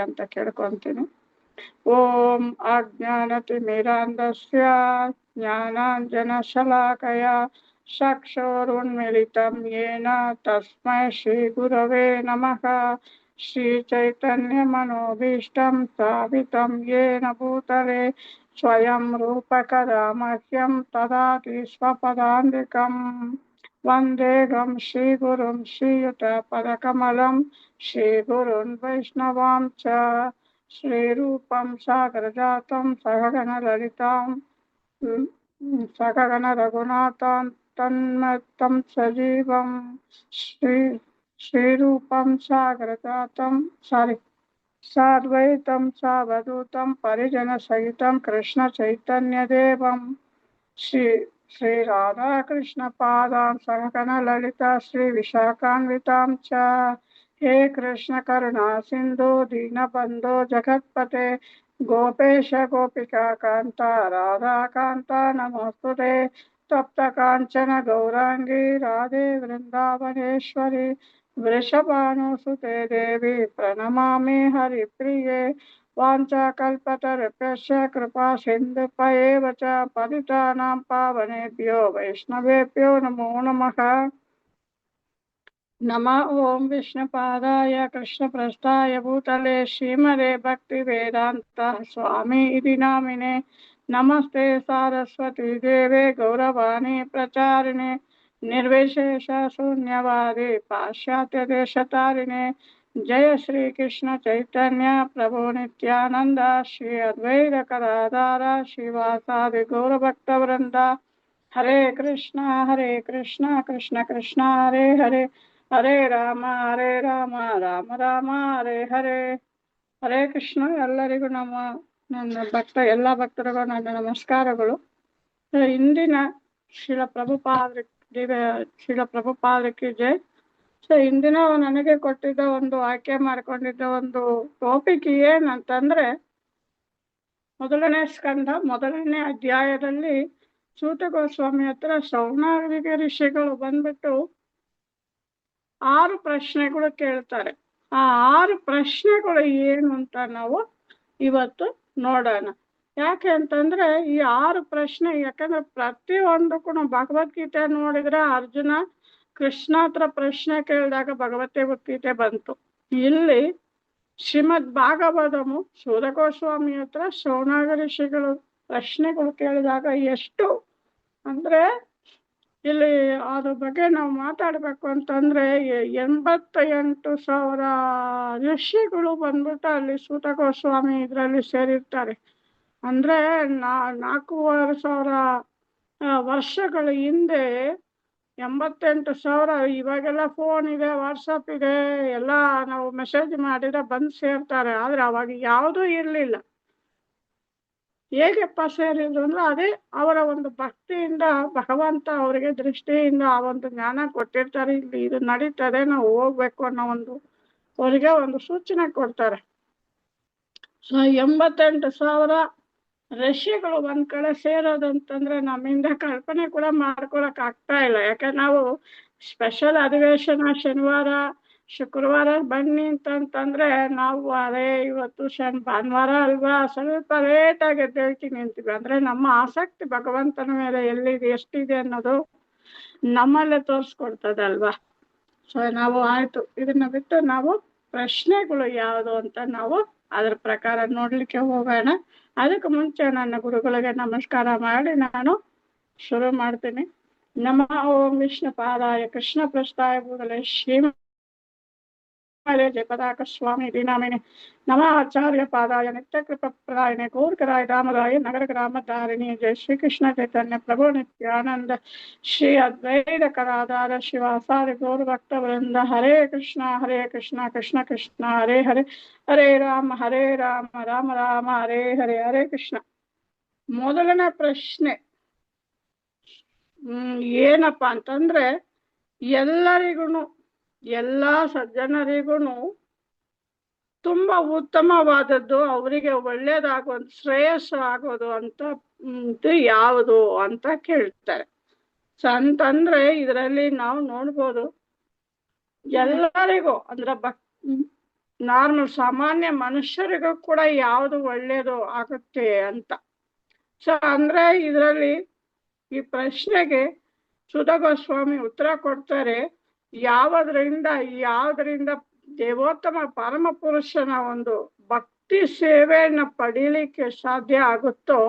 ಅಂತ ಕೇಳ್ಕೊಂತೀನಿ. ಓಂ ಅಜ್ಞಾನತಿಮಿರಾಂಧಸ್ಯ ಜ್ಞಾನಾಂಜನಶಲಾಕಯ ಚಕ್ಷುರುನ್ಮಿಲಿತಂ ಯೇನ ತಸ್ಮೈ ಶ್ರೀ ಗುರವೇ ನಮಃ. ಶ್ರೀಚೈತನ್ಯಮನೋಭೀಷ್ಟಂ ಸ್ಥಾಪಿತಂ ಯೇನ ಭೂತಲೆ ಸ್ವಯಂ ರೂಪಕದ ಮಹ್ಯಂ ದದಾತಿ ಸ್ವಪದಾಂತಿಕಂ. ವಂದೇಹಂ ಶ್ರೀಗುರುಂ ಶ್ರೀಯುತಪದಕಮಲಂ ಶ್ರೀಗುರುನ್ ವೈಷ್ಣವಾಂಚ ಶ್ರೀರೂಪಂ ಸಾಗರಜಾತಂ ಸಹಗಣ ಲಲಿತಾಂ ಸಹಗಣ ರಘುನಾಥಾಂ ತನ್ಮತ್ತಂ ಸಜೀವಂ ಶ್ರೀರೂಪಂ ಸಾಗರಜಾತಂ ಸಾದ್ವೈತಂ ಸಾವಧೂತಂ ಪರಿಜನ ಸಹಿತಂ ಕೃಷ್ಣ ಚೈತನ್ಯ ದೇವಂ ಶ್ರೀ ರಾಧಾಕೃಷ್ಣ ಪಾದಾನ್ ಸಹಗಣ ಲಲಿತಾ ಶ್ರೀ ವಿಶಾಖಾನ್ವಿತಾಂ ಚ. ಹೇ ಕೃಷ್ಣ ಕರುಣಾ ಸಿಂಧು ದೀನಬಂಧೋ ಜಗತ್ಪತೆ ಗೋಪೇಶ ಗೋಪಿಕಾ ಕಾಂತ ರಾಧಾಕಾಂತ ನಮೋಸ್ತುತೆ. ತಪ್ತ ಕಾಂಚನ ಗೌರಾಂಗಿ ರಾಧೆ ವೃಂದಾವನೇಶ್ವರಿ ವೃಷಭಾನುಸುತೆ ದೇವಿ ಪ್ರಣಮಾಮಿ ಹರಿಪ್ರಿಯೆ. ವಾಂಛಾಕಲ್ಪತರುಭ್ಯಶ್ಚ ಕೃಪಾ ಸಿಂಧುಭ್ಯೇವ ಚ ಪತಿತಾನಾಂ ಪಾವನೇಭ್ಯೋ ವೈಷ್ಣವೇಭ್ಯೋ ನಮೋ ನಮಃ. ನಮಃ ಓಂ ವಿಷ್ಣುಪಾದಾಯ ಕೃಷ್ಣಪ್ರಸ್ಥಾಯ ಭೂತಲೆ ಶ್ರೀಮದೇ ಭಕ್ತಿವೇದಾಂತ ಸ್ವಾಮಿ ಇತಿ ನಾಮಿನೆ. ನಮಸ್ತೆ ಸಾರಸ್ವತಿ ದೇವೆ ಗೌರವಾಣಿ ಪ್ರಚಾರಿಣೆ ನಿರ್ವಿಶೇಷ ಶೂನ್ಯವಾದಿ ಪಾಶ್ಚಾತ್ಯ ದೇಶತಾರಿಣೆ. ಜಯ ಶ್ರೀ ಕೃಷ್ಣ ಚೈತನ್ಯ ಪ್ರಭು ನಿತ್ಯಾನಂದ ಶ್ರೀ ಅದ್ವೈತ ಗದಾಧರ ಶ್ರೀವಾಸಾದಿ ಗೌರಭಕ್ತವೃಂದ. ಹರೇ ಕೃಷ್ಣ ಕೃಷ್ಣ ಕೃಷ್ಣ ಹರೇ ಹರೇ ಹರೇ ರಾಮ ರಾಮ ರಾಮ ಹರೇ ಹರೇ. ಹರೇ ಕೃಷ್ಣ. ಎಲ್ಲರಿಗೂ ನನ್ನ ಎಲ್ಲ ಭಕ್ತರಿಗೂ ನನ್ನ ನಮಸ್ಕಾರಗಳು. ಇಂದಿನ ಶಿಲ ಪ್ರಭುಪಾದಕ್ಕೆ ಜೈ. ಸೊ ಇಂದಿನ ನನಗೆ ಕೊಟ್ಟಿದ್ದ ಆಯ್ಕೆ ಮಾಡ್ಕೊಂಡಿದ್ದ ಟಾಪಿಕ್ ಏನಂತಂದ್ರೆ, ಮೊದಲನೇ ಸ್ಕಂದ ಮೊದಲನೇ ಅಧ್ಯಾಯದಲ್ಲಿ ಸೂತ ಗೋಸ್ವಾಮಿ ಹತ್ರ ಶೌನಕಾದಿ ಋಷಿಗಳು ಬಂದ್ಬಿಟ್ಟು 6 ಪ್ರಶ್ನೆಗಳು ಕೇಳ್ತಾರೆ. ಆ 6 ಪ್ರಶ್ನೆಗಳು ಏನು ಅಂತ ನಾವು ಇವತ್ತು ನೋಡೋಣ. ಯಾಕೆ ಅಂತಂದ್ರೆ ಈ 6 ಪ್ರಶ್ನೆ, ಯಾಕಂದ್ರೆ ಪ್ರತಿಯೊಂದಕ್ಕೂ ಭಗವದ್ಗೀತೆ ನೋಡಿದ್ರೆ ಅರ್ಜುನ ಕೃಷ್ಣ ಹತ್ರ ಪ್ರಶ್ನೆ ಕೇಳಿದಾಗ ಭಗವದ್ಗೀತೆ ಬಂತು. ಇಲ್ಲಿ ಶ್ರೀಮದ್ ಭಾಗವತಮು ಸೂತ ಗೋಸ್ವಾಮಿ ಹತ್ರ ಶೌನಕಾದಿ ಋಷಿಗಳು ಪ್ರಶ್ನೆಗಳು ಕೇಳಿದಾಗ ಎಷ್ಟು ಅಂದ್ರೆ, ಇಲ್ಲಿ ಅದ್ರ ಬಗ್ಗೆ ನಾವು ಮಾತಾಡ್ಬೇಕು ಅಂತಂದ್ರೆ 88,000 ಋಷಿಗಳು ಬಂದ್ಬಿಟ್ಟು ಅಲ್ಲಿ ಸೂತ ಗೋಸ್ವಾಮಿ ಇದರಲ್ಲಿ ಸೇರಿರ್ತಾರೆ. ಅಂದ್ರೆ 4,500 ವರ್ಷಗಳ ಹಿಂದೆ 88,000. ಇವಾಗೆಲ್ಲ ಫೋನ್ ಇದೆ, ವಾಟ್ಸಪ್ ಇದೆ, ಎಲ್ಲ ನಾವು ಮೆಸೇಜ್ ಮಾಡಿದ್ರೆ ಬಂದು ಸೇರ್ತಾರೆ. ಆದ್ರೆ ಅವಾಗ ಯಾವುದೂ ಇರಲಿಲ್ಲ. ಹೇಗೆಪ್ಪ ಸೇರಿದ್ರು ಅಂದ್ರೆ ಅದೇ ಅವರ ಭಕ್ತಿಯಿಂದ ಭಗವಂತ ಅವರಿಗೆ ದೃಷ್ಟಿಯಿಂದ ಆ ಜ್ಞಾನ ಕೊಟ್ಟಿರ್ತಾರೆ. ಇಲ್ಲಿ ಇದು ನಡೀತದೆ, ನಾವು ಹೋಗ್ಬೇಕು ಅನ್ನೋ ಅವರಿಗೆ ಸೂಚನೆ ಕೊಡ್ತಾರೆ. ಸೊ 88,000 ಋಷಿಗಳು ಒಂದ್ ಕಡೆ ಸೇರೋದಂತಂದ್ರೆ ನಮ್ಮಿಂದ ಕಲ್ಪನೆ ಕೂಡ ಮಾಡ್ಕೊಳಕ್ ಆಗ್ತಾ ಇಲ್ಲ. ಯಾಕಂದ್ರೆ ನಾವು ಸ್ಪೆಷಲ್ ಅಧಿವೇಶನ ಶನಿವಾರ ಶುಕ್ರವಾರ ಬನ್ನಿ ಅಂತಂದ್ರೆ ನಾವು ಅದೇ ಇವತ್ತು ಭಾನುವಾರ ಅಲ್ವಾ, ಸ್ವಲ್ಪ ಲೇಟಾಗಿ ಎದ್ದೇಳ್ತೀನಿ ಅಂತೀವಿ. ಅಂದ್ರೆ ನಮ್ಮ ಆಸಕ್ತಿ ಭಗವಂತನ ಮೇಲೆ ಎಲ್ಲಿದೆ ಎಷ್ಟಿದೆ ಅನ್ನೋದು ನಮ್ಮಲ್ಲೇ ತೋರಿಸ್ಕೊಡ್ತದಲ್ವಾ. ಸೊ ನಾವು ಆಯ್ತು, ಇದನ್ನ ಬಿಟ್ಟು ನಾವು ಪ್ರಶ್ನೆಗಳು ಯಾವುದು ಅಂತ ನಾವು ಅದ್ರ ಪ್ರಕಾರ ನೋಡ್ಲಿಕ್ಕೆ ಹೋಗೋಣ. ಅದಕ್ಕೆ ಮುಂಚೆ ನನ್ನ ಗುರುಗಳಿಗೆ ನಮಸ್ಕಾರ ಮಾಡಿ ನಾನು ಶುರು ಮಾಡ್ತೀನಿ. ನಮಃ ಓಂ ವಿಷ್ಣು ಪಾದಾಯ ಕೃಷ್ಣ ಪ್ರಸ್ಥಾಯ ಭೂತಲೆ ಜಯಪದಾಕ ಸ್ವಾಮಿ ದೀನಾಮಿನಿ ನಮ ಆಚಾರ್ಯ ಪಾದಾಯ ನಿತ್ಯ ಕೃಪಪ್ರಾಯಣೆ ಗೌರ್ಕರಾಯ ದಾಮದಾಯ ನಗರ ಗ್ರಾಮಧಾರಿಣಿ. ಜಯ ಶ್ರೀಕೃಷ್ಣ ಚೈತನ್ಯ ಪ್ರಭು ನಿತ್ಯಾನಂದ ಶ್ರೀ ಅದ್ವೈತ ಗದಾಧರ ಶಿವಾಸಾದಿ ಗೌರ ಭಕ್ತ ವೃಂದ. ಹರೇ ಕೃಷ್ಣ ಕೃಷ್ಣ ಕೃಷ್ಣ ಹರೇ ಹರೇ ಹರೇ ರಾಮ ರಾಮ ರಾಮ ಹರೇ ಹರೇ. ಹರೇ ಕೃಷ್ಣ. ಮೊದಲನೇ ಪ್ರಶ್ನೆ ಏನಪ್ಪಾ ಅಂತಂದ್ರೆ, ಎಲ್ಲರಿಗೂ ಎಲ್ಲಾ ಸಜ್ಜನರಿಗೂ ತುಂಬಾ ಉತ್ತಮವಾದದ್ದು, ಅವರಿಗೆ ಒಳ್ಳೇದಾಗೋದು, ಶ್ರೇಯಸ್ಸು ಆಗೋದು ಅಂತ ಯಾವುದು ಅಂತ ಕೇಳ್ತಾರೆ. ಸೊ ಅಂತಂದ್ರೆ ಇದರಲ್ಲಿ ನಾವು ನೋಡ್ಬೋದು, ಎಲ್ಲರಿಗೂ ಅಂದ್ರೆ ನಾರ್ಮಲ್ ಸಾಮಾನ್ಯ ಮನುಷ್ಯರಿಗೂ ಕೂಡ ಯಾವುದು ಒಳ್ಳೇದು ಆಗುತ್ತೆ ಅಂತ. ಸೊ ಅಂದ್ರೆ ಇದರಲ್ಲಿ ಈ ಪ್ರಶ್ನೆಗೆ ಸುಧಾ ಗೋಸ್ವಾಮಿ ಉತ್ತರ ಕೊಡ್ತಾರೆ. ಯಾವ್ದ್ರಿಂದ ದೇವೋತ್ತಮ ಪರಮ ಪುರುಷನ ಒಂದು ಭಕ್ತಿ ಸೇವೆಯನ್ನ ಪಡೀಲಿಕ್ಕೆ ಸಾಧ್ಯ ಆಗುತ್ತೋ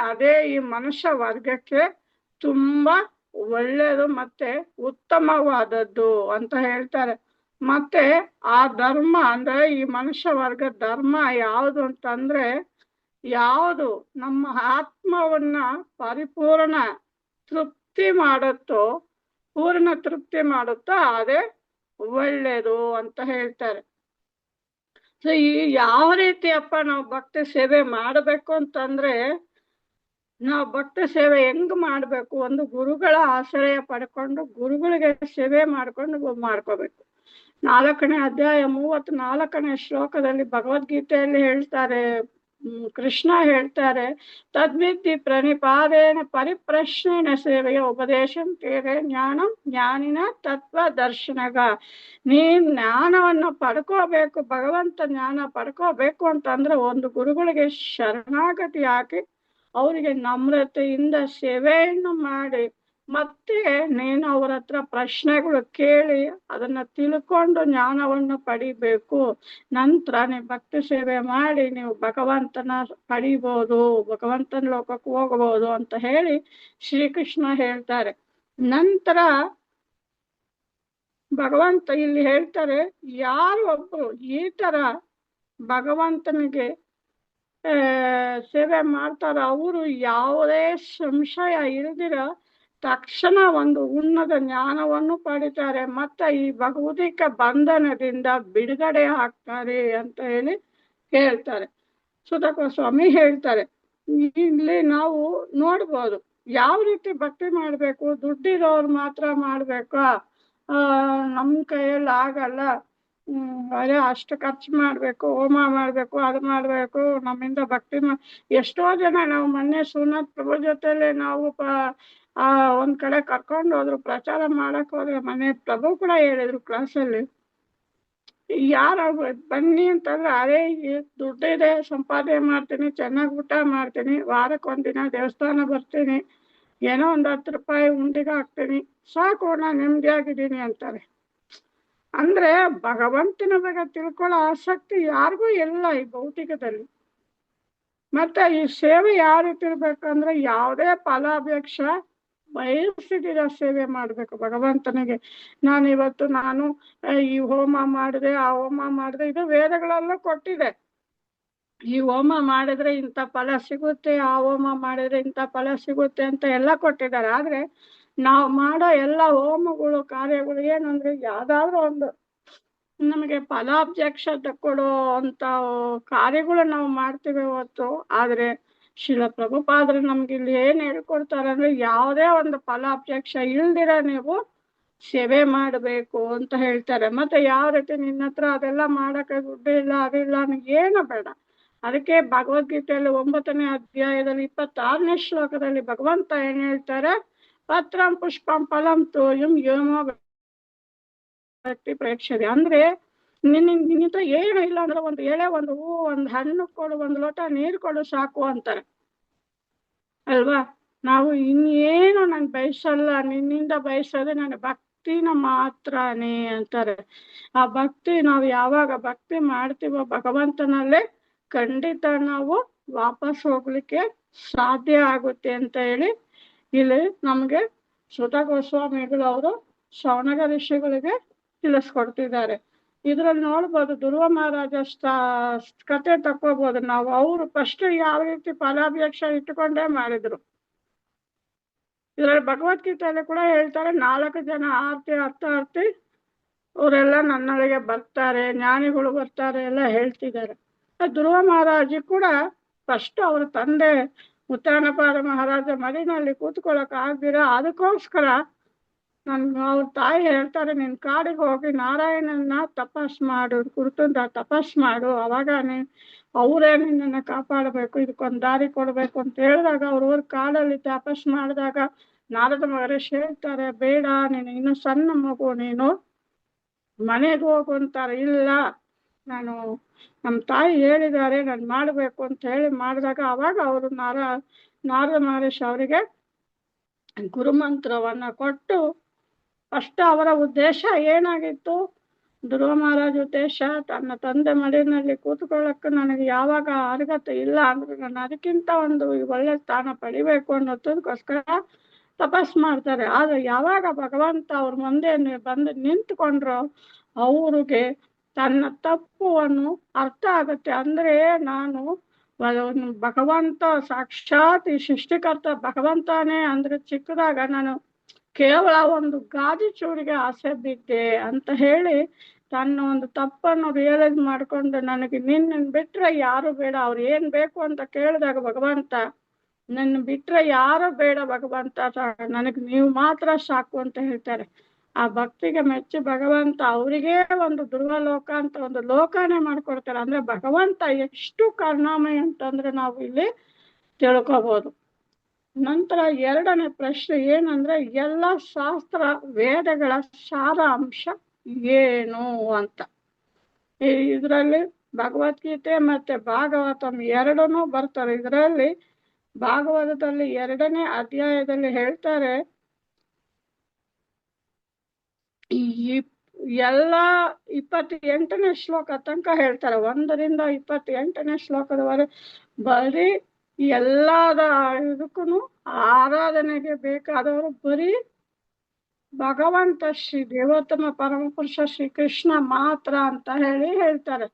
ಅದೇ ಈ ಮನುಷ್ಯ ವರ್ಗಕ್ಕೆ ತುಂಬಾ ಒಳ್ಳೇದು ಮತ್ತೆ ಉತ್ತಮವಾದದ್ದು ಅಂತ ಹೇಳ್ತಾರೆ. ಮತ್ತೆ ಆ ಧರ್ಮ ಅಂದ್ರೆ ಈ ಮನುಷ್ಯ ವರ್ಗ ಧರ್ಮ ಯಾವುದು ಅಂತಂದ್ರೆ, ಯಾವುದು ನಮ್ಮ ಆತ್ಮವನ್ನ ಪರಿಪೂರ್ಣ ತೃಪ್ತಿ ಮಾಡುತ್ತೋ ಪೂರ್ಣ ತೃಪ್ತಿ ಮಾಡುತ್ತೋ ಅದೇ ಒಳ್ಳೇದು ಅಂತ ಹೇಳ್ತಾರೆ. ಸೊ ಈ ಯಾವ ರೀತಿಯಪ್ಪ ನಾವು ಭಕ್ತಿ ಸೇವೆ ಮಾಡಬೇಕು ಅಂತಂದ್ರೆ, ನಾವು ಭಕ್ತಿ ಸೇವೆ ಹೆಂಗ್ ಮಾಡ್ಬೇಕು, ಒಂದು ಗುರುಗಳ ಆಶ್ರಯ ಪಡ್ಕೊಂಡು ಗುರುಗಳಿಗೆ ಸೇವೆ ಮಾಡ್ಕೋಬೇಕು. 4ನೇ ಅಧ್ಯಾಯ 34ನೇ ಶ್ಲೋಕದಲ್ಲಿ ಭಗವದ್ಗೀತೆಯಲ್ಲಿ ಹೇಳ್ತಾರೆ, ಕೃಷ್ಣ ಹೇಳ್ತಾರೆ, ತದ್ವಿದ್ಧಿ ಪ್ರಣಿಪಾದೇನ ಪರಿಪ್ರಶ್ನೇನ ಸೇವೆಯ ಉಪದೇಶಂ ತೇರೆ ಜ್ಞಾನಂ ಜ್ಞಾನಿನ ತತ್ವ ದರ್ಶನಗ. ನೀನ್ ಜ್ಞಾನವನ್ನು ಪಡ್ಕೋಬೇಕು, ಭಗವಂತ ಜ್ಞಾನ ಪಡ್ಕೋಬೇಕು ಅಂತಂದ್ರೆ ಒಂದು ಗುರುಗಳಿಗೆ ಶರಣಾಗತಿ ಹಾಕಿ ಅವರಿಗೆ ನಮ್ರತೆಯಿಂದ ಸೇವೆಯನ್ನು ಮಾಡಿ ಮತ್ತೆ ನೀನು ಅವ್ರ ಹತ್ರ ಪ್ರಶ್ನೆಗಳು ಕೇಳಿ ಅದನ್ನ ತಿಳ್ಕೊಂಡು ಜ್ಞಾನವನ್ನು ಪಡಿಬೇಕು. ನಂತರ ನೀವು ಭಕ್ತಿ ಸೇವೆ ಮಾಡಿ ನೀವು ಭಗವಂತನ ಪಡಿಬಹುದು, ಭಗವಂತನ ಲೋಕಕ್ಕೆ ಹೋಗಬಹುದು ಅಂತ ಹೇಳಿ ಶ್ರೀಕೃಷ್ಣ ಹೇಳ್ತಾರೆ. ನಂತರ ಭಗವಂತ ಇಲ್ಲಿ ಹೇಳ್ತಾರೆ, ಯಾರು ಒಬ್ರು ಈ ತರ ಭಗವಂತನಿಗೆ ಸೇವೆ ಮಾಡ್ತಾರ ಅವರು ಯಾವುದೇ ಸಂಶಯ ಇಲ್ದಿರ ತಕ್ಷಣ ಒಂದು ಉನ್ನತ ಜ್ಞಾನವನ್ನು ಪಡಿತಾರೆ ಮತ್ತೆ ಈ ಭಗವದಿಕ ಬಂಧನದಿಂದ ಬಿಡುಗಡೆ ಆಗ್ತಾರೆ ಅಂತ ಹೇಳಿ ಹೇಳ್ತಾರೆ. ಸುಧಾ ಗೋಸ್ವಾಮಿ ಹೇಳ್ತಾರೆ. ಇಲ್ಲಿ ನಾವು ನೋಡ್ಬೋದು ಯಾವ ರೀತಿ ಭಕ್ತಿ ಮಾಡ್ಬೇಕು. ದುಡ್ಡಿರೋರು ಮಾತ್ರ ಮಾಡ್ಬೇಕಾ, ನಮ್ ಕೈಯಲ್ಲಿ ಆಗಲ್ಲ, ಅದೇ ಅಷ್ಟು ಖರ್ಚು ಮಾಡ್ಬೇಕು, ಹೋಮ ಮಾಡ್ಬೇಕು, ಅದು ಮಾಡ್ಬೇಕು, ನಮ್ಮಿಂದ ಭಕ್ತಿ ಎಷ್ಟೋ ಜನ ನಾವು ಮೊನ್ನೆ ಸುನತ್ ಪ್ರಭು ಜೊತೆಲೆ ನಾವು ಒಂದ್ ಕಡೆ ಕರ್ಕೊಂಡು ಹೋದ್ರು, ಪ್ರಚಾರ ಮಾಡಕ್ ಹೋದ್ರೆ ಮನೆ ಪ್ರಭು ಕೂಡ ಹೇಳಿದ್ರು ಕ್ಲಾಸಲ್ಲಿ, ಯಾರ ಬನ್ನಿ ಅಂತಂದ್ರೆ ಅದೇ ದುಡ್ಡಿದೆ, ಸಂಪಾದನೆ ಮಾಡ್ತೀನಿ, ಚೆನ್ನಾಗಿ ಊಟ ಮಾಡ್ತೀನಿ, ವಾರಕ್ಕೊಂದಿನ ದೇವಸ್ಥಾನ ಬರ್ತೀನಿ, ಏನೋ ಒಂದ್ 10 ರೂಪಾಯಿ ಉಂಡಿಗೆ ಹಾಕ್ತೀನಿ, ಸಾಕು ನಾನು ನೆಮ್ಮದಿಯಾಗಿದ್ದೀನಿ ಅಂತಾರೆ. ಅಂದ್ರೆ ಭಗವಂತನ ಬಗ್ಗೆ ತಿಳ್ಕೊಳ್ಳೋ ಆಸಕ್ತಿ ಯಾರಿಗೂ ಇಲ್ಲ ಈ ಭೌತಿಕದಲ್ಲಿ. ಮತ್ತೆ ಈ ಸೇವೆ ಯಾವ ರೀತಿ ಇರ್ಬೇಕಂದ್ರೆ ಯಾವುದೇ ಫಲಾಪೇಕ್ಷ ಬಯಸಿದಿರ ಸೇವೆ ಮಾಡ್ಬೇಕು ಭಗವಂತನಿಗೆ. ನಾನು ಈ ಹೋಮ ಮಾಡಿದೆ, ಆ ಹೋಮ ಮಾಡಿದೆ, ಇದು ವೇದಗಳೆಲ್ಲ ಕೊಟ್ಟಿದೆ. ಈ ಹೋಮ ಮಾಡಿದ್ರೆ ಇಂಥ ಫಲ ಸಿಗುತ್ತೆ, ಆ ಹೋಮ ಮಾಡಿದ್ರೆ ಇಂಥ ಫಲ ಸಿಗುತ್ತೆ ಅಂತ ಎಲ್ಲ ಕೊಟ್ಟಿದ್ದಾರೆ. ಆದ್ರೆ ನಾವು ಮಾಡೋ ಎಲ್ಲ ಹೋಮಗಳು ಕಾರ್ಯಗಳು ಏನಂದ್ರೆ ಯಾವ್ದಾದ್ರು ಒಂದು ನಮಗೆ ಫಲಾಪೇಕ್ಷ ಕೊಡೋ ಅಂತ ಕಾರ್ಯಗಳು ನಾವು ಮಾಡ್ತೀವಿ ಹೊತ್ತು. ಆದ್ರೆ ಶಿಲ ಪ್ರಭುಪಾದರು ನಮ್ಗೆ ಇಲ್ಲಿ ಏನ್ ಹೇಳ್ಕೊಡ್ತಾರೆ ಅಂದ್ರೆ, ಯಾವುದೇ ಒಂದು ಫಲಾಪೇಕ್ಷ ಇಲ್ದಿರ ನೀವು ಸೇವೆ ಮಾಡಬೇಕು ಅಂತ ಹೇಳ್ತಾರೆ. ಮತ್ತೆ ಯಾವ ರೀತಿ ನಿನ್ನ ಹತ್ರ ಅದೆಲ್ಲ ಮಾಡಕ್ಕೆ ದುಡ್ಡು ಇಲ್ಲ, ಅದಿಲ್ಲ, ಏನು ಬೇಡ. ಅದಕ್ಕೆ ಭಗವದ್ಗೀತೆಯಲ್ಲಿ 9ನೇ ಅಧ್ಯಾಯದಲ್ಲಿ 26ನೇ ಶ್ಲೋಕದಲ್ಲಿ ಭಗವಂತ ಏನ್ ಹೇಳ್ತಾರೆ, ಪತ್ರಂ ಪುಷ್ಪಂ ಫಲಂ ತೋಯಂ ಯೋಮ ವ್ಯಕ್ತಿ ಪ್ರೇಕ್ಷದೆ. ಅಂದ್ರೆ ನಿನ್ನ ಏನು ಇಲ್ಲ ಅಂದ್ರೆ ಒಂದು ಎಳೆ, ಒಂದು ಹೂ, ಒಂದು ಹಣ್ಣು ಕೊಡು, ಒಂದು ಲೋಟ ನೀರು ಕೊಡು ಸಾಕು ಅಂತಾರೆ ಅಲ್ವಾ. ನಾವು ಇನ್ನೇನು ನಾನು ಬಯಸಲ್ಲ, ನಿನ್ನಿಂದ ಬಯಸೋದೆ ನನ್ನ ಭಕ್ತಿನ ಮಾತ್ರನೇ ಅಂತಾರೆ. ಆ ಭಕ್ತಿ ನಾವು ಯಾವಾಗ ಭಕ್ತಿ ಮಾಡ್ತೀವೋ ಭಗವಂತನಲ್ಲೇ ಖಂಡಿತ ನಾವು ವಾಪಸ್ ಹೋಗ್ಲಿಕ್ಕೆ ಸಾಧ್ಯ ಆಗುತ್ತೆ ಅಂತ ಹೇಳಿ ಇಲ್ಲಿ ನಮ್ಗೆ ಸುಧಾ ಗೋಸ್ವಾಮಿಗಳು ಅವರು ಶೌನಕ ಋಷಿಗಳಿಗೆ ತಿಳಿಸ್ಕೊಡ್ತಿದ್ದಾರೆ. ಇದ್ರಲ್ಲಿ ನೋಡ್ಬೋದು ಧ್ರುವ ಮಹಾರಾಜ ಕತೆ ತಕ್ಕೋಬಹುದು ನಾವು. ಅವರು ಫಸ್ಟ್ ಯಾವ ರೀತಿ ಫಲಾಪೇಕ್ಷ ಇಟ್ಟುಕೊಂಡೇ ಮಾಡಿದ್ರು. ಇದ್ರಲ್ಲಿ ಭಗವದ್ಗೀತೆಯಲ್ಲಿ ಕೂಡ ಹೇಳ್ತಾರೆ, 4 ಜನ ಅರ್ಥಾರ್ಥಿ ಅವರೆಲ್ಲ ನನ್ನೊಳಗೆ ಬರ್ತಾರೆ, ಜ್ಞಾನಿಗಳು ಬರ್ತಾರೆ ಎಲ್ಲ ಹೇಳ್ತಿದ್ದಾರೆ. ಧ್ರುವ ಮಹಾರಾಜ ಕೂಡ ಫಸ್ಟ್ ಅವ್ರ ತಂದೆ ಉತ್ತರಾಯಣಪಾದ ಮಹಾರಾಜ ಮರಿನಲ್ಲಿ ಕೂತ್ಕೊಳ್ಳಕ್ ಆಗ್ದಿರ ಅದಕ್ಕೋಸ್ಕರ ಅವ್ರ ತಾಯಿ ಹೇಳ್ತಾರೆ, ನಿನ್ ಕಾಡಿಗೆ ಹೋಗಿ ನಾರಾಯಣನ ತಪಸ್ ಮಾಡು, ಕುರಿತಂತ ತಪಸ್ ಮಾಡು, ಅವಾಗ ಅವರೇ ನಿನ್ನನ್ನು ಕಾಪಾಡಬೇಕು, ಇದಕ್ಕೊಂದು ದಾರಿ ಕೊಡ್ಬೇಕು ಅಂತ ಹೇಳಿದಾಗ ಅವ್ರವ್ರ ಕಾಡಲ್ಲಿ ತಪಸ್ ಮಾಡಿದಾಗ ನಾರದ ಮಹರ್ಷಿ ಹೇಳ್ತಾರೆ, ಬೇಡ, ನೀನು ಇನ್ನು ಸಣ್ಣ ಮಗು, ನೀನು ಮನೆಗೆ ಹೋಗುವಂತಾರೆ, ಇಲ್ಲ ನಾನು ನಮ್ಮ ತಾಯಿ ಹೇಳಿದ್ದಾರೆ ನಾನು ಮಾಡಬೇಕು ಅಂತ ಹೇಳಿ ಮಾಡಿದಾಗ ಅವಾಗ ಅವರು ನಾರದ ಮಹರ್ಷಿ ಅವರಿಗೆ ಗುರುಮಂತ್ರವನ್ನ ಕೊಟ್ಟು, ಫಸ್ಟ್ ಅವರ ಉದ್ದೇಶ ಏನಾಗಿತ್ತು, ಧ್ರುವ ಮಹಾರಾಜ ಉದ್ದೇಶ ತನ್ನ ತಂದೆ ಮಡಿಲಿನಲ್ಲಿ ಕೂತ್ಕೊಳ್ಳಕ್ಕೆ ನನಗೆ ಯಾವಾಗ ಅರ್ಹತೆ ಇಲ್ಲ ಅಂದ್ರೆ ನಾನು ಅದಕ್ಕಿಂತ ಒಂದು ಒಳ್ಳೆ ಸ್ಥಾನ ಪಡಿಬೇಕು ಅನ್ನೋದಕ್ಕೋಸ್ಕರ ತಪಸ್ ಮಾಡ್ತಾರೆ. ಆದ್ರೆ ಯಾವಾಗ ಭಗವಂತ ಅವ್ರ ಮುಂದೆ ಬಂದು ನಿಂತ್ಕೊಂಡ್ರು ಅವ್ರಿಗೆ ತನ್ನ ತಪ್ಪುವನ್ನು ಅರ್ಥ ಆಗುತ್ತೆ. ಅಂದ್ರೆ ನಾನು ಭಗವಂತ ಸಾಕ್ಷಾತ್ ಈ ಸೃಷ್ಟಿಕರ್ತ ಭಗವಂತನೇ ಅಂದ್ರೆ ಚಿಕ್ಕದಾಗ ನಾನು ಕೇವಲ ಒಂದು ಗಾಜು ಚೂರಿಗೆ ಆಸೆ ಬಿದ್ದೆ ಅಂತ ಹೇಳಿ ತನ್ನ ಒಂದು ತಪ್ಪನ್ನು ರಿಯಲೈಸ್ ಮಾಡ್ಕೊಂಡು ನನಗೆ ನಿನ್ನ ಬಿಟ್ರೆ ಯಾರು ಬೇಡ, ಅವ್ರು ಏನ್ ಬೇಕು ಅಂತ ಕೇಳಿದಾಗ ಭಗವಂತ ನನ್ನ ಬಿಟ್ರೆ ಯಾರು ಬೇಡ ಭಗವಂತ, ನನಗೆ ನೀವು ಮಾತ್ರ ಸಾಕು ಅಂತ ಹೇಳ್ತಾರೆ. ಆ ಭಕ್ತಿಗೆ ಮೆಚ್ಚಿ ಭಗವಂತ ಅವರಿಗೇ ಒಂದು ಧ್ರುವಲೋಕ ಅಂತ ಒಂದು ಲೋಕನೇ ಮಾಡ್ಕೊಡ್ತಾರೆ. ಅಂದ್ರೆ ಭಗವಂತ ಎಷ್ಟು ಕರುಣಾಮಯ ಅಂತಂದ್ರೆ ನಾವು ಇಲ್ಲಿ ತಿಳ್ಕೋಬಹುದು. ನಂತರ ಎರಡನೇ ಪ್ರಶ್ನೆ ಏನಂದ್ರೆ, ಎಲ್ಲ ಶಾಸ್ತ್ರ ವೇದಗಳ ಸಾರಾಂಶ ಏನು ಅಂತ. ಇದರಲ್ಲಿ ಭಗವದ್ಗೀತೆ ಮತ್ತೆ ಭಾಗವತಂ ಎರಡನ್ನೂ ಬರ್ತಾರೆ. ಇದರಲ್ಲಿ ಭಾಗವತದಲ್ಲಿ 2ನೇ ಅಧ್ಯಾಯದಲ್ಲಿ ಹೇಳ್ತಾರೆ, ಎಲ್ಲ 28ನೇ ಶ್ಲೋಕ ತನಕ ಹೇಳ್ತಾರೆ. 1ರಿಂದ 28ನೇ ಶ್ಲೋಕದವರೆಗೆ ಬರೀ ಎಲ್ಲದ ಇದಕ್ಕೂ ಆರಾಧನೆಗೆ ಬೇಕಾದವರು ಬರೀ ಭಗವಂತ ಶ್ರೀ ದೇವೋತ್ತಮ ಪರಮಪುರುಷ ಶ್ರೀ ಕೃಷ್ಣ ಮಾತ್ರ ಅಂತ ಹೇಳ್ತಾರೆ.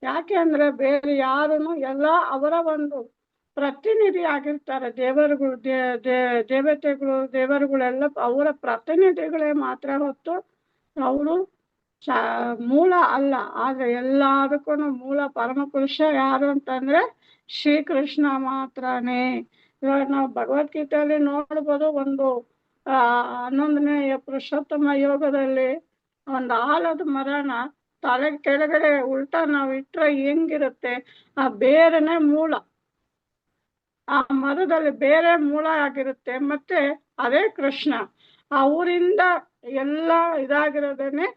ಯಾಕೆ ಅಂದ್ರೆ ಬೇರೆ ಯಾರನ್ನು ಎಲ್ಲ ಅವರ ಒಂದು ಪ್ರತಿನಿಧಿ ಆಗಿರ್ತಾರೆ. ದೇವರುಗಳು ದೇವತೆಗಳು ದೇವರುಗಳೆಲ್ಲ ಅವರ ಪ್ರತಿನಿಧಿಗಳೇ ಮಾತ್ರ ಹೊತ್ತು ಅವರು ಮೂಲ ಅಲ್ಲ. ಆದ್ರೆ ಎಲ್ಲದಕ್ಕೂ ಮೂಲ ಪರಮಪುರುಷ ಯಾರು ಅಂತಂದ್ರೆ ಶ್ರೀಕೃಷ್ಣ ಮಾತ್ರನೇ. ಇವಾಗ ನಾವು ಭಗವದ್ಗೀತೆಯಲ್ಲಿ ನೋಡ್ಬೋದು, ಒಂದು 11ನೇ ಪುರುಷೋತ್ತಮ ಯೋಗದಲ್ಲಿ ಒಂದು ಆಲದ ಮರನ ತಲೆ ಕೆಳಗಡೆ ಉಲ್ಟಾ ನಾವು ಇಟ್ರೆ ಹೆಂಗಿರುತ್ತೆ, ಆ ಬೇರೆನೆ ಮೂಲ, ಆ ಮರದಲ್ಲಿ ಬೇರೆ ಮೂಲ ಆಗಿರುತ್ತೆ. ಮತ್ತೆ ಅದೇ ಕೃಷ್ಣ. ಅವರಿಂದ ಎಲ್ಲ ಇದಾಗಿರೋದೇನೆ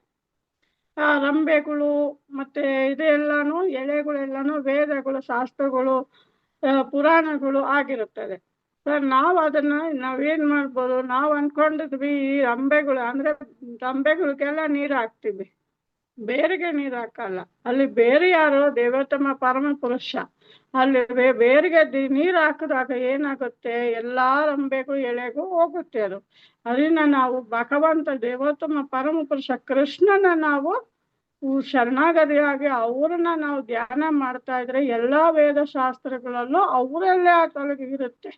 ರಂಬೆಗಳು ಮತ್ತೆ ಇದೆಲ್ಲಾನು ಎಳೆಗಳೆಲ್ಲಾನು ವೇದಗಳು ಶಾಸ್ತ್ರಗಳು ಪುರಾಣಗಳು ಆಗಿರುತ್ತದೆ. ನಾವು ಅದನ್ನ ನಾವೇನ್ ಮಾಡ್ಬೋದು, ನಾವು ಅನ್ಕೊಂಡಿದ್ವಿ ಈ ರಂಬೆಗಳು ಅಂದ್ರೆ ರಂಬೆಗಳಿಗೆಲ್ಲ ನೀರು ಹಾಕ್ತಿವಿ, ಬೇರಿಗೆ ನೀರು ಹಾಕಲ್ಲ. ಅಲ್ಲಿ ಬೇರೆ ಯಾರೋ ದೇವೋತ್ತಮ ಪರಮ ಪುರುಷ, ಅಲ್ಲಿ ಬೇರಿಗೆ ನೀರು ಹಾಕಿದಾಗ ಏನಾಗುತ್ತೆ, ಎಲ್ಲಾ ರಂಬೆಗೂ ಎಳೆಗೂ ಹೋಗುತ್ತೆ. ಅದನ್ನ ನಾವು ಭಗವಂತ ದೇವೋತ್ತಮ ಪರಮ ಪುರುಷ ಕೃಷ್ಣನ ನಾವು ಶರಣಾಗತಿಯಾಗಿ ಅವ್ರನ್ನ ನಾವು ಧ್ಯಾನ ಮಾಡ್ತಾ ಇದ್ರೆ ಎಲ್ಲಾ ವೇದ ಶಾಸ್ತ್ರಗಳಲ್ಲೂ ಅವರಲ್ಲೇ ಆ ತೊಲಗಿರುತ್ತೆ,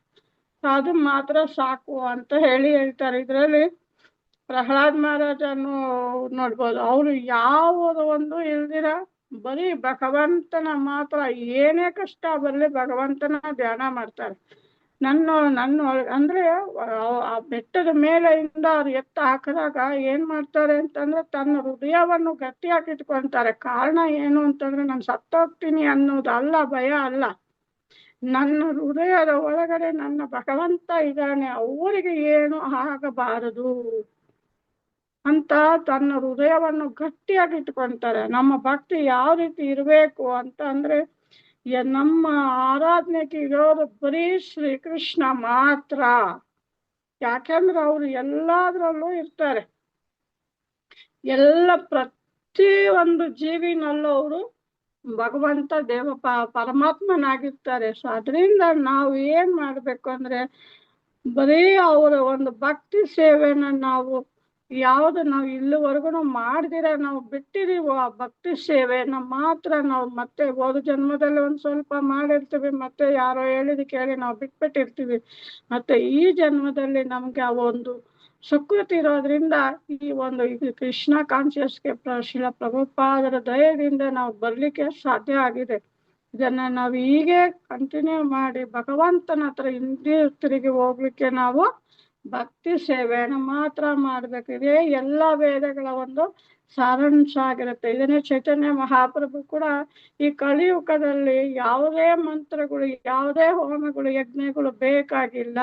ಅದು ಮಾತ್ರ ಸಾಕು ಅಂತ ಹೇಳ್ತಾರೆ. ಇದರಲ್ಲಿ ಪ್ರಹ್ಲಾದ್ ಮಹಾರಾಜನ್ನು ನೋಡ್ಬೋದು. ಅವರು ಯಾವುದೋ ಒಂದು ಇಲ್ದಿರ ಬರೀ ಭಗವಂತನ ಮಾತ್ರ, ಏನೇ ಕಷ್ಟ ಬರಲಿ ಭಗವಂತನ ಧ್ಯಾನ ಮಾಡ್ತಾರೆ. ನನ್ನ ಅಂದ್ರೆ ಆ ಬೆಟ್ಟದ ಮೇಲೆಯಿಂದ ಅವ್ರು ಎತ್ತ ಹಾಕಿದಾಗ ಏನ್ ಮಾಡ್ತಾರೆ ಅಂತಂದ್ರೆ ತನ್ನ ಹೃದಯವನ್ನು ಗಟ್ಟಿಯಾಗಿ ಇಟ್ಕೊಂತಾರೆ. ಕಾರಣ ಏನು ಅಂತಂದ್ರೆ ನಾನು ಸತ್ತೋಗ್ತೀನಿ ಅನ್ನೋದು ಅಲ್ಲ, ಭಯ ಅಲ್ಲ, ನನ್ನ ಹೃದಯದ ಒಳಗಡೆ ನನ್ನ ಭಗವಂತ ಇದ್ದಾನೆ, ಅವರಿಗೆ ಏನು ಆಗಬಾರದು ಅಂತ ತನ್ನ ಹೃದಯವನ್ನು ಗಟ್ಟಿಯಾಗಿ ಇಟ್ಕೊಂತಾರೆ. ನಮ್ಮ ಭಕ್ತಿ ಯಾವ ರೀತಿ ಇರಬೇಕು ಅಂತ ಅಂದ್ರೆ, ನಮ್ಮ ಆರಾಧನೆಗೆ ಇರೋದು ಬರೀ ಶ್ರೀಕೃಷ್ಣ ಮಾತ್ರ. ಯಾಕೆಂದ್ರೆ ಅವರು ಎಲ್ಲಾದ್ರಲ್ಲೂ ಇರ್ತಾರೆ, ಎಲ್ಲ ಪ್ರತಿ ಒಂದು ಜೀವಿನಲ್ಲೂ ಅವರು ಭಗವಂತ ಪರಮಾತ್ಮನಾಗಿರ್ತಾರೆ. ಸೊ ಅದರಿಂದ ನಾವು ಏನ್ ಮಾಡ್ಬೇಕು ಅಂದ್ರೆ, ಬರೀ ಅವರ ಒಂದು ಭಕ್ತಿ ಸೇವೆನ ನಾವು ಯಾವ್ದು ನಾವು ಇಲ್ಲಿವರೆಗೂ ಮಾಡ್ದಿರ ನಾವು ಬಿಟ್ಟಿದೀವೋ ಆ ಭಕ್ತಿ ಸೇವೆನ ಮಾತ್ರ ನಾವು ಮತ್ತೆ ಹೋದ ಜನ್ಮದಲ್ಲಿ ಒಂದ್ ಸ್ವಲ್ಪ ಮಾಡಿರ್ತೀವಿ, ಮತ್ತೆ ಯಾರೋ ಹೇಳಿದ ಕೇಳಿ ನಾವು ಬಿಟ್ಬಿಟ್ಟಿರ್ತೀವಿ. ಮತ್ತೆ ಈ ಜನ್ಮದಲ್ಲಿ ನಮ್ಗೆ ಆ ಒಂದು ಸುಕೃತಿ ಇರೋದ್ರಿಂದ ಈ ಒಂದು ಕೃಷ್ಣ ಕಾನ್ಶಿಯಸ್ಗೆ ಶಿಲ ಪ್ರಭುಪಾದರ ದಯದಿಂದ ನಾವು ಬರ್ಲಿಕ್ಕೆ ಸಾಧ್ಯ ಆಗಿದೆ. ಇದನ್ನ ನಾವು ಹೀಗೆ ಕಂಟಿನ್ಯೂ ಮಾಡಿ ಭಗವಂತನ ಹತ್ರ ಹಿಂದೆ ತಿರುಗಿ ಹೋಗ್ಲಿಕ್ಕೆ ನಾವು ಭಕ್ತಿ ಸೇವೆಯನ್ನು ಮಾತ್ರ ಮಾಡ್ಬೇಕಿದೆ. ಎಲ್ಲ ವೇದಗಳ ಒಂದು ಸಾರಾಂಶ ಆಗಿರುತ್ತೆ. ಇದನ್ನೇ ಚೈತನ್ಯ ಮಹಾಪ್ರಭು ಕೂಡ ಈ ಕಲಿಯುಗದಲ್ಲಿ ಯಾವುದೇ ಮಂತ್ರಗಳು ಯಾವುದೇ ಹೋಮಗಳು ಯಜ್ಞಗಳು ಬೇಕಾಗಿಲ್ಲ,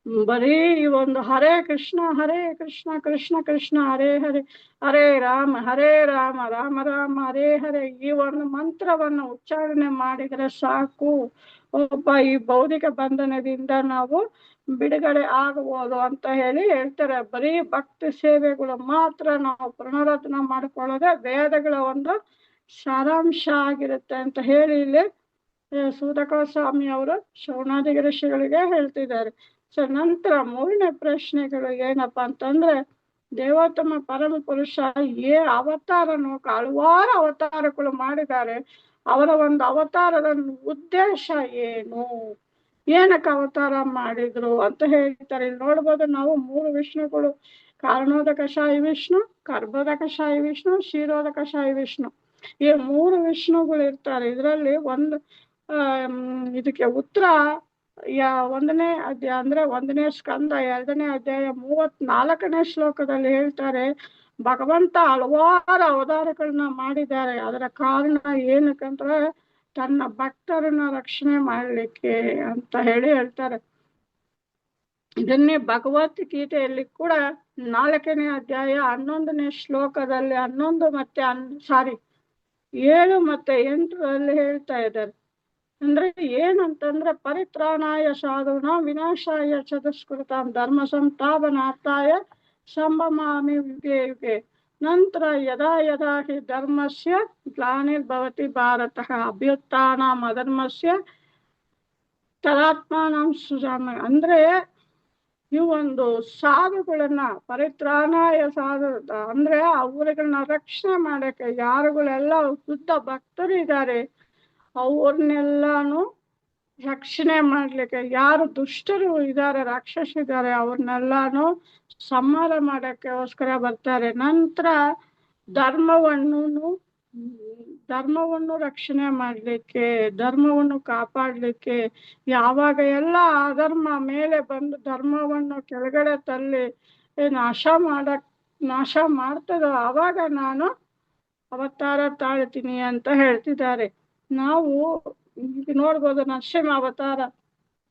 ಬರೀ ಈ ಒಂದು ಹರೇ ಕೃಷ್ಣ ಕೃಷ್ಣ ಕೃಷ್ಣ ಹರೇ ಹರೇ, ಹರೇ ರಾಮ ರಾಮ ರಾಮ ಹರೇ ಹರೇ, ಈ ಒಂದು ಮಂತ್ರವನ್ನು ಉಚ್ಚಾರಣೆ ಮಾಡಿದರೆ ಸಾಕು, ಒಬ್ಬ ಈ ಭೌತಿಕ ಬಂಧನದಿಂದ ನಾವು ಬಿಡುಗಡೆ ಆಗಬಹುದು ಅಂತ ಹೇಳಿ ಹೇಳ್ತಾರೆ. ಬರೀ ಭಕ್ತಿ ಸೇವೆಗಳು ಮಾತ್ರ ನಾವು ಪುನರುತ್ಥಾನ ಮಾಡಿಕೊಳ್ಳದೆ ವೇದಗಳ ಒಂದು ಸಾರಾಂಶ ಆಗಿರುತ್ತೆ ಅಂತ ಹೇಳಿ ಇಲ್ಲಿ ಸೂತಕ ಸ್ವಾಮಿ ಅವರು ಶೌನಾದಿ ಋಷಿಗಳಿಗೆ ಹೇಳ್ತಿದ್ದಾರೆ. ಸೊ ನಂತರ ಮೂರನೇ ಪ್ರಶ್ನೆಗಳು ಏನಪ್ಪಾ ಅಂತಂದ್ರೆ, ದೇವೋತ್ತಮ ಪರಮ ಪುರುಷ ಅವತಾರನು ಹಲವಾರು ಅವತಾರಗಳು ಮಾಡಿದ್ದಾರೆ, ಅವರ ಒಂದು ಅವತಾರದ ಉದ್ದೇಶ ಏನು, ಏನಕ್ಕೆ ಅವತಾರ ಮಾಡಿದ್ರು ಅಂತ ಹೇಳ್ತಾರೆ. ಇಲ್ಲಿ ನೋಡ್ಬೋದು ನಾವು 3 ವಿಷ್ಣುಗಳು, ಕಾರಣೋದಕ ಶಾಹಿ ವಿಷ್ಣು, ಗರ್ಭೋದಕ ಶಾಹಿ ವಿಷ್ಣು, ಕ್ಷೀರೋದಕ ಶಾಹಿ ವಿಷ್ಣು, ಈ 3 ವಿಷ್ಣುಗಳು ಇರ್ತಾರೆ. ಇದರಲ್ಲಿ ಒಂದು ಇದಕ್ಕೆ ಉತ್ತರ 1ನೇ ಅಧ್ಯಾಯ ಅಂದ್ರೆ 1ನೇ ಸ್ಕಂದ 2ನೇ ಅಧ್ಯಾಯ 34ನೇ ಶ್ಲೋಕದಲ್ಲಿ ಹೇಳ್ತಾರೆ, ಭಗವಂತ ಹಲವಾರು ಅವತಾರಗಳನ್ನ ಮಾಡಿದ್ದಾರೆ. ಅದರ ಕಾರಣ ಏನಕ್ಕಂದ್ರೆ ತನ್ನ ಭಕ್ತರನ್ನ ರಕ್ಷಣೆ ಮಾಡ್ಲಿಕ್ಕೆ ಅಂತ ಹೇಳಿ ಹೇಳ್ತಾರೆ. ಇದನ್ನೇ ಭಗವದ್ಗೀತೆಯಲ್ಲಿ ಕೂಡ 4ನೇ ಅಧ್ಯಾಯ 11ನೇ ಶ್ಲೋಕದಲ್ಲಿ 11 ಮತ್ತೆ 7 ಮತ್ತೆ 8ರಲ್ಲಿ ಹೇಳ್ತಾ ಇದ್ದಾರೆ. ಅಂದ್ರೆ ಏನಂತಂದ್ರೆ, ಪರಿತ್ರಾಣಾಯ ಸಾಧುನ ವಿನಾಶಾಯ ಚತುಷ್ಕೃತಾಂ ಧರ್ಮ ಸಂಸ್ಥಾಪನಾರ್ಥಾಯ ಸಂಭವಾಮಿ ಯುಗೆ ಯುಗೆ. ನಂತರ ಯದಾ ಯದಾ ಹಿ ಧರ್ಮಸ್ಯ ಗ್ಲಾನಿರ್ಭವತಿ ಭಾರತಃ ಅಭ್ಯುತ್ಥಾನಂ ಅಧರ್ಮಸ್ಯ ತದಾತ್ಮಾನಂ ಸೃಜಾಮಿ. ಅಂದ್ರೆ ಈ ಒಂದು ಸಾಧುಗಳನ್ನ ಪರಿತ್ರಾಣಾಯ ಸಾಧು ಅಂದ್ರೆ ಅವರುಗಳನ್ನ ರಕ್ಷಣೆ ಮಾಡಕ್ಕೆ ಯಾರುಗಳೆಲ್ಲ ಶುದ್ಧ ಭಕ್ತರು ಇದ್ದಾರೆ ಅವ್ರನ್ನೆಲ್ಲಾನು ರಕ್ಷಣೆ ಮಾಡ್ಲಿಕ್ಕೆ, ಯಾರು ದುಷ್ಟರು ಇದ್ದಾರೆ ರಾಕ್ಷಸಿದ್ದಾರೆ ಅವ್ರನ್ನೆಲ್ಲಾನು ಸಂಹಾರ ಮಾಡಕ್ಕೋಸ್ಕರ ಬರ್ತಾರೆ. ನಂತರ ಧರ್ಮವನ್ನು ರಕ್ಷಣೆ ಮಾಡ್ಲಿಕ್ಕೆ, ಧರ್ಮವನ್ನು ಕಾಪಾಡ್ಲಿಕ್ಕೆ, ಯಾವಾಗ ಎಲ್ಲ ಅಧರ್ಮ ಮೇಲೆ ಬಂದು ಧರ್ಮವನ್ನು ಕೆಳಗಡೆ ತಳ್ಳಿ ನಾಶ ಮಾಡ್ತದೋ ಆವಾಗ ನಾನು ಅವತಾರ ತಾಳ್ತೀನಿ ಅಂತ ಹೇಳ್ತಿದ್ದಾರೆ. ನಾವು ಈಗ ನೋಡ್ಬೋದು ನರಸಿಂಹ ಅವತಾರ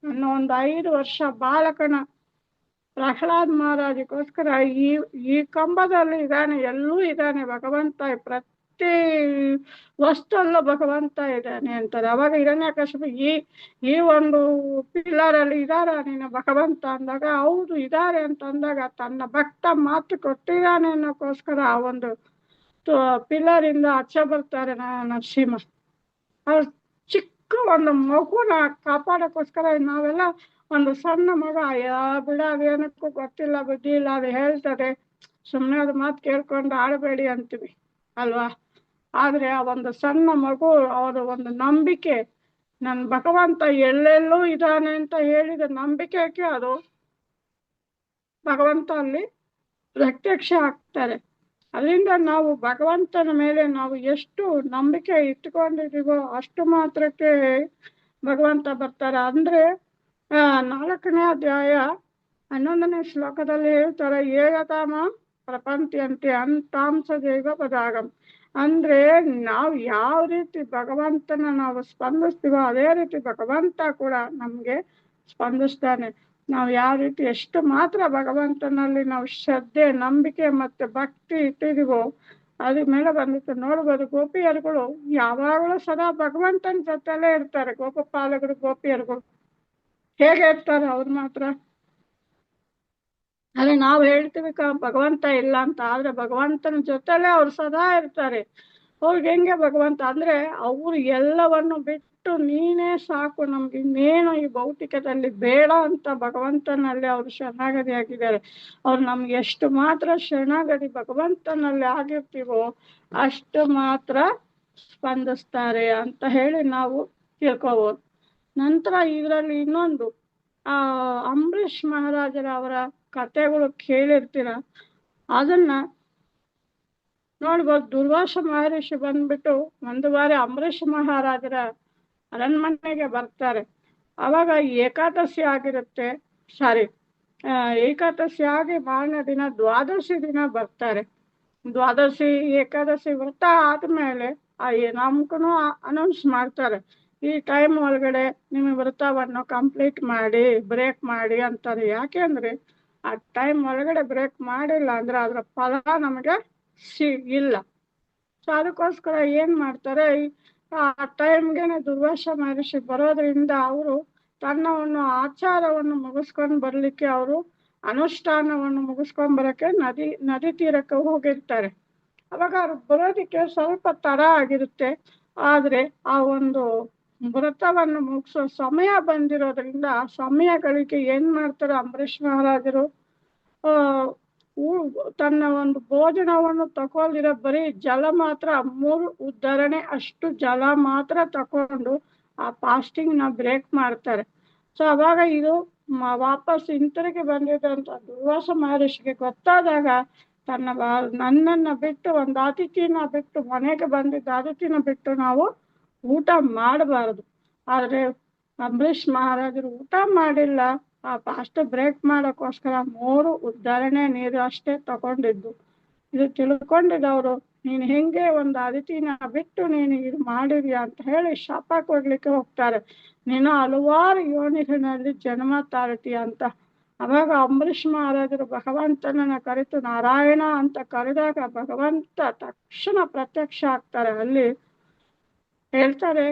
ಅನ್ನೋ ಒಂದು 5 ವರ್ಷ ಬಾಲಕನ ಪ್ರಹ್ಲಾದ್ ಮಹಾರಾಜಕ್ಕೋಸ್ಕರ ಈ ಕಂಬದಲ್ಲಿ ಇದ್ದಾನೆ, ಎಲ್ಲೂ ಇದ್ದಾನೆ ಭಗವಂತ, ಪ್ರತಿ ವಸ್ತುವಲ್ಲೂ ಭಗವಂತ ಇದ್ದಾನೆ ಅಂತಾರೆ. ಅವಾಗ ಹಿರಣ್ಯಕಶಿಪು ಈ ಒಂದು ಪಿಲ್ಲರ್ ಅಲ್ಲಿ ಇದಾರ ನೀನು ಭಗವಂತ ಅಂದಾಗ, ಹೌದು ಇದಾರೆ ಅಂತ ಅಂದಾಗ ತನ್ನ ಭಕ್ತ ಮಾತು ಕೊಟ್ಟಿದ್ದಾನೆ ಅನ್ನೋಕ್ಕೋಸ್ಕರ ಆ ಒಂದು ಪಿಲ್ಲರ್ ಇಂದ ಆಚೆ ಬರ್ತಾರೆ ನರಸಿಂಹ. ಅವ್ರು ಚಿಕ್ಕ ಒಂದು ಮಗುನ ಕಾಪಾಡಕ್ಕೋಸ್ಕರ ನಾವೆಲ್ಲ ಒಂದು ಸಣ್ಣ ಮಗ ಬಿಡ ಅದೇನಕ್ಕೂ ಗೊತ್ತಿಲ್ಲ ಬುದ್ಧಿ ಇಲ್ಲ ಅದು ಹೇಳ್ತದೆ ಸುಮ್ಮನೆ ಅದು ಮಾತು ಕೇಳ್ಕೊಂಡು ಆಡಬೇಡಿ ಅಂತೀವಿ ಅಲ್ವಾ. ಆದ್ರೆ ಆ ಒಂದು ಸಣ್ಣ ಮಗು ಅವರ ಒಂದು ನಂಬಿಕೆ, ನನ್ ಭಗವಂತ ಎಲ್ಲೆಲ್ಲೂ ಇದ್ದಾನೆ ಅಂತ ಹೇಳಿದ ನಂಬಿಕೆಗೆ ಅದು ಭಗವಂತ ಅಲ್ಲಿ ಪ್ರತ್ಯಕ್ಷ ಆಗ್ತಾರೆ. ಅದರಿಂದ ನಾವು ಭಗವಂತನ ಮೇಲೆ ನಾವು ಎಷ್ಟು ನಂಬಿಕೆ ಇಟ್ಕೊಂಡಿದೀವೋ ಅಷ್ಟು ಮಾತ್ರಕ್ಕೆ ಭಗವಂತ ಬರ್ತಾರೆ. ಅಂದ್ರೆ 4ನೇ ಅಧ್ಯಾಯ 11ನೇ ಶ್ಲೋಕದಲ್ಲಿ ಹೇಳ್ತಾರೆ, ಏಕತಾಮ ಪ್ರಪಂಚಂತೆ ಅಂತಾಂಶ ದೇವ ಪದಾಗಂ. ಅಂದ್ರೆ ನಾವು ಯಾವ ರೀತಿ ಭಗವಂತನ ನಾವು ಸ್ಪಂದಿಸ್ತೀವೋ ಅದೇ ರೀತಿ ಭಗವಂತ ಕೂಡ ನಮ್ಗೆ ಸ್ಪಂದಿಸ್ತಾನೆ. ನಾವು ಯಾವ ರೀತಿ ಎಷ್ಟು ಮಾತ್ರ ಭಗವಂತನಲ್ಲಿ ನಾವು ಶ್ರದ್ಧೆ ನಂಬಿಕೆ ಮತ್ತೆ ಭಕ್ತಿ ಇಟ್ಟಿದೀವೋ ಅದ್ರ ಮೇಲೆ ಬಂದಿತ್ತು. ನೋಡ್ಬೋದು ಗೋಪಿಯರುಗಳು ಯಾವಾಗಲೂ ಸದಾ ಭಗವಂತನ ಜೊತೆಲೇ ಇರ್ತಾರೆ. ಗೋಪಪಾಲಕರು ಗೋಪಿಯರುಗಳು ಹೇಗೆ ಇರ್ತಾರೆ ಅವ್ರು ಮಾತ್ರ. ಅದೇ ನಾವು ಹೇಳ್ತೀವಿ ಭಗವಂತ ಇಲ್ಲ ಅಂತ, ಆದ್ರೆ ಭಗವಂತನ ಜೊತೆಲೇ ಅವ್ರು ಸದಾ ಇರ್ತಾರೆ. ಅವ್ರಿಗೆ ಹೆಂಗೆ ಭಗವಂತ ಅಂದ್ರೆ ಅವ್ರು ಎಲ್ಲವನ್ನು ಬಿಟ್ಟು ನೀನೇ ಸಾಕು ನಮ್ಗೆ ಇನ್ನೇನು ಈ ಭೌತಿಕದಲ್ಲಿ ಬೇಡ ಅಂತ ಭಗವಂತನಲ್ಲಿ ಅವ್ರು ಶರಣಾಗತಿ ಆಗಿದ್ದಾರೆ. ಅವ್ರು ನಮ್ಗೆ ಎಷ್ಟು ಮಾತ್ರ ಶರಣಾಗತಿ ಭಗವಂತನಲ್ಲಿ ಆಗಿರ್ತೀವೋ ಅಷ್ಟು ಮಾತ್ರ ಸ್ಪಂದಿಸ್ತಾರೆ ಅಂತ ಹೇಳಿ ನಾವು ತಿಳ್ಕೋಬಹುದು. ನಂತರ ಇದರಲ್ಲಿ ಇನ್ನೊಂದು ಅಂಬರೀಷ್ ಮಹಾರಾಜರ ಅವರ ಕಥೆಗಳು ಕೇಳಿರ್ತೀರ, ಅದನ್ನ ನೋಡ್ಬೋದು. ದುರ್ವಾಸ ಮಹರ್ಷಿ ಬಂದ್ಬಿಟ್ಟು ಒಂದು ಬಾರಿ ಅಂಬರೀಷ್ ಮಹಾರಾಜರ ಅರಣ್ಮನೆಗೆ ಬರ್ತಾರೆ. ಅವಾಗ ಏಕಾದಶಿ ಆಗಿರುತ್ತೆ, ಏಕಾದಶಿ ಆಗಿ ಮಾರನೇ ದಿನ ದ್ವಾದಶಿ ದಿನ ಬರ್ತಾರೆ. ದ್ವಾದಶಿ ಏಕಾದಶಿ ವ್ರತ ಆದ್ಮೇಲೆ ನಮ್ಗೂ ಅನೌನ್ಸ್ ಮಾಡ್ತಾರೆ, ಈ ಟೈಮ್ ಒಳಗಡೆ ನಿಮ್ಮ ವ್ರತವನ್ನು ಕಂಪ್ಲೀಟ್ ಮಾಡಿ ಬ್ರೇಕ್ ಮಾಡಿ ಅಂತಾರೆ. ಯಾಕೆಂದ್ರೆ ಆ ಟೈಮ್ ಒಳಗಡೆ ಬ್ರೇಕ್ ಮಾಡಿಲ್ಲ ಅಂದ್ರೆ ಅದರ ಫಲ ನಮಗೆ ಸಿಗಿಲ್ಲ. ಸೊ ಅದಕ್ಕೋಸ್ಕರ ಏನ್ ಮಾಡ್ತಾರೆ, ಆ ಟೈಮ್ಗೆನೆ ದುರ್ವಾಸ ಮಹರ್ಷಿ ಬರೋದ್ರಿಂದ ಅವರು ತನ್ನವನ್ನು ಆಚಾರವನ್ನು ಮುಗಿಸ್ಕೊಂಡು ಬರ್ಲಿಕ್ಕೆ, ಅವರು ಅನುಷ್ಠಾನವನ್ನು ಮುಗಿಸ್ಕೊಂಡ್ ಬರಕ್ಕೆ ನದಿ ತೀರಕ್ಕೆ ಹೋಗಿರ್ತಾರೆ. ಅವಾಗ ಅವ್ರು ಬರೋದಿಕ್ಕೆ ಸ್ವಲ್ಪ ತಡ ಆಗಿರುತ್ತೆ. ಆದ್ರೆ ಆ ಒಂದು ವ್ರತವನ್ನು ಮುಗಿಸೋ ಸಮಯ ಬಂದಿರೋದ್ರಿಂದ ಆ ಸಮಯಗಳಿಗೆ ಏನ್ ಮಾಡ್ತಾರೆ ಅಂಬರೀಷ್ ಮಹಾರಾಜರು, ಆ ತನ್ನ ಒಂದು ಭೋಜನವನ್ನು ತಗೊಳ್ದಿರ ಬರೀ ಜಲ ಮಾತ್ರ 3 ಉದ್ಧರಣೆ ಅಷ್ಟು ಜಲ ಮಾತ್ರ ತಕೊಂಡು ಆ ಫಾಸ್ಟಿಂಗ್ ನ ಬ್ರೇಕ್ ಮಾಡ್ತಾರೆ. ಸೊ ಅವಾಗ ಇದು ವಾಪಸ್ ಹಿಂತಿರುಗಿ ಬಂದಿದ್ದಂತ ದುರ್ವಾಸ ಮಹರ್ಷಿಗೆ ಗೊತ್ತಾದಾಗ ನನ್ನನ್ನ ಬಿಟ್ಟು, ಒಂದು ಅತಿಥಿನ ಬಿಟ್ಟು, ಮನೆಗೆ ಬಂದಿದ್ದ ಅತಿಥಿನ ಬಿಟ್ಟು ನಾವು ಊಟ ಮಾಡಬಾರದು. ಆದ್ರೆ ಅಂಬರೀಷ್ ಮಹಾರಾಜರು ಊಟ ಮಾಡಿಲ್ಲ. ಆ ಫಾಸ್ಟ್ ಬ್ರೇಕ್ ಮಾಡೋಕ್ಕೋಸ್ಕರ 3 ಉದ್ಧರಣೆ ನೀರು ಅಷ್ಟೇ ತಗೊಂಡಿದ್ದು. ಇದು ತಿಳ್ಕೊಂಡಿದ್ದವರು, ನೀನ್ ಹೆಂಗೆ ಒಂದು ಅತಿಥಿನ ಬಿಟ್ಟು ನೀನು ಇದು ಮಾಡಿದ್ಯಾ ಅಂತ ಹೇಳಿ ಶಾಪ ಕೊಡ್ಲಿಕ್ಕೆ ಹೋಗ್ತಾರೆ. ನೀನು ಹಲವಾರು ಯೋನಿಗಳಲ್ಲಿ ಜನ್ಮ ತಾಳ್ತೀಯ ಅಂತ. ಅವಾಗ ಅಂಬರೀಷ್ ಮಹಾರಾಜರು ಭಗವಂತನನ್ನ ಕರೆತು ನಾರಾಯಣ ಅಂತ ಕರೆದಾಗ ಭಗವಂತ ತಕ್ಷಣ ಪ್ರತ್ಯಕ್ಷ ಆಗ್ತಾರೆ. ಅಲ್ಲಿ ಹೇಳ್ತಾರೆ,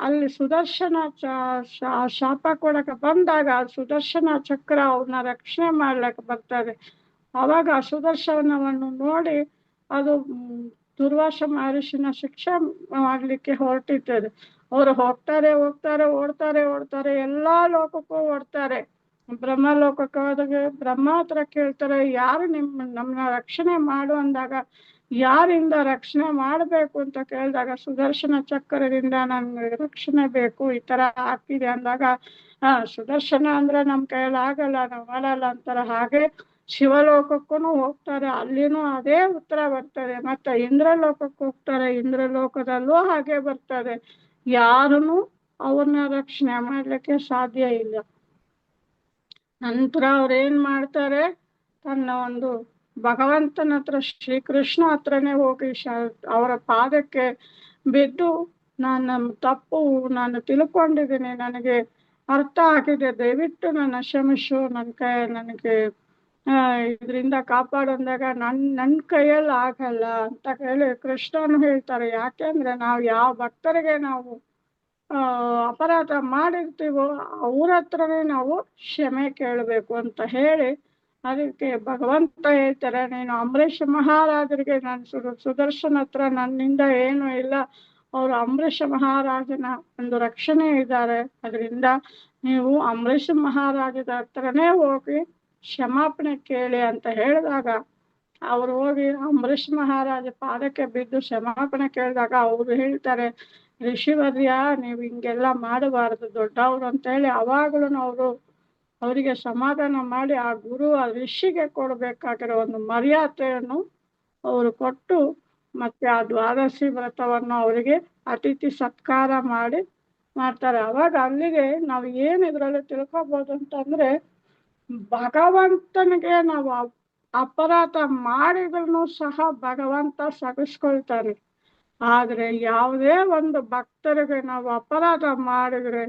ಅಲ್ಲಿ ಸುದರ್ಶನ ಶಾಪ ಕೊಡಕ್ಕೆ ಬಂದಾಗ ಸುದರ್ಶನ ಚಕ್ರ ಅವ್ರನ್ನ ರಕ್ಷಣೆ ಮಾಡ್ಲಿಕ್ಕೆ ಬರ್ತದೆ. ಅವಾಗ ಸುದರ್ಶನವನ್ನು ನೋಡಿ ಅದು ದುರ್ವಾಸ ಮಹರ್ಷಿನ ಶಿಕ್ಷೆ ಮಾಡ್ಲಿಕ್ಕೆ ಹೊರಟಿರ್ತದೆ. ಅವರು ಹೋಗ್ತಾರೆ ಓಡ್ತಾರೆ ಎಲ್ಲಾ ಲೋಕಕ್ಕೂ ಓಡ್ತಾರೆ. ಬ್ರಹ್ಮಲೋಕಕ್ಕೆ ಹೋದಾಗ ಬ್ರಹ್ಮ ಹತ್ರ ಕೇಳ್ತಾರೆ, ಯಾರು ನಮ್ಮನ್ನ ರಕ್ಷಣೆ ಮಾಡು ಅಂದಾಗ, ಯಾರಿಂದ ರಕ್ಷಣೆ ಮಾಡಬೇಕು ಅಂತ ಕೇಳಿದಾಗ ಸುದರ್ಶನ ಚಕ್ರದಿಂದ ನನ್ಗೆ ರಕ್ಷಣೆ ಬೇಕು, ಈ ತರ ಆಗ್ತಿದೆ ಅಂದಾಗ, ಸುದರ್ಶನ ಅಂದ್ರೆ ನಮ್ ಕೈಯಲ್ಲಿ ಆಗಲ್ಲ, ನಾವು ಮಾಡಲ್ಲ ಅಂತಾರೆ. ಹಾಗೆ ಶಿವಲೋಕಕ್ಕೂ ಹೋಗ್ತಾರೆ, ಅಲ್ಲಿನೂ ಅದೇ ಉತ್ತರ ಬರ್ತದೆ. ಮತ್ತೆ ಇಂದ್ರಲೋಕಕ್ಕೆ ಹೋಗ್ತಾರೆ, ಇಂದ್ರಲೋಕದಲ್ಲೂ ಹಾಗೆ ಬರ್ತದೆ. ಯಾರನ್ನು ಅವ್ರನ್ನ ರಕ್ಷಣೆ ಮಾಡ್ಲಿಕ್ಕೆ ಸಾಧ್ಯ ಇಲ್ಲ. ನಂತರ ಅವ್ರೇನ್ ಮಾಡ್ತಾರೆ, ತನ್ನ ಒಂದು ಭಗವಂತನ ಹತ್ರ, ಶ್ರೀಕೃಷ್ಣ ಹತ್ರನೇ ಹೋಗಿ ಅವರ ಪಾದಕ್ಕೆ ಬಿದ್ದು, ನನ್ನ ತಪ್ಪು ನಾನು ತಿಳ್ಕೊಂಡಿದ್ದೀನಿ, ನನಗೆ ಅರ್ಥ ಆಗಿದೆ, ದಯವಿಟ್ಟು ನನ್ನ ಕ್ಷಮಿಸು, ನನಗೆ ಇದರಿಂದ ಕಾಪಾಡಂದಾಗ ನನ್ನ ಕೈಯಲ್ಲಿ ಆಗಲ್ಲ ಅಂತ ಹೇಳಿ ಕೃಷ್ಣನು ಹೇಳ್ತಾರೆ. ಯಾಕೆಂದ್ರೆ ನಾವು ಯಾವ ಭಕ್ತರಿಗೆ ನಾವು ಅಪರಾಧ ಮಾಡಿರ್ತೀವೋ ಅವ್ರ ಹತ್ರನೇ ನಾವು ಕ್ಷಮೆ ಕೇಳಬೇಕು ಅಂತ ಹೇಳಿ, ಅದಕ್ಕೆ ಭಗವಂತ ಹೇಳ್ತಾರೆ, ನೀನು ಅಂಬರೀಷ್ ಮಹಾರಾಜರಿಗೆ ನಾನು ಸುದರ್ಶನ ಹತ್ರ ನನ್ನಿಂದ ಏನು ಇಲ್ಲ, ಅವರು ಅಂಬರೀಷ ಮಹಾರಾಜನ ಒಂದು ರಕ್ಷಣೆ ಇದ್ದಾರೆ, ಅದರಿಂದ ನೀವು ಅಂಬರೀಷ ಮಹಾರಾಜದ ಹತ್ರನೇ ಹೋಗಿ ಕ್ಷಮಾಪಣೆ ಕೇಳಿ ಅಂತ ಹೇಳಿದಾಗ, ಅವ್ರು ಹೋಗಿ ಅಂಬರೀಷ್ ಮಹಾರಾಜ ಪಾದಕ್ಕೆ ಬಿದ್ದು ಕ್ಷಮಾಪಣೆ ಕೇಳಿದಾಗ ಅವ್ರು ಹೇಳ್ತಾರೆ, ಋಷಿವರ್ಯ ನೀವು ಹಿಂಗೆಲ್ಲ ಮಾಡಬಾರದು, ದೊಡ್ಡವರು ಅಂತ ಹೇಳಿ ಅವಾಗಲೂ ಅವರಿಗೆ ಸಮಾಧಾನ ಮಾಡಿ ಆ ಗುರು ಆ ಋಷಿಗೆ ಕೊಡ್ಬೇಕಾಗಿರೋ ಒಂದು ಮರ್ಯಾದೆಯನ್ನು ಅವರು ಕೊಟ್ಟು, ಮತ್ತೆ ಆ ದ್ವಾದಶಿ ವ್ರತವನ್ನು ಅವರಿಗೆ ಅತಿಥಿ ಸತ್ಕಾರ ಮಾಡ್ತಾರೆ. ಅವಾಗ ಅಲ್ಲಿಗೆ ನಾವು ಏನ್ ಇದ್ರಲ್ಲಿ ತಿಳ್ಕೊಬೋದು ಅಂತಂದ್ರೆ, ಭಗವಂತನಿಗೆ ನಾವು ಅಪರಾಧ ಮಾಡಿದ್ರು ಸಹ ಭಗವಂತ ಸಗಿಸ್ಕೊಳ್ತಾನೆ. ಆದ್ರೆ ಯಾವುದೇ ಒಂದು ಭಕ್ತರಿಗೆ ನಾವು ಅಪರಾಧ ಮಾಡಿದ್ರೆ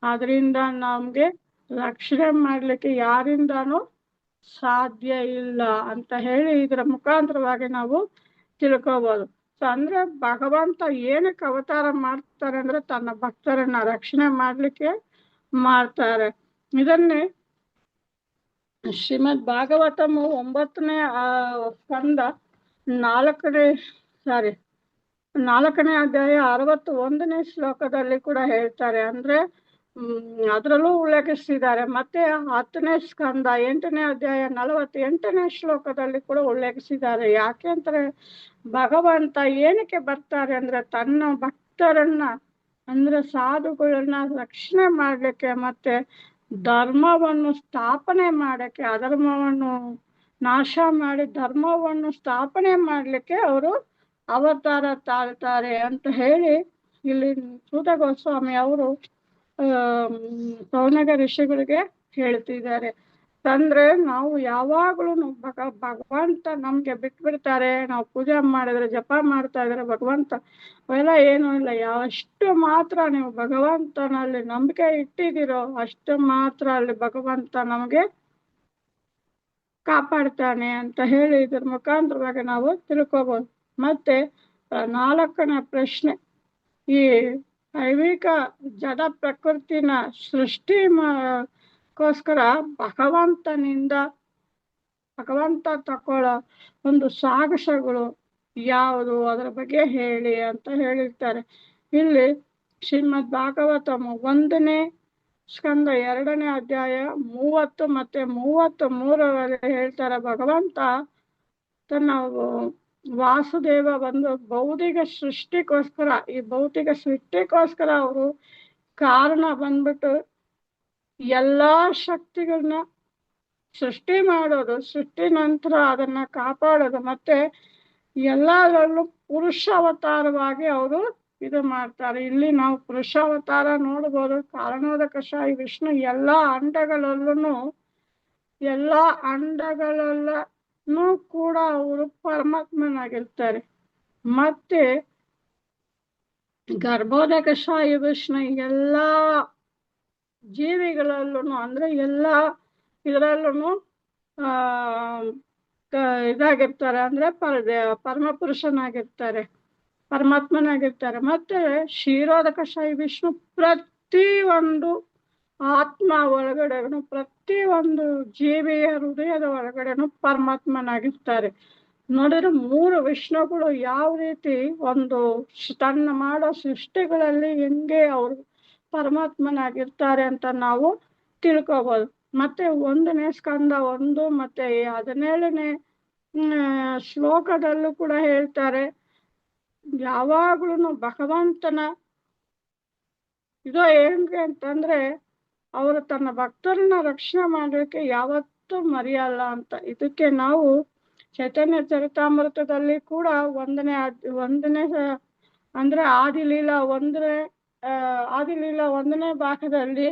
ಅದರಿಂದ ನಮ್ಗೆ ರಕ್ಷಣೆ ಮಾಡ್ಲಿಕ್ಕೆ ಯಾರಿಂದಾನು ಸಾಧ್ಯ ಇಲ್ಲ ಅಂತ ಹೇಳಿ ಇದರ ಮುಖಾಂತರವಾಗಿ ನಾವು ತಿಳ್ಕೋಬಹುದು. ಸೊ ಅಂದ್ರೆ ಭಗವಂತ ಏನಕ್ಕೆ ಅವತಾರ ಮಾಡ್ತಾರೆ ಅಂದ್ರೆ ತನ್ನ ಭಕ್ತರನ್ನ ರಕ್ಷಣೆ ಮಾಡ್ಲಿಕ್ಕೆ ಮಾಡ್ತಾರೆ. ಇದನ್ನೇ ಶ್ರೀಮದ್ ಭಾಗವತಮು 9ನೇ ಸ್ಕಂದ 4ನೇ ಅಧ್ಯಾಯ 61ನೇ ಶ್ಲೋಕದಲ್ಲಿ ಕೂಡ ಹೇಳ್ತಾರೆ. ಅಂದ್ರೆ ಅದ್ರಲ್ಲೂ ಉಲ್ಲೇಖಿಸಿದ್ದಾರೆ. ಮತ್ತೆ 10ನೇ ಸ್ಕಂದ 8ನೇ ಅಧ್ಯಾಯ 48ನೇ ಶ್ಲೋಕದಲ್ಲಿ ಕೂಡ ಉಲ್ಲೇಖಿಸಿದ್ದಾರೆ. ಯಾಕೆ ಅಂದ್ರೆ ಭಗವಂತ ಏನಕ್ಕೆ ಬರ್ತಾರೆ ಅಂದ್ರೆ ತನ್ನ ಭಕ್ತರನ್ನ ಅಂದ್ರೆ ಸಾಧುಗಳನ್ನ ರಕ್ಷಣೆ ಮಾಡ್ಲಿಕ್ಕೆ, ಮತ್ತೆ ಧರ್ಮವನ್ನು ಸ್ಥಾಪನೆ ಮಾಡಕ್ಕೆ, ಅಧರ್ಮವನ್ನು ನಾಶ ಮಾಡಿ ಧರ್ಮವನ್ನು ಸ್ಥಾಪನೆ ಮಾಡ್ಲಿಕ್ಕೆ ಅವರು ಅವತಾರ ತಾಳ್ತಾರೆ ಅಂತ ಹೇಳಿ ಇಲ್ಲಿ ಸೂತ ಗೋಸ್ವಾಮಿ ಅವರು ಸೌನಕ ಋಷಿಗಳಿಗೆ ಹೇಳ್ತಿದ್ದಾರೆ. ತಂದ್ರೆ ನಾವು ಯಾವಾಗ್ಲೂ ಭಗವಂತ ನಮ್ಗೆ ಬಿಟ್ಬಿಡ್ತಾರೆ. ನಾವು ಪೂಜೆ ಮಾಡಿದ್ರೆ, ಜಪ ಮಾಡ್ತಾ ಇದ್ರೆ ಭಗವಂತ ಅವೆಲ್ಲ ಏನೂ ಇಲ್ಲ. ಎಷ್ಟು ಮಾತ್ರ ನೀವು ಭಗವಂತನಲ್ಲಿ ನಂಬಿಕೆ ಇಟ್ಟಿದ್ದೀರೋ ಅಷ್ಟು ಮಾತ್ರ ಅಲ್ಲಿ ಭಗವಂತ ನಮಗೆ ಕಾಪಾಡ್ತಾನೆ ಅಂತ ಹೇಳಿ ಇದ್ರ ಮುಖಾಂತರವಾಗಿ ನಾವು ತಿಳ್ಕೊಬಹುದು. ಮತ್ತೆ 4ನೇ ಪ್ರಶ್ನೆ, ಈ ದೈವಿಕ ಜಡ ಪ್ರಕೃತಿನ ಸೃಷ್ಟಿಗೋಸ್ಕರ ಭಗವಂತ ತಕೊಳ್ಳೋ ಒಂದು ಸಾಹಸಗಳು ಯಾವುದು, ಅದರ ಬಗ್ಗೆ ಹೇಳಿ ಅಂತ ಹೇಳಿರ್ತಾರೆ. ಇಲ್ಲಿ ಶ್ರೀಮದ್ ಭಾಗವತಮ್ 1ನೇ ಸ್ಕಂದ 2ನೇ ಅಧ್ಯಾಯ 30 ಮತ್ತೆ 33ರಲ್ಲಿ ಹೇಳ್ತಾರೆ, ಭಗವಂತ ತನ್ನ ವಾಸುದೇವ ಒಂದು ಭೌತಿಕ ಸೃಷ್ಟಿಗೋಸ್ಕರ ಅವರು ಕಾರಣ ಬಂದ್ಬಿಟ್ಟು ಎಲ್ಲಾ ಶಕ್ತಿಗಳನ್ನ ಸೃಷ್ಟಿ ಮಾಡೋದು, ಸೃಷ್ಟಿ ನಂತರ ಅದನ್ನ ಕಾಪಾಡೋದು, ಮತ್ತೆ ಎಲ್ಲದರಲ್ಲೂ ಪುರುಷ ಅವತಾರವಾಗಿ ಅವರು ಇದು ಮಾಡ್ತಾರೆ. ಇಲ್ಲಿ ನಾವು ಪುರುಷ ಅವತಾರ ನೋಡ್ಬೋದು. ಕಾರಣೋದಕಶಾಹಿ ವಿಷ್ಣು ಎಲ್ಲಾ ಅಂಡಗಳಲ್ಲೂ ಕೂಡ ಅವರು ಪರಮಾತ್ಮನಾಗಿರ್ತಾರೆ. ಮತ್ತೆ ಗರ್ಭೋದಕಶಾಹಿ ವಿಷ್ಣು ಎಲ್ಲಾ ಜೀವಿಗಳಲ್ಲೂ ಅಂದ್ರೆ ಎಲ್ಲಾ ಇದರಲ್ಲೂ ಇದಾಗಿರ್ತಾರೆ, ಅಂದ್ರೆ ಪರಮ ಪುರುಷನಾಗಿರ್ತಾರೆ, ಪರಮಾತ್ಮನಾಗಿರ್ತಾರೆ. ಮತ್ತೆ ಕ್ಷೀರೋದಕಶಾಹಿ ವಿಷ್ಣು ಪ್ರತಿ ಒಂದು ಆತ್ಮ ಒಳಗಡೆನು, ಪ್ರತಿ ಒಂದು ಜೀವಿಯ ಹೃದಯದ ಒಳಗಡೆನು ಪರಮಾತ್ಮನಾಗಿರ್ತಾರೆ. ನೋಡಿದ್ರೆ 3 ವಿಷ್ಣುಗಳು ಯಾವ ರೀತಿ ಒಂದು ತನ್ನ ಮಾಡೋ ಸೃಷ್ಟಿಗಳಲ್ಲಿ ಹೆಂಗೆ ಅವರು ಪರಮಾತ್ಮನಾಗಿರ್ತಾರೆ ಅಂತ ನಾವು ತಿಳ್ಕೊಬೋದು. ಮತ್ತೆ 1ನೇ ಸ್ಕಂದ 1 ಮತ್ತೆ 17ನೇ ಶ್ಲೋಕದಲ್ಲೂ ಕೂಡ ಹೇಳ್ತಾರೆ, ಯಾವಾಗ್ಲೂ ಭಗವಂತನ ಇದು ಹೆಂಗೆ ಅಂತಂದ್ರೆ ಅವರು ತನ್ನ ಭಕ್ತರನ್ನ ರಕ್ಷಣೆ ಮಾಡೋಕೆ ಯಾವತ್ತೂ ಮರೆಯಲ್ಲ ಅಂತ. ಇದಕ್ಕೆ ನಾವು ಚೈತನ್ಯ ಚರಿತಾಮೃತದಲ್ಲಿ ಕೂಡ 1ನೇ ಅಂದ್ರೆ ಆದಿಲೀಲಾ 1ನೇ ಭಾಗದಲ್ಲಿ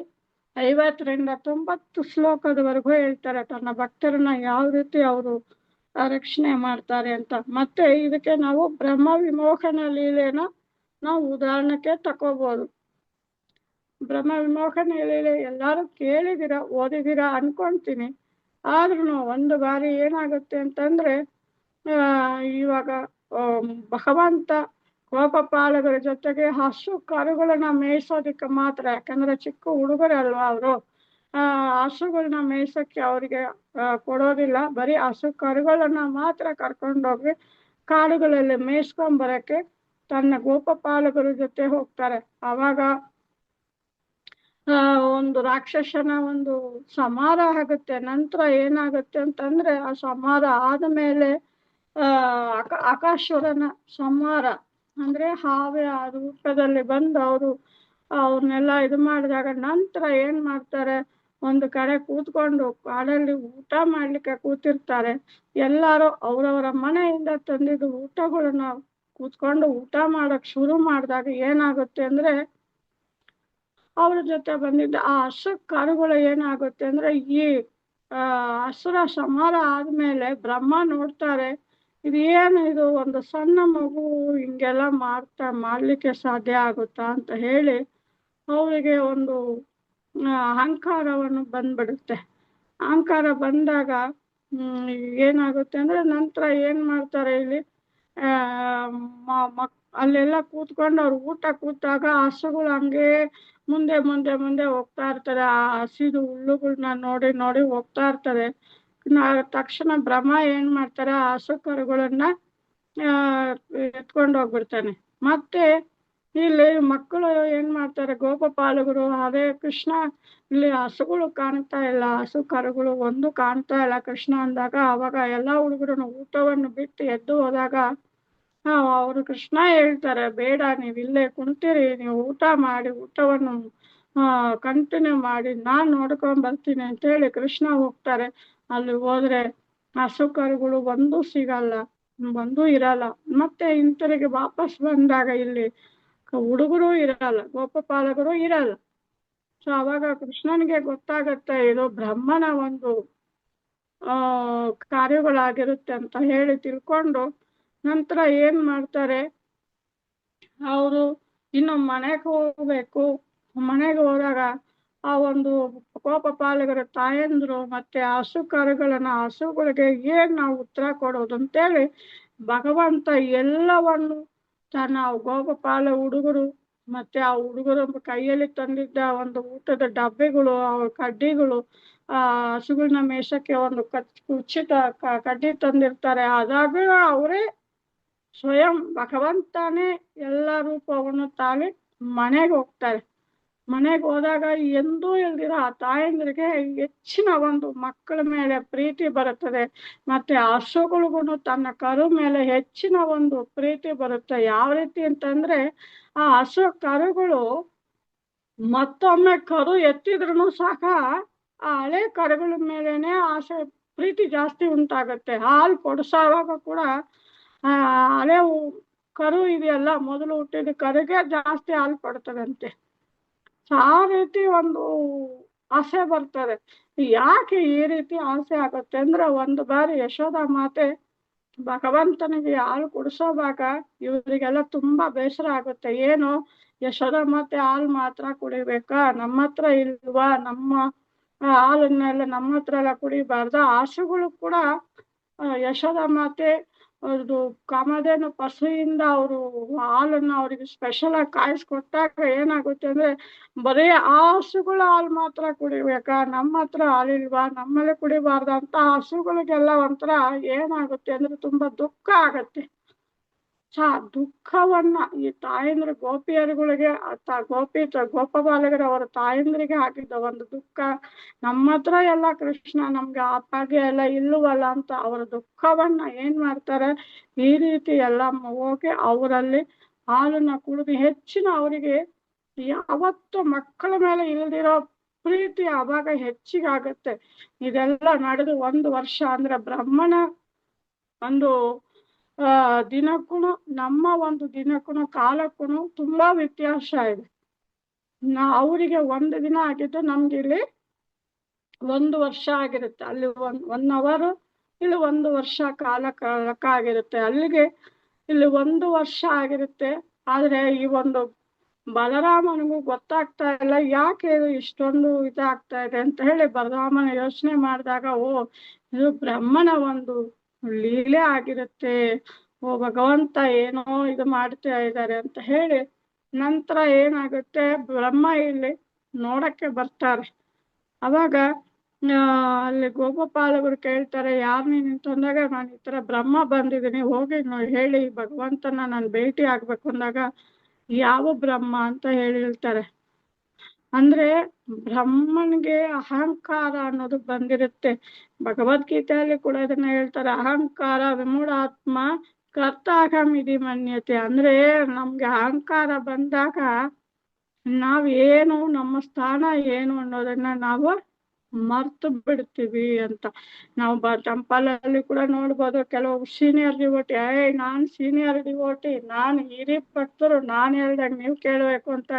50ರಿಂದ 90 ಶ್ಲೋಕದವರೆಗೂ ಹೇಳ್ತಾರೆ ತನ್ನ ಭಕ್ತರನ್ನ ಯಾವ ರೀತಿ ಅವರು ರಕ್ಷಣೆ ಮಾಡ್ತಾರೆ ಅಂತ. ಮತ್ತೆ ಇದಕ್ಕೆ ನಾವು ಬ್ರಹ್ಮ ವಿಮೋಹನ ಲೀಲೆನ ನಾವು ಉದಾಹರಣೆಗೆ ತಕೋಬಹುದು. ಬ್ರಹ್ಮ ವಿಮೋಹನ ಲೀಲೆ ಎಲ್ಲಾರು ಕೇಳಿದಿರ, ಓದಿದಿರ ಅನ್ಕೊಂತೀನಿ. ಆದ್ರೂ ಒಂದು ಬಾರಿ ಏನಾಗುತ್ತೆ ಅಂತಂದ್ರೆ ಇವಾಗ ಭಗವಂತ ಗೋಪಪಾಲಕರ ಜೊತೆಗೆ ಹಸು ಕರುಗಳನ್ನ ಮೇಯಿಸೋದಿಕ್ಕೆ ಮಾತ್ರ, ಯಾಕಂದ್ರೆ ಚಿಕ್ಕ ಹುಡುಗರಲ್ವಾ ಅವರು, ಹಸುಗಳನ್ನ ಮೇಯ್ಸಕ್ಕೆ ಅವರಿಗೆ ಕೊಡೋದಿಲ್ಲ. ಬರೀ ಹಸು ಕರುಗಳನ್ನ ಮಾತ್ರ ಕರ್ಕೊಂಡೋಗಿ ಕಾಡುಗಳಲ್ಲಿ ಮೇಯಿಸ್ಕೊಂಬರಕ್ಕೆ ತನ್ನ ಗೋಪಪಾಲಕರ ಜೊತೆ ಹೋಗ್ತಾರೆ. ಆವಾಗ ಒಂದು ರಾಕ್ಷಸನ ಒಂದು ಸಂಹಾರ ಆಗುತ್ತೆ. ನಂತರ ಏನಾಗುತ್ತೆ ಅಂತಂದ್ರೆ ಆ ಸಂಹಾರ ಆದ್ಮೇಲೆ ಆಕಾಶ್ವರನ ಸಂಹಾರ ಅಂದ್ರೆ ಹಾವೇ ಆ ರೂಪದಲ್ಲಿ ಬಂದು ಅವ್ರನ್ನೆಲ್ಲ ಇದು ಮಾಡಿದಾಗ ನಂತರ ಏನ್ ಮಾಡ್ತಾರೆ, ಒಂದು ಕಡೆ ಕೂತ್ಕೊಂಡು ಕಾಡಲ್ಲಿ ಊಟ ಮಾಡ್ಲಿಕ್ಕೆ ಕೂತಿರ್ತಾರೆ. ಎಲ್ಲಾರು ಅವ್ರವರ ಮನೆಯಿಂದ ತಂದಿದ್ದು ಊಟಗಳನ್ನ ಕೂತ್ಕೊಂಡು ಊಟ ಮಾಡಕ್ ಶುರು ಮಾಡಿದಾಗ ಏನಾಗುತ್ತೆ ಅಂದ್ರೆ ಅವ್ರ ಜೊತೆ ಬಂದಿದ್ದ ಆ ಹಸು ಕರುಗಳು ಏನಾಗುತ್ತೆ ಅಂದ್ರೆ ಈ ಹಸುರ ಸಂಹಾರ ಆದ್ಮೇಲೆ ಬ್ರಹ್ಮ ನೋಡ್ತಾರೆ, ಇದೇನು ಇದು ಒಂದು ಸಣ್ಣ ಮಗು ಹಿಂಗೆಲ್ಲ ಮಾಡ್ಲಿಕ್ಕೆ ಸಾಧ್ಯ ಆಗುತ್ತಾ ಅಂತ ಹೇಳಿ ಅವರಿಗೆ ಒಂದು ಅಹಂಕಾರವನ್ನು ಬಂದ್ಬಿಡುತ್ತೆ. ಅಹಂಕಾರ ಬಂದಾಗ ಏನಾಗುತ್ತೆ ಅಂದ್ರೆ ನಂತರ ಏನ್ ಮಾಡ್ತಾರೆ, ಇಲ್ಲಿ ಅಲ್ಲೆಲ್ಲ ಕೂತ್ಕೊಂಡು ಅವ್ರು ಊಟ ಕೂತಾಗ ಹಸುಗಳು ಹಂಗೆ ಮುಂದೆ ಮುಂದೆ ಮುಂದೆ ಹೋಗ್ತಾ ಇರ್ತಾರೆ. ಆ ಹಸಿದು ಹುಲ್ಲುಗಳನ್ನ ನೋಡಿ ನೋಡಿ ಹೋಗ್ತಾ ಇರ್ತಾರೆ. ತಕ್ಷಣ ಬ್ರಹ್ಮ ಏನ್ ಮಾಡ್ತಾರೆ, ಆ ಹಸು ಕರುಗಳನ್ನ ಎತ್ಕೊಂಡು ಹೋಗ್ಬಿಡ್ತಾನೆ. ಮತ್ತೆ ಇಲ್ಲಿ ಮಕ್ಕಳು ಏನ್ ಮಾಡ್ತಾರೆ, ಗೋಪಪಾಲಕರು ಅದೇ ಕೃಷ್ಣ ಇಲ್ಲಿ ಹಸುಗಳು ಕಾಣ್ತಾ ಇಲ್ಲ, ಹಸು ಕರುಗಳು ಒಂದು ಕಾಣ್ತಾ ಇಲ್ಲ ಕೃಷ್ಣ ಅಂದಾಗ, ಅವಾಗ ಎಲ್ಲಾ ಹುಡುಗರು ಊಟವನ್ನು ಬಿಟ್ಟು ಎದ್ದು ಹೋದಾಗ ಅವರು ಕೃಷ್ಣ ಹೇಳ್ತಾರೆ, ಬೇಡ ನೀವು ಇಲ್ಲೇ ಕುಂತೀರಿ, ನೀವು ಊಟ ಮಾಡಿ ಊಟವನ್ನು ಕಂಟಿನ್ಯೂ ಮಾಡಿ ನಾನ್ ನೋಡ್ಕೊಂಡ್ ಬರ್ತೀನಿ ಅಂತ ಹೇಳಿ ಕೃಷ್ಣ ಹೋಗ್ತಾರೆ. ಅಲ್ಲಿ ಹೋದ್ರೆ ಹಸು ಕರುಗಳು ಒಂದೂ ಸಿಗಲ್ಲ, ಒಂದೂ ಇರಲ್ಲ. ಮತ್ತೆ ಹಿಂತಿರುಗಿ ವಾಪಸ್ ಬಂದಾಗ ಇಲ್ಲಿ ಹುಡುಗರು ಇರಲ್ಲ, ಗೋಪಪಾಲಕರು ಇರಲ್ಲ. ಸೊ ಅವಾಗ ಕೃಷ್ಣನಿಗೆ ಗೊತ್ತಾಗತ್ತೆ ಇದು ಬ್ರಹ್ಮನ ಒಂದು ಆ ಕಾರ್ಯಗಳಾಗಿರುತ್ತೆ ಅಂತ ಹೇಳಿ ತಿಳ್ಕೊಂಡು ನಂತರ ಏನ್ ಮಾಡ್ತಾರೆ, ಅವರು ಇನ್ನು ಮನೆಗೆ ಹೋಗ್ಬೇಕು. ಮನೆಗೆ ಹೋದಾಗ ಆ ಒಂದು ಕೋಪ ಪಾಲಕರ ತಾಯಂದ್ರು ಮತ್ತೆ ಹಸು ಕರುಗಳನ್ನ ಹಸುಗಳಿಗೆ ಏನ್ ನಾವು ಉತ್ತರ ಕೊಡೋದು ಅಂತೇಳಿ ಭಗವಂತ ಎಲ್ಲವನ್ನು ತನ್ನ ಗೋಪಪಾಲ ಹುಡುಗರು ಮತ್ತೆ ಆ ಹುಡುಗರು ಕೈಯಲ್ಲಿ ತಂದಿದ್ದ ಒಂದು ಊಟದ ಡಬ್ಬೆಗಳು, ಅವ್ರ ಕಡ್ಡಿಗಳು, ಹಸುಗಳನ್ನ ಮೇಷಕ್ಕೆ ಒಂದು ಕುಚ್ಚಿತ ಕಡ್ಡಿ ತಂದಿರ್ತಾರೆ. ಅದಾಗ ಅವರೇ ಸ್ವಯಂ ಭಗವಂತನೇ ಎಲ್ಲ ರೂಪವನ್ನು ತಾಳಿ ಮನೆಗೆ ಹೋಗ್ತಾರೆ. ಮನೆಗೆ ಹೋದಾಗ ಎಂದೂ ಇಲ್ದಿರ ಆ ತಾಯಂದ್ರಿಗೆ ಹೆಚ್ಚಿನ ಒಂದು ಮಕ್ಕಳ ಮೇಲೆ ಪ್ರೀತಿ ಬರುತ್ತದೆ. ಮತ್ತೆ ಹಸುಗಳಿಗೂ ತನ್ನ ಕರು ಮೇಲೆ ಹೆಚ್ಚಿನ ಒಂದು ಪ್ರೀತಿ ಬರುತ್ತೆ. ಯಾವ ರೀತಿ ಅಂತಂದ್ರೆ ಆ ಹಸು ಕರುಗಳು ಮತ್ತೊಮ್ಮೆ ಕರು ಎತ್ತಿದ್ರು ಸಾಕ ಆ ಹಳೆ ಕರುಗಳ ಮೇಲೇನೆ ಆಸೆ ಪ್ರೀತಿ ಜಾಸ್ತಿ ಉಂಟಾಗತ್ತೆ. ಹಾಲು ಕೊಡಿಸೋವಾಗ ಕೂಡ ಆ ಹಳೆ ಕರು ಇದೆಯಲ್ಲ, ಮೊದಲು ಹುಟ್ಟಿದ ಕರುಗೆ ಜಾಸ್ತಿ ಹಾಲು ಕೊಡ್ತದಂತೆ. ಆ ರೀತಿ ಒಂದು ಆಸೆ ಬರ್ತದೆ. ಯಾಕೆ ಈ ರೀತಿ ಆಸೆ ಆಗತ್ತೆ ಅಂದ್ರೆ, ಒಂದು ಬಾರಿ ಯಶೋಧ ಮಾತೆ ಭಗವಂತನಿಗೆ ಹಾಲು ಕುಡಿಸೋವಾಗ ಇವರಿಗೆಲ್ಲ ತುಂಬಾ ಬೇಸರ ಆಗುತ್ತೆ. ಏನು, ಯಶೋಧ ಮಾತೆ ಹಾಲು ಮಾತ್ರ ಕುಡಿಬೇಕಾ, ನಮ್ಮ ಹತ್ರ ಇಲ್ವಾ, ನಮ್ಮ ಹಾಲನ್ನೆಲ್ಲ ನಮ್ಮ ಹತ್ರ ಎಲ್ಲ ಕುಡಿಬಾರ್ದ. ಹಸುಗಳು ಕೂಡ ಯಶೋಧ ಮಾತೆ ಅದು ಕಾಮಧೇನು ಪಸುವಿಂದ ಅವರು ಹಾಲನ್ನು ಅವರಿಗೆ ಸ್ಪೆಷಲ್ ಆಗಿ ಕಾಯಿಸ್ಕೊಟ್ಟಾಗ ಏನಾಗುತ್ತೆ ಅಂದ್ರೆ, ಬರೀ ಆ ಹಸುಗಳ ಹಾಲು ಮಾತ್ರ ಕುಡಿಬೇಕಾ, ನಮ್ಮ ಹತ್ರ ಹಾಲಿಲ್ವಾ, ನಮ್ಮಲ್ಲೇ ಕುಡಿಬಾರ್ದ ಅಂತ ಹಸುಗಳಿಗೆಲ್ಲ ಒಂಥರ ಏನಾಗುತ್ತೆ ಅಂದ್ರೆ ತುಂಬಾ ದುಃಖ ಆಗತ್ತೆ. ದುಃಖವನ್ನ ಈ ತಾಯಂದ್ರ ಗೋಪಿಯರುಗಳಿಗೆ ಗೋಪಬಾಲಕರ ಅವರ ತಾಯಂದ್ರಿಗೆ ಆಗಿದ್ದ ಒಂದು ದುಃಖ, ನಮ್ಮ ಹತ್ರ ಎಲ್ಲ ಕೃಷ್ಣ ನಮ್ಗೆ ಆ ಭಾಗ್ಯ ಎಲ್ಲ ಇಲ್ಲವಲ್ಲ ಅಂತ ಅವರ ದುಃಖವನ್ನ ಏನ್ ಮಾಡ್ತಾರೆ, ಈ ರೀತಿ ಎಲ್ಲ ಹೋಗಿ ಅವರಲ್ಲಿ ಹಾಲನ್ನ ಕುಡಿದು ಹೆಚ್ಚಿನ ಅವರಿಗೆ ಯಾವತ್ತು ಮಕ್ಕಳ ಮೇಲೆ ಇಲ್ದಿರೋ ಪ್ರೀತಿ ಆವಾಗ ಹೆಚ್ಚಿಗಾಗತ್ತೆ. ಇದೆಲ್ಲ ನಡೆದು 1 ವರ್ಷ ಅಂದ್ರೆ ಬ್ರಹ್ಮನ ಒಂದು ದಿನಕ್ಕೂ ನಮ್ಮ ಒಂದು ದಿನಕ್ಕೂ ಕಾಲಕ್ಕೂ ತುಂಬಾ ವ್ಯತ್ಯಾಸ ಇದೆ. ಅವರಿಗೆ 1 ದಿನ ಆಗಿದ್ದು ನಮ್ಗೆ ಇಲ್ಲಿ 1 ವರ್ಷ ಆಗಿರುತ್ತೆ. ಅಲ್ಲಿ 1 ಅವರ್, ಇಲ್ಲಿ 1 ವರ್ಷ ಕಾಲಕ್ಕಾಗಿರುತ್ತೆ. ಅಲ್ಲಿಗೆ ಇಲ್ಲಿ 1 ವರ್ಷ ಆಗಿರುತ್ತೆ. ಆದ್ರೆ ಈ ಒಂದು ಬಲರಾಮನಿಗೂ ಗೊತ್ತಾಗ್ತಾ ಇಲ್ಲ ಯಾಕೆ ಇಷ್ಟೊಂದು ಇದಾಗ್ತಾ ಇದೆ ಅಂತ ಹೇಳಿ ಬಲರಾಮನ ಯೋಚನೆ ಮಾಡಿದಾಗ, ಇದು ಬ್ರಹ್ಮನ ಒಂದು ಲೀಲೆ ಆಗಿರುತ್ತೆ, ಭಗವಂತ ಏನೋ ಇದು ಮಾಡ್ತಾ ಇದ್ದಾರೆ ಅಂತ ಹೇಳಿ ನಂತರ ಏನಾಗುತ್ತೆ, ಬ್ರಹ್ಮ ಇಲ್ಲಿ ನೋಡಕ್ಕೆ ಬರ್ತಾರೆ. ಅವಾಗ ಅಲ್ಲಿ ಗೋಪಪಾಲಕರು ಕೇಳ್ತಾರೆ, ಯಾರು ನೀನು ಅಂತಂದಾಗ, ನಾನು ಈ ತರ ಬ್ರಹ್ಮ ಬಂದಿದ್ದೀನಿ, ಹೋಗಿ ಹೇಳಿ ಭಗವಂತನ ನಾನು ಭೇಟಿ ಆಗ್ಬೇಕು ಅಂದಾಗ, ಯಾವ ಬ್ರಹ್ಮ ಅಂತ ಹೇಳ್ತಾರೆ. ಅಂದ್ರೆ ಬ್ರಹ್ಮನ್ಗೆ ಅಹಂಕಾರ ಅನ್ನೋದು ಬಂದಿರುತ್ತೆ. ಭಗವದ್ಗೀತೆಯಲ್ಲಿ ಕೂಡ ಇದನ್ನ ಹೇಳ್ತಾರೆ, ಅಹಂಕಾರ ವಿಮೂಢಾತ್ಮ ಕರ್ತಾಹಂ ಇತಿ ಮನ್ಯತೆ. ಅಂದ್ರೆ ನಮ್ಗೆ ಅಹಂಕಾರ ಬಂದಾಗ ನಾವೇನು, ನಮ್ಮ ಸ್ಥಾನ ಏನು ಅನ್ನೋದನ್ನ ನಾವು ಮರ್ತು ಬಿಡ್ತೀವಿ ಅಂತ. ನಾವು ಟೆಂಪಲ್ ಅಲ್ಲಿ ಕೂಡ ನೋಡ್ಬೋದು, ಕೆಲವು ಸೀನಿಯರ್ ಡಿವೋಟಿ, ನಾನ್ ಸೀನಿಯರ್ ಡಿವೋಟಿ, ನಾನು ಹಿರಿ ಭಕ್ತರು, ನಾನು ಹೇಳ್ದಾಗ ನೀವು ಕೇಳಬೇಕು ಅಂತ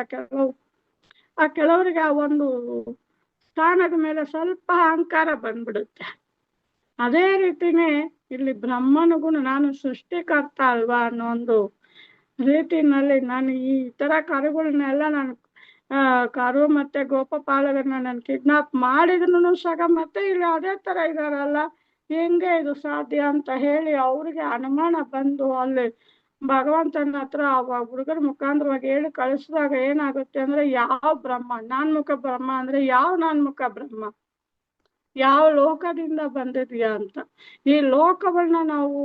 ಕೆಲವರಿಗೆ ಆ ಒಂದು ಸ್ಥಾನದ ಮೇಲೆ ಸ್ವಲ್ಪ ಅಹಂಕಾರ ಬಂದ್ಬಿಡುತ್ತೆ. ಅದೇ ರೀತಿನೇ ಇಲ್ಲಿ ಬ್ರಹ್ಮನಿಗೂ ನಾನು ಸೃಷ್ಟಿಕರ್ತ ಅಲ್ವಾ ಅನ್ನೋ ಒಂದು ರೀತಿನಲ್ಲಿ ನಾನು ಈ ತರ ಕರುಗಳನ್ನೆಲ್ಲ ನಾನು ಕರು ಮತ್ತೆ ಗೋಪಪಾಲಕರನ್ನ ನಾನು ಕಿಡ್ನಾಪ್ ಮಾಡಿದ್ರು ಸಹ ಮತ್ತೆ ಇಲ್ಲಿ ಅದೇ ತರ ಇದಾರಲ್ಲ, ಹೆಂಗೆ ಇದು ಸಾಧ್ಯ ಅಂತ ಹೇಳಿ ಅವ್ರಿಗೆ ಅನುಮಾನ ಬಂದು ಅಲ್ಲಿ ಭಗವಂತನ ಹತ್ರ ಹುಡುಗರ ಮುಖಾಂತರವಾಗಿ ಹೇಳಿ ಕಳಿಸಿದಾಗ ಏನಾಗುತ್ತೆ ಅಂದ್ರೆ, ಯಾವ ಬ್ರಹ್ಮ, ನಾನ್ಮುಖ ಬ್ರಹ್ಮ ಅಂದ್ರೆ ಯಾವ ನಾನ್ಮುಖ ಬ್ರಹ್ಮ, ಯಾವ ಲೋಕದಿಂದ ಬಂದಿದ್ಯಾ ಅಂತ. ಈ ಲೋಕಗಳನ್ನ ನಾವು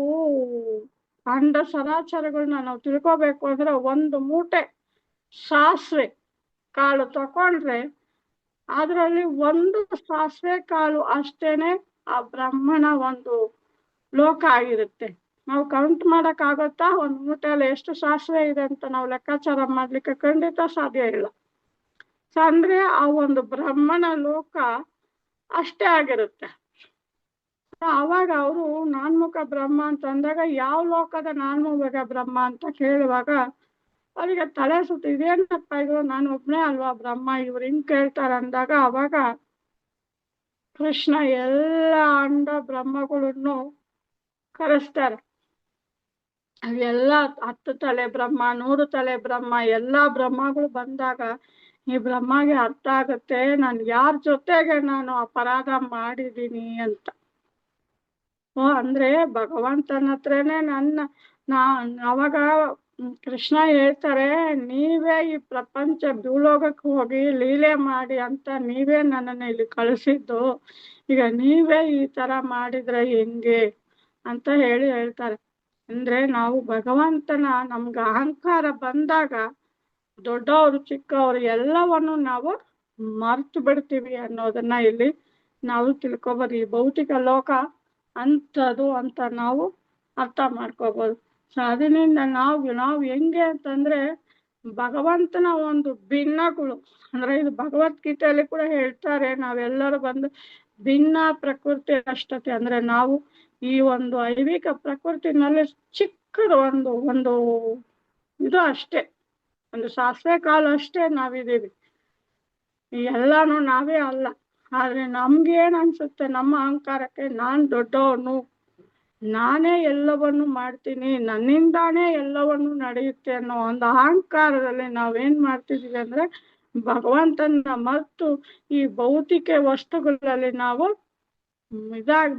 ಅಂಡ ಸದಾಚಾರಗಳನ್ನ ನಾವು ತಿಳ್ಕೋಬೇಕು ಅಂದ್ರೆ, 1 ಮೂಟೆ ಸಾಸಿವೆ ಕಾಳು ತಕೊಂಡ್ರೆ ಅದರಲ್ಲಿ 1 ಸಾಸಿವೆ ಕಾಳು ಅಷ್ಟೇನೆ ಆ ಬ್ರಹ್ಮನ ಒಂದು ಲೋಕ ಆಗಿರುತ್ತೆ. ನಾವು ಕೌಂಟ್ ಮಾಡಕ್ ಆಗುತ್ತಾ 1 ಮೂಟೆಯಲ್ಲಿ ಎಷ್ಟು ಸಾಸಿವೆ ಇದೆ ಅಂತ ನಾವು ಲೆಕ್ಕಾಚಾರ ಮಾಡ್ಲಿಕ್ಕೆ ಖಂಡಿತ ಸಾಧ್ಯ ಇಲ್ಲ. ಅಂದ್ರೆ ಆ ಒಂದು ಬ್ರಹ್ಮನ ಲೋಕ ಅಷ್ಟೇ ಆಗಿರುತ್ತೆ. ಆವಾಗ ಅವರು ನಾನ್ಮುಖ ಬ್ರಹ್ಮ ಅಂತ ಅಂದಾಗ, ಯಾವ ಲೋಕದ ನಾನ್ಮುಖ ಬ್ರಹ್ಮ ಅಂತ ಕೇಳುವಾಗ ಅವರಿಗೆ ತಲೆ ಸುತ್ತು, ಇದೇನಪ್ಪ ಇದು, ನಾನು ಒಬ್ನೇ ಅಲ್ವಾ ಬ್ರಹ್ಮ, ಇವ್ರು ಹಿಂಗ್ ಕೇಳ್ತಾರ ಅಂದಾಗ ಅವಾಗ ಕೃಷ್ಣ ಎಲ್ಲ ಅಂಡ ಬ್ರಹ್ಮಗಳನ್ನು ಕರೆಸ್ತಾರೆ. ಅವೆಲ್ಲ 10 ತಲೆ ಬ್ರಹ್ಮ, 100 ತಲೆ ಬ್ರಹ್ಮ, ಎಲ್ಲಾ ಬ್ರಹ್ಮಗಳು ಬಂದಾಗ ಈ ಬ್ರಹ್ಮಗೆ ಅರ್ಥ ಆಗುತ್ತೆ ನಾನು ಯಾರ ಜೊತೆಗೆ ನಾನು ಅಪರಾಧ ಮಾಡಿದ್ದೀನಿ ಅಂತ. ಅಂದ್ರೆ ಭಗವಂತನ ಹತ್ರನೇ ಅವಾಗ ಕೃಷ್ಣ ಹೇಳ್ತಾರೆ, ನೀವೇ ಈ ಪ್ರಪಂಚ ಭೂಲೋಕಕ್ಕೆ ಹೋಗಿ ಲೀಲೆ ಮಾಡಿ ಅಂತ ನೀವೇ ನನ್ನನ್ನು ಇಲ್ಲಿ ಕಳಿಸಿದ್ದು, ಈಗ ನೀವೇ ಈ ತರ ಮಾಡಿದ್ರೆ ಹೆಂಗೆ ಅಂತ ಹೇಳ್ತಾರೆ. ಅಂದ್ರೆ ನಾವು ಭಗವಂತನ ನಮ್ಗೆ ಅಹಂಕಾರ ಬಂದಾಗ ದೊಡ್ಡವರು ಚಿಕ್ಕವರು ಎಲ್ಲವನ್ನು ನಾವು ಮರ್ತು ಬಿಡ್ತೀವಿ ಅನ್ನೋದನ್ನ ಇಲ್ಲಿ ನಾವು ತಿಳ್ಕೊಬೋದು. ಈ ಭೌತಿಕ ಲೋಕ ಅಂಥದ್ದು ಅಂತ ನಾವು ಅರ್ಥ ಮಾಡ್ಕೋಬಹುದು. ಸೊ ಅದರಿಂದ ನಾವು ಹೆಂಗೆ ಅಂತಂದ್ರೆ ಭಗವಂತನ ಒಂದು ಭಿನ್ನಗಳು, ಅಂದ್ರೆ ಇದು ಭಗವದ್ಗೀತೆಯಲ್ಲಿ ಕೂಡ ಹೇಳ್ತಾರೆ, ನಾವೆಲ್ಲರೂ ಬಂದು ಭಿನ್ನ ಪ್ರಕೃತಿ ಅಷ್ಟತೆ, ಅಂದ್ರೆ ನಾವು ಈ ಒಂದು ಐವಿಕ ಪ್ರಕೃತಿನಲ್ಲಿ ಚಿಕ್ಕದು ಒಂದು ಇದು ಅಷ್ಟೇ, ಒಂದು ಸಾಸಿವೆ ಕಾಲು ಅಷ್ಟೇ ನಾವಿದ್ದೀವಿ, ಎಲ್ಲಾನು ನಾವೇ ಅಲ್ಲ. ಆದ್ರೆ ನಮ್ಗೇನ್ ಅನ್ಸುತ್ತೆ, ನಮ್ಮ ಅಹಂಕಾರಕ್ಕೆ ನಾನ್ ದೊಡ್ಡವನು, ನಾನೇ ಎಲ್ಲವನ್ನು ಮಾಡ್ತೀನಿ, ನನ್ನಿಂದಾನೇ ಎಲ್ಲವನ್ನು ನಡೆಯುತ್ತೆ ಅನ್ನೋ ಒಂದು ಅಹಂಕಾರದಲ್ಲಿ ನಾವೇನ್ ಮಾಡ್ತಿದೀವಿ ಅಂದ್ರೆ ಭಗವಂತನ ಮತ್ತು ಈ ಭೌತಿಕ ವಸ್ತುಗಳಲ್ಲಿ ನಾವು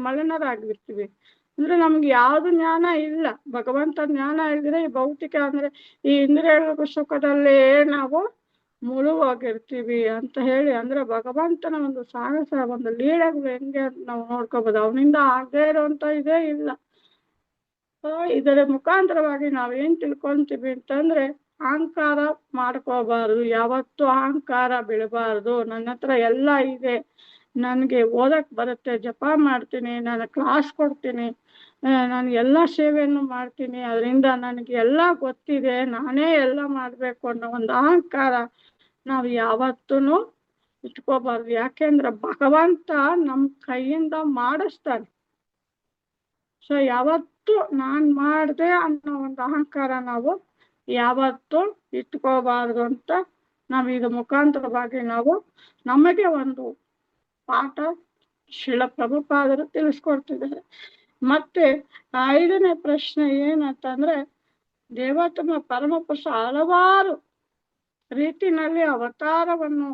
ಮಲಿನರಾಗಿರ್ತೀವಿ. ಅಂದ್ರೆ ನಮ್ಗೆ ಯಾವ್ದು ಜ್ಞಾನ ಇಲ್ಲ, ಭಗವಂತ ಜ್ಞಾನ ಇದ್ರೆ ಈ ಭೌತಿಕ ಅಂದ್ರೆ ಈ ಇಂದ್ರಿಯ ಸುಖದಲ್ಲೇ ನಾವು ಮುಳುವಾಗಿರ್ತೀವಿ ಅಂತ ಹೇಳಿ, ಅಂದ್ರೆ ಭಗವಂತನ ಒಂದು ಸಾಹಸ ಒಂದು ಲೀಲೆಗಳು ಹೆಂಗೆ ನಾವು ನೋಡ್ಕೋಬಹುದು, ಅವನಿಂದ ಆಗದೆ ಇರುವಂತ ಇದೇ ಇಲ್ಲ. ಇದರ ಮುಖಾಂತರವಾಗಿ ನಾವೇನ್ ತಿಳ್ಕೊಂತೀವಿ ಅಂತಂದ್ರೆ ಅಹಂಕಾರ ಮಾಡ್ಕೋಬಾರ್ದು, ಯಾವತ್ತೂ ಅಹಂಕಾರ ಬೀಳಬಾರ್ದು. ನನ್ನ ಹತ್ರ ಎಲ್ಲ ಇದೆ, ನನ್ಗೆ ಓದಕ್ ಬರುತ್ತೆ, ಜಪ ಮಾಡ್ತೀನಿ, ನಾನು ಕ್ಲಾಸ್ ಕೊಡ್ತೀನಿ, ನಾನು ಎಲ್ಲ ಸೇವೆಯನ್ನು ಮಾಡ್ತೀನಿ, ಅದರಿಂದ ನನಗೆ ಎಲ್ಲ ಗೊತ್ತಿದೆ, ನಾನೇ ಎಲ್ಲ ಮಾಡ್ಬೇಕು ಅನ್ನೋ ಒಂದು ಅಹಂಕಾರ ನಾವು ಯಾವತ್ತೂ ಇಟ್ಕೋಬಾರ್ದು. ಯಾಕೆಂದ್ರೆ ಭಗವಂತ ನಮ್ ಕೈಯಿಂದ ಮಾಡಿಸ್ತಾನೆ. ಸೊ ಯಾವತ್ತು ನಾನ್ ಮಾಡ್ದೆ ಅನ್ನೋ ಒಂದು ಅಹಂಕಾರ ನಾವು ಯಾವತ್ತು ಇಟ್ಕೋಬಾರ್ದು ಅಂತ ನಾವು ಇದು ಮುಖಾಂತರವಾಗಿ ನಾವು ನಮಗೆ ಒಂದು ಪಾಠ ಶಿಲ ಪ್ರಭುಪಾದರು ತಿಳಿಸ್ಕೊಡ್ತಿದ್ದಾರೆ. ಮತ್ತೆ 5ನೇ ಪ್ರಶ್ನೆ ಏನಂತಂದ್ರೆ, ದೇವೋತ್ತಮ ಪರಮಪುರುಷ ಹಲವಾರು ರೀತಿನಲ್ಲಿ ಅವತಾರವನ್ನು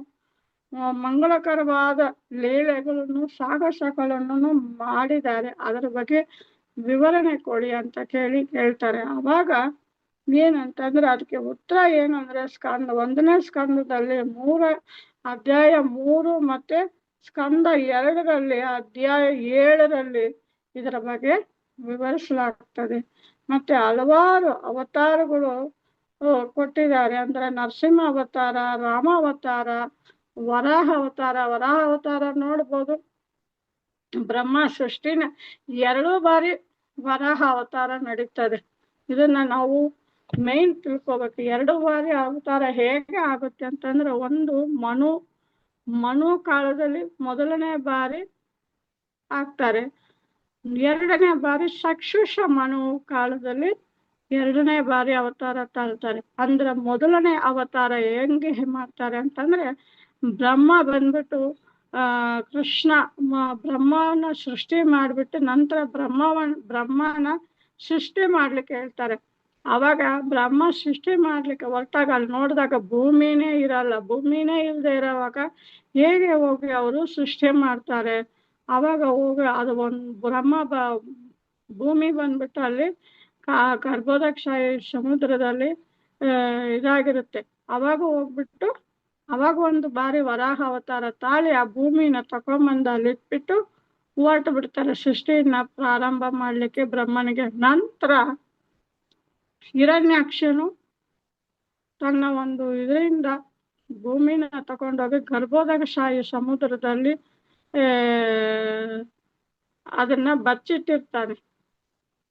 ಮಂಗಳಕರವಾದ ಲೀಲೆಗಳನ್ನು ಸಾಹಸಗಳನ್ನು ಮಾಡಿದ್ದಾರೆ, ಅದರ ಬಗ್ಗೆ ವಿವರಣೆ ಕೊಡಿ ಅಂತ ಕೇಳ್ತಾರೆ. ಅವಾಗ ಏನಂತಂದ್ರೆ ಅದಕ್ಕೆ ಉತ್ತರ ಏನಂದ್ರೆ, 1ನೇ ಸ್ಕಂದದಲ್ಲಿ ಅಧ್ಯಾಯ 3 ಮತ್ತೆ ಸ್ಕಂದ 2ರಲ್ಲಿ ಅಧ್ಯಾಯ 7ರಲ್ಲಿ ಇದರ ಬಗ್ಗೆ ವಿವರಿಸಲಾಗ್ತದೆ. ಮತ್ತೆ ಹಲವಾರು ಅವತಾರಗಳು ಕೊಟ್ಟಿದ್ದಾರೆ, ಅಂದ್ರೆ ನರಸಿಂಹ ಅವತಾರ, ರಾಮ ಅವತಾರ, ವರಾಹ ಅವತಾರ ನೋಡ್ಬೋದು. ಬ್ರಹ್ಮ ಸೃಷ್ಟಿನ 2 ಬಾರಿ ವರಾಹ ಅವತಾರ ನಡೀತದೆ. ಇದನ್ನ ನಾವು ಮೇನ್ ತಿಳ್ಕೊಬೇಕು. 2 ಬಾರಿ ಅವತಾರ ಹೇಗೆ ಆಗುತ್ತೆ ಅಂತಂದ್ರೆ, ಒಂದು ಮನು ಕಾಲದಲ್ಲಿ 1ನೇ ಬಾರಿ ಆಗ್ತಾರೆ, 2ನೇ ಬಾರಿ ಚಕ್ಷುಷ ಮನು ಕಾಲದಲ್ಲಿ 2ನೇ ಬಾರಿ ಅವತಾರ ತಾಳ್ತಾರೆ. ಅಂದ್ರೆ 1ನೇ ಅವತಾರ ಹೆಂಗೆ ಮಾಡ್ತಾರೆ ಅಂತಂದ್ರೆ, ಬ್ರಹ್ಮ ಬಂದ್ಬಿಟ್ಟು ಬ್ರಹ್ಮನ ಸೃಷ್ಟಿ ಮಾಡ್ಬಿಟ್ಟು ನಂತರ ಬ್ರಹ್ಮನ ಸೃಷ್ಟಿ ಮಾಡ್ಲಿಕ್ಕೆ ಹೇಳ್ತಾರೆ. ಅವಾಗ ಬ್ರಹ್ಮ ಸೃಷ್ಟಿ ಮಾಡ್ಲಿಕ್ಕೆ ಹೊರಟಾಗ ಅಲ್ಲಿ ನೋಡಿದಾಗ ಭೂಮಿನೇ ಇರಲ್ಲ, ಭೂಮಿನೇ ಇಲ್ಲದೆ ಇರೋವಾಗ ಹೇಗೆ ಹೋಗಿ ಅವರು ಸೃಷ್ಟಿ ಮಾಡ್ತಾರೆ? ಅವಾಗ ಹೋಗಿ ಅದು ಭೂಮಿ ಬಂದ್ಬಿಟ್ಟು ಅಲ್ಲಿ ಗರ್ಭೋದಕ್ಷಾಯಿ ಸಮುದ್ರದಲ್ಲಿ ಇದಾಗಿರುತ್ತೆ. ಅವಾಗ ಹೋಗ್ಬಿಟ್ಟು ಅವಾಗ ಒಂದು ಬಾರಿ ವರಾಹ ಅವತಾರ ತಾಳಿ ಆ ಭೂಮಿನ ತಕೊಂಬಂದು ಅಲ್ಲಿ ಇಟ್ಬಿಟ್ಟು ಹೊರಟು ಬಿಡ್ತಾರೆ ಸೃಷ್ಟಿಯನ್ನ ಪ್ರಾರಂಭ ಮಾಡ್ಲಿಕ್ಕೆ ಬ್ರಹ್ಮನಿಗೆ. ನಂತರ ಹಿರಣ್ಯಾಕ್ಷನು ತನ್ನ ಒಂದು ಇದರಿಂದ ಭೂಮಿನ ತಕೊಂಡೋಗಿ ಗರ್ಭೋದಕ್ಷಾಯಿ ಸಮುದ್ರದಲ್ಲಿ ಅದನ್ನ ಬಚ್ಚಿಟ್ಟಿರ್ತಾನೆ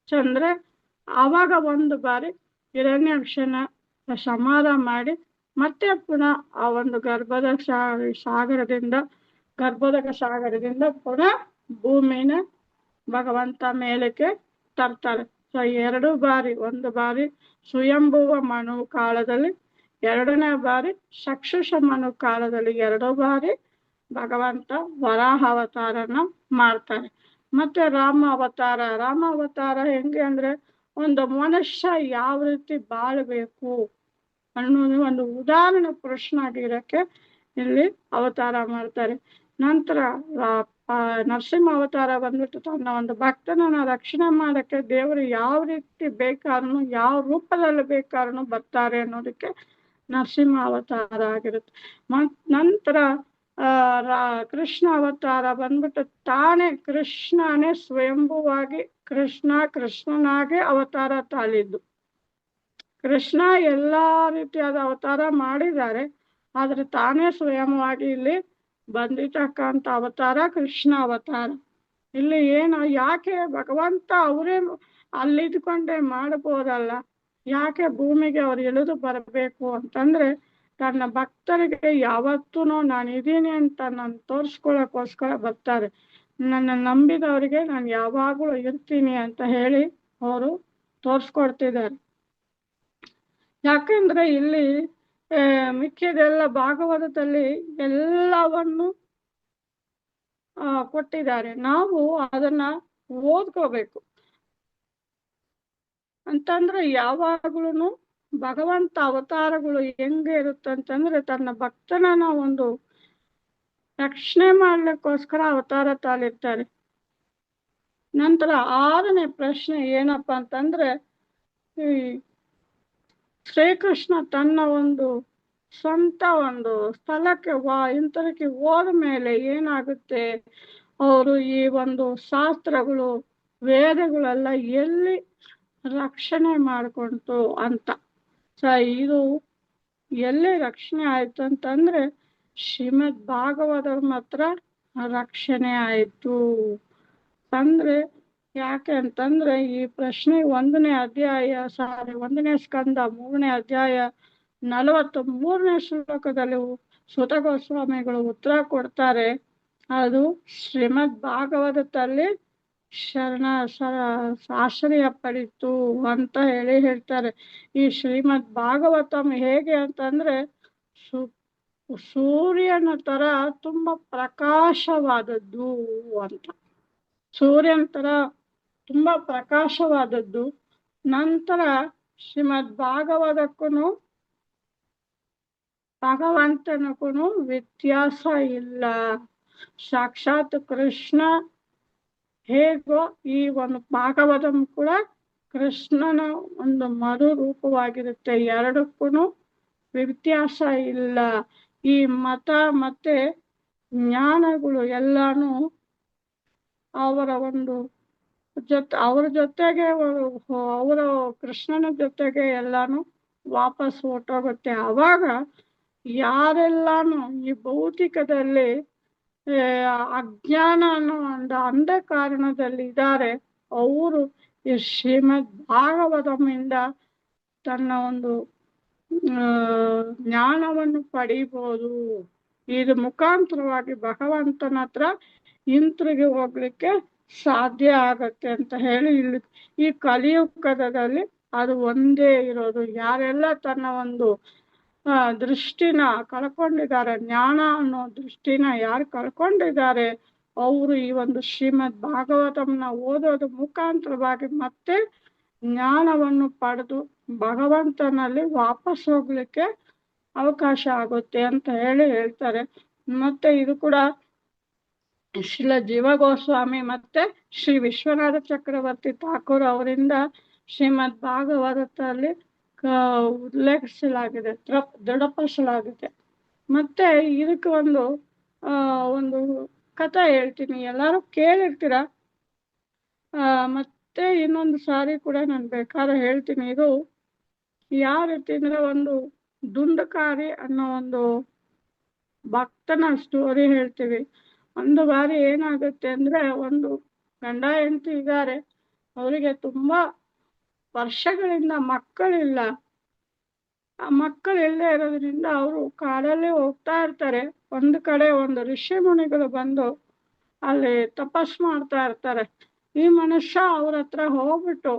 ಚಂದ್ರೆ. ಆವಾಗ ಒಂದು ಬಾರಿ ಹಿರಣ್ಯಾಕ್ಷನ ಸಂಹಾರ ಮಾಡಿ ಮತ್ತೆ ಪುನಃ ಆ ಒಂದು ಗರ್ಭೋದಕ ಸಾಗರದಿಂದ ಪುನಃ ಭೂಮಿನ ಭಗವಂತ ಮೇಲಕ್ಕೆ ತರ್ತಾರೆ. ಸೊ 2 ಬಾರಿ, ಒಂದು ಬಾರಿ ಸ್ವಯಂಭುವ ಮನು ಕಾಲದಲ್ಲಿ, 2ನೇ ಬಾರಿ ಚಕ್ಷುಷ ಮನು ಕಾಲದಲ್ಲಿ 2 ಬಾರಿ ಭಗವಂತ ವರಾಹ ಅವತಾರನ ಮಾಡ್ತಾರೆ. ಮತ್ತೆ ರಾಮ ಅವತಾರ ಹೆಂಗೆ ಅಂದ್ರೆ ಒಂದು ಮನುಷ್ಯ ಯಾವ ರೀತಿ ಬಾಳ್ಬೇಕು ಅನ್ನೋದು ಒಂದು ಉದಾಹರಣೆ ಪುರುಷನಾಗಿರಕ್ಕೆ ಇಲ್ಲಿ ಅವತಾರ ಮಾಡ್ತಾರೆ. ನಂತರ ನರಸಿಂಹ ಅವತಾರ ಬಂದ್ಬಿಟ್ಟು ತನ್ನ ಒಂದು ಭಕ್ತನನ್ನ ರಕ್ಷಣೆ ಮಾಡಕ್ಕೆ ದೇವರು ಯಾವ ರೀತಿ ಬೇಕಾದ್ರೂ ಯಾವ ರೂಪದಲ್ಲಿ ಬೇಕಾದ್ರೂ ಬರ್ತಾರೆ ಅನ್ನೋದಕ್ಕೆ ನರಸಿಂಹ ಅವತಾರ ಆಗಿರುತ್ತೆ. ನಂತರ ಕೃಷ್ಣ ಅವತಾರ ಬಂದ್ಬಿಟ್ಟು ತಾನೇ ಕೃಷ್ಣನೇ ಸ್ವಯಂಭುವಾಗಿ ಕೃಷ್ಣನಾಗೆ ಅವತಾರ ತಾಳಿದ್ದು. ಕೃಷ್ಣ ಎಲ್ಲಾ ರೀತಿಯಾದ ಅವತಾರ ಮಾಡಿದ್ದಾರೆ, ಆದ್ರೆ ತಾನೇ ಸ್ವಯಂವಾಗಿ ಇಲ್ಲಿ ಬಂದಿರ್ತಕ್ಕಂಥ ಅವತಾರ ಕೃಷ್ಣ ಅವತಾರ. ಇಲ್ಲಿ ಏನು ಯಾಕೆ ಭಗವಂತ ಅವರೇ ಅಲ್ಲಿದ್ಕೊಂಡೇ ಮಾಡಬಹುದಲ್ಲ, ಯಾಕೆ ಭೂಮಿಗೆ ಅವ್ರು ಇಳಿದು ಬರಬೇಕು ಅಂತಂದ್ರೆ ತನ್ನ ಭಕ್ತರಿಗೆ ಯಾವತ್ತೂ ನಾನು ಇದೀನಿ ಅಂತ ನಾನು ತೋರ್ಸ್ಕೊಳಕ್ಕೋಸ್ಕರ ಬರ್ತಾರೆ. ನನ್ನ ನಂಬಿದವರಿಗೆ ನಾನು ಯಾವಾಗಲೂ ಇರ್ತೀನಿ ಅಂತ ಹೇಳಿ ಅವರು ತೋರ್ಸ್ಕೊಡ್ತಿದ್ದಾರೆ. ಯಾಕೆಂದ್ರೆ ಇಲ್ಲಿ ಮಿಕ್ಕಿದೆಲ್ಲ ಭಾಗವತದಲ್ಲಿ ಎಲ್ಲವನ್ನು ಕೊಟ್ಟಿದ್ದಾರೆ, ನಾವು ಅದನ್ನ ಓದ್ಕೋಬೇಕು. ಅಂತಂದ್ರೆ ಯಾವಾಗ್ಲೂ ಭಗವಂತ ಅವತಾರಗಳು ಹೆಂಗೆ ಇರುತ್ತಂತಂದ್ರೆ ತನ್ನ ಭಕ್ತನನ್ನ ಒಂದು ರಕ್ಷಣೆ ಮಾಡ್ಲಿಕ್ಕೋಸ್ಕರ ಅವತಾರ ತಾಳಿರ್ತಾರೆ. ನಂತರ 6ನೇ ಪ್ರಶ್ನೆ ಏನಪ್ಪಾ ಅಂತಂದ್ರೆ ಈ ಶ್ರೀಕೃಷ್ಣ ತನ್ನ ಒಂದು ಸ್ವಂತ ಒಂದು ಸ್ಥಳಕ್ಕೆ ಇಂಥದಕ್ಕೆ ಹೋದ ಮೇಲೆ ಏನಾಗುತ್ತೆ, ಅವರು ಈ ಒಂದು ಶಾಸ್ತ್ರಗಳು ವೇದಗಳೆಲ್ಲ ಎಲ್ಲಿ ರಕ್ಷಣೆ ಮಾಡ್ಕೊಂತು ಅಂತ. ಇದು ಎಲ್ಲಿ ರಕ್ಷಣೆ ಆಯ್ತು ಅಂತಂದ್ರೆ ಶ್ರೀಮದ್ ಭಾಗವತರ ಮಾತ್ರ ರಕ್ಷಣೆ ಆಯ್ತು. ಅಂದ್ರೆ ಯಾಕೆ ಅಂತಂದ್ರೆ ಈ ಪ್ರಶ್ನೆ 1ನೇ ಸ್ಕಂದ 3ನೇ ಅಧ್ಯಾಯ 43ನೇ ಶ್ಲೋಕದಲ್ಲಿ ಸುತ ಗೋಸ್ವಾಮಿಗಳು ಉತ್ತರ ಕೊಡ್ತಾರೆ. ಅದು ಶ್ರೀಮದ್ ಭಾಗವತದಲ್ಲಿ ಆಶ್ರಯ ಪಡಿತು ಅಂತ ಹೇಳ್ತಾರೆ. ಈ ಶ್ರೀಮದ್ ಭಾಗವತಂ ಹೇಗೆ ಅಂತಂದ್ರೆ ಸೂರ್ಯನ ತರ ತುಂಬಾ ಪ್ರಕಾಶವಾದದ್ದು ಅಂತ. ಸೂರ್ಯನ ತರ ತುಂಬಾ ಪ್ರಕಾಶವಾದದ್ದು. ನಂತರ ಶ್ರೀಮದ್ ಭಾಗವತಕ್ಕೂ ಭಗವಂತನಕ್ಕೂ ವ್ಯತ್ಯಾಸ ಇಲ್ಲ. ಸಾಕ್ಷಾತ್ ಕೃಷ್ಣ ಹೇಗೋ ಈ ಒಂದು ಭಾಗವತಂ ಕೂಡ ಕೃಷ್ಣನ ಒಂದು ಮರು ರೂಪವಾಗಿರುತ್ತೆ. ಎರಡಕ್ಕೂ ವ್ಯತ್ಯಾಸ ಇಲ್ಲ. ಈ ಮತ ಮತ್ತೆ ಜ್ಞಾನಗಳು ಎಲ್ಲಾನು ಅವರ ಒಂದು ಅವ್ರ ಜೊತೆಗೆ ಅವರ ಕೃಷ್ಣನ ಜೊತೆಗೆ ಎಲ್ಲಾನು ವಾಪಸ್ ಹೊರಟೋಗುತ್ತೆ. ಅವಾಗ ಯಾರೆಲ್ಲಾನು ಈ ಭೌತಿಕದಲ್ಲಿ ಅಜ್ಞಾನ ಅನ್ನೋ ಒಂದು ಅಂಧಕಾರಣದಲ್ಲಿ ಇದ್ದಾರೆ, ಅವರು ಈ ಶ್ರೀಮದ್ ಭಾಗವತಮಿಂದ ತನ್ನ ಒಂದು ಜ್ಞಾನವನ್ನು ಪಡಿಬಹುದು. ಇದು ಮುಖಾಂತರವಾಗಿ ಭಗವಂತನ ಹತ್ರ ಹಿಂತಿರುಗಿ ಹೋಗ್ಲಿಕ್ಕೆ ಸಾಧ್ಯ ಆಗತ್ತೆ ಅಂತ ಹೇಳಿ ಇಲ್ಲಿ ಈ ಕಲಿಯುಗದಲ್ಲಿ ಅದು ಒಂದೇ ಇರೋದು. ಯಾರೆಲ್ಲ ತನ್ನ ಒಂದು ದೃಷ್ಟಿನ ಕಳ್ಕೊಂಡಿದ್ದಾರೆ, ಜ್ಞಾನ ಅನ್ನೋ ದೃಷ್ಟಿನ ಯಾರು ಕಳ್ಕೊಂಡಿದ್ದಾರೆ, ಅವರು ಈ ಒಂದು ಶ್ರೀಮದ್ ಭಾಗವತಂನ ಓದೋದು ಮುಖಾಂತರವಾಗಿ ಮತ್ತೆ ಜ್ಞಾನವನ್ನು ಪಡೆದು ಭಗವಂತನಲ್ಲಿ ವಾಪಸ್ ಹೋಗ್ಲಿಕ್ಕೆ ಅವಕಾಶ ಆಗುತ್ತೆ ಅಂತ ಹೇಳ್ತಾರೆ. ಮತ್ತೆ ಇದು ಕೂಡ ಶ್ರೀಲ ಜೀವ ಗೋಸ್ವಾಮಿ ಮತ್ತೆ ಶ್ರೀ ವಿಶ್ವನಾಥ ಚಕ್ರವರ್ತಿ ಠಾಕೂರ್ ಅವರಿಂದ ಶ್ರೀಮದ್ ಭಾಗವತದಲ್ಲಿ ಉಲ್ಲೇಖಿಸಲಾಗಿದೆ, ದೃಢಪಡಿಸಲಾಗಿದೆ. ಮತ್ತೆ ಇದಕ್ಕೆ ಒಂದು ಕಥೆ ಹೇಳ್ತೀನಿ, ಎಲ್ಲರೂ ಕೇಳಿರ್ತೀರ. ಮತ್ತೆ ಇನ್ನೊಂದು ಸಾರಿ ಕೂಡ ನಾನು ಬೇಕಾದ್ರೆ ಹೇಳ್ತೀನಿ. ಇದು ಯಾವ ರೀತಿ ಅಂದ್ರೆ ಒಂದು ದುಂಡಕಾರಿ ಅನ್ನೋ ಒಂದು ಭಕ್ತನ ಸ್ಟೋರಿ ಹೇಳ್ತೀವಿ. ಒಂದು ಬಾರಿ ಏನಾಗುತ್ತೆ ಅಂದ್ರೆ ಒಂದು ಗಂಡ ಹೆಂಡತಿ ಇದ್ದಾರೆ, ಅವರಿಗೆ ತುಂಬಾ ವರ್ಷಗಳಿಂದ ಮಕ್ಕಳಿಲ್ಲ. ಆ ಮಕ್ಕಳು ಇಲ್ಲದೆ ಇರೋದ್ರಿಂದ ಅವರು ಕಾಡಲ್ಲಿ ಹೋಗ್ತಾ ಇರ್ತಾರೆ. ಒಂದು ಕಡೆ ಒಂದು ಋಷಿ ಮುನಿಗಳು ಬಂದು ಅಲ್ಲಿ ತಪಸ್ ಮಾಡ್ತಾ ಇರ್ತಾರೆ. ಈ ಮನುಷ್ಯ ಅವ್ರ ಹತ್ರ ಹೋಗ್ಬಿಟ್ಟು,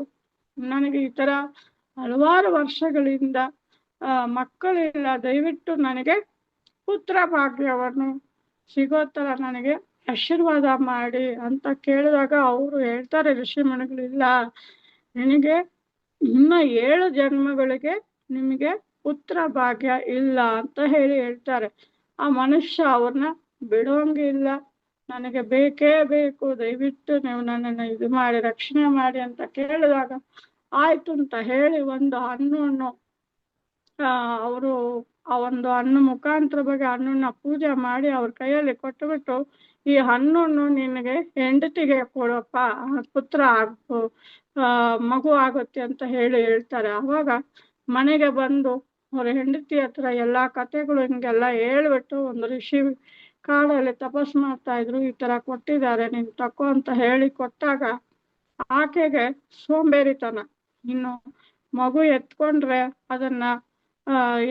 ನನಗೆ ಈ ತರ ಹಲವಾರು ವರ್ಷಗಳಿಂದ ಮಕ್ಕಳಿಲ್ಲ, ದಯವಿಟ್ಟು ನನಗೆ ಪುತ್ರ ಭಾಗ್ಯವನ್ನು ಸಿಗೋ ತರ ನನಗೆ ಆಶೀರ್ವಾದ ಮಾಡಿ ಅಂತ ಕೇಳಿದಾಗ ಅವರು ಹೇಳ್ತಾರೆ, ಋಷಿ ಮುನಿಗಳಿಲ್ಲ, ನಿನಗೆ ಇನ್ನ 7 ಜನ್ಮಗಳಿಗೆ ನಿಮಗೆ ಪುತ್ರ ಭಾಗ್ಯ ಇಲ್ಲ ಅಂತ ಹೇಳ್ತಾರೆ. ಆ ಮನುಷ್ಯ ಅವ್ರನ್ನ ಬಿಡೋಂಗಿಲ್ಲ, ನನಗೆ ಬೇಕೇ ಬೇಕು, ದಯವಿಟ್ಟು ನೀವು ನನ್ನನ್ನು ಇದು ಮಾಡಿ ರಕ್ಷಣೆ ಮಾಡಿ ಅಂತ ಕೇಳಿದಾಗ ಆಯ್ತು ಅಂತ ಹೇಳಿ ಒಂದು ಹಣ್ಣನ್ನು ಅವರು ಆ ಒಂದು ಹಣ್ಣು ಮುಖಾಂತರ ಬಗ್ಗೆ ಹಣ್ಣನ್ನ ಪೂಜೆ ಮಾಡಿ ಅವ್ರ ಕೈಯಲ್ಲಿ ಕೊಟ್ಟುಬಿಟ್ಟು, ಈ ಹಣ್ಣನ್ನು ನಿನಗೆ ಹೆಂಡತಿಗೆ ಕೊಡಪ್ಪ, ಪುತ್ರ ಮಗು ಆಗುತ್ತೆ ಅಂತ ಹೇಳ್ತಾರೆ. ಅವಾಗ ಮನೆಗೆ ಬಂದು ಅವ್ರ ಹೆಂಡತಿ ಹತ್ರ ಎಲ್ಲಾ ಕಥೆಗಳು ಹಿಂಗೆಲ್ಲ ಹೇಳ್ಬಿಟ್ಟು, ಒಂದು ಋಷಿ ಕಾಡಲ್ಲಿ ತಪಸ್ ಮಾಡ್ತಾ ಇದ್ರು, ಈ ತರ ಕೊಟ್ಟಿದ್ದಾರೆ ನೀನ್ ತಕೋ ಅಂತ ಹೇಳಿ ಕೊಟ್ಟಾಗ ಆಕೆಗೆ ಸೋಂಬೇರಿತನ, ಇನ್ನು ಮಗು ಎತ್ಕೊಂಡ್ರೆ ಅದನ್ನ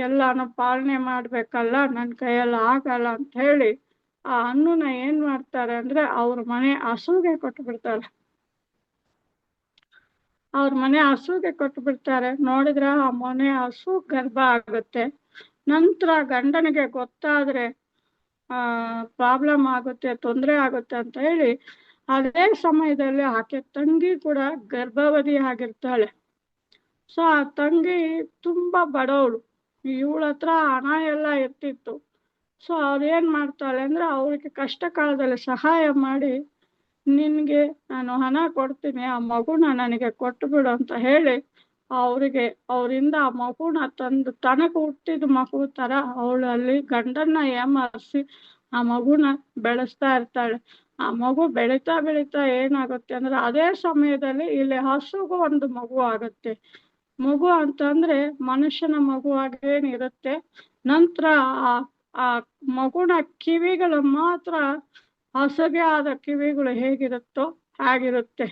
ಎಲ್ಲಾನು ಪಾಲನೆ ಮಾಡ್ಬೇಕಲ್ಲ, ನನ್ ಕೈಯೆಲ್ಲ ಆಗಲ್ಲ ಅಂತ ಹೇಳಿ ಆ ಹಣ್ಣುನ ಏನ್ ಮಾಡ್ತಾರೆ ಅಂದ್ರೆ ಅವ್ರ ಮನೆ ಹಸುಗೆ ಕೊಟ್ಟು ಬಿಡ್ತಾರೆ. ಅವ್ರ ಮನೆ ಹಸುಗೆ ಕೊಟ್ಟು ಬಿಡ್ತಾರೆ. ನೋಡಿದ್ರ ಆ ಮನೆ ಹಸು ಗರ್ಭ ಆಗುತ್ತೆ. ನಂತರ ಗಂಡನಿಗೆ ಗೊತ್ತಾದ್ರೆ ಪ್ರಾಬ್ಲಮ್ ಆಗುತ್ತೆ, ತೊಂದರೆ ಆಗುತ್ತೆ ಅಂತ ಹೇಳಿ ಅದೇ ಸಮಯದಲ್ಲಿ ಆಕೆ ತಂಗಿ ಕೂಡ ಗರ್ಭವತಿ ಆಗಿರ್ತಾಳೆ. ಸೊ ಆ ತಂಗಿ ತುಂಬಾ ಬಡವಳು, ಇವಳ ಹತ್ರ ಹಣ ಎಲ್ಲ ಇರ್ತಿತ್ತು. ಸೊ ಅವ್ರೇನ್ ಮಾಡ್ತಾಳೆ ಅಂದ್ರೆ ಅವ್ರಿಗೆ ಕಷ್ಟ ಕಾಲದಲ್ಲಿ ಸಹಾಯ ಮಾಡಿ, ನಿನ್ಗೆ ನಾನು ಹಣ ಕೊಡ್ತೀನಿ, ಆ ಮಗುನ ನನಗೆ ಕೊಟ್ಟು ಬಿಡು ಅಂತ ಹೇಳಿ ಅವರಿಗೆ ಅವರಿಂದ ಆ ಮಗುನ ತಂದು ತನಕ ಹುಟ್ಟಿದ ಮಗು ತರ ಅವಳಲ್ಲಿ ಗಂಡನ್ನ ಏಮಾರಿಸಿ ಆ ಮಗುನ ಬೆಳೆಸ್ತಾ ಇರ್ತಾಳೆ. ಆ ಮಗು ಬೆಳೀತಾ ಬೆಳೀತಾ ಏನಾಗುತ್ತೆ ಅಂದ್ರೆ ಅದೇ ಸಮಯದಲ್ಲಿ ಇಲ್ಲಿ ಹಸುಗೂ ಒಂದು ಮಗು ಆಗುತ್ತೆ. ಮಗು ಅಂತಂದ್ರೆ ಮನುಷ್ಯನ ಮಗುವಾಗೇನಿರುತ್ತೆ. ನಂತರ ಆ ಮಗುನ ಕಿವಿಗಳು ಮಾತ್ರ ಹಸುಗೆ ಆದ ಕಿವಿಗಳು ಹೇಗಿರುತ್ತೋ ಹಾಗಿರುತ್ತೆ.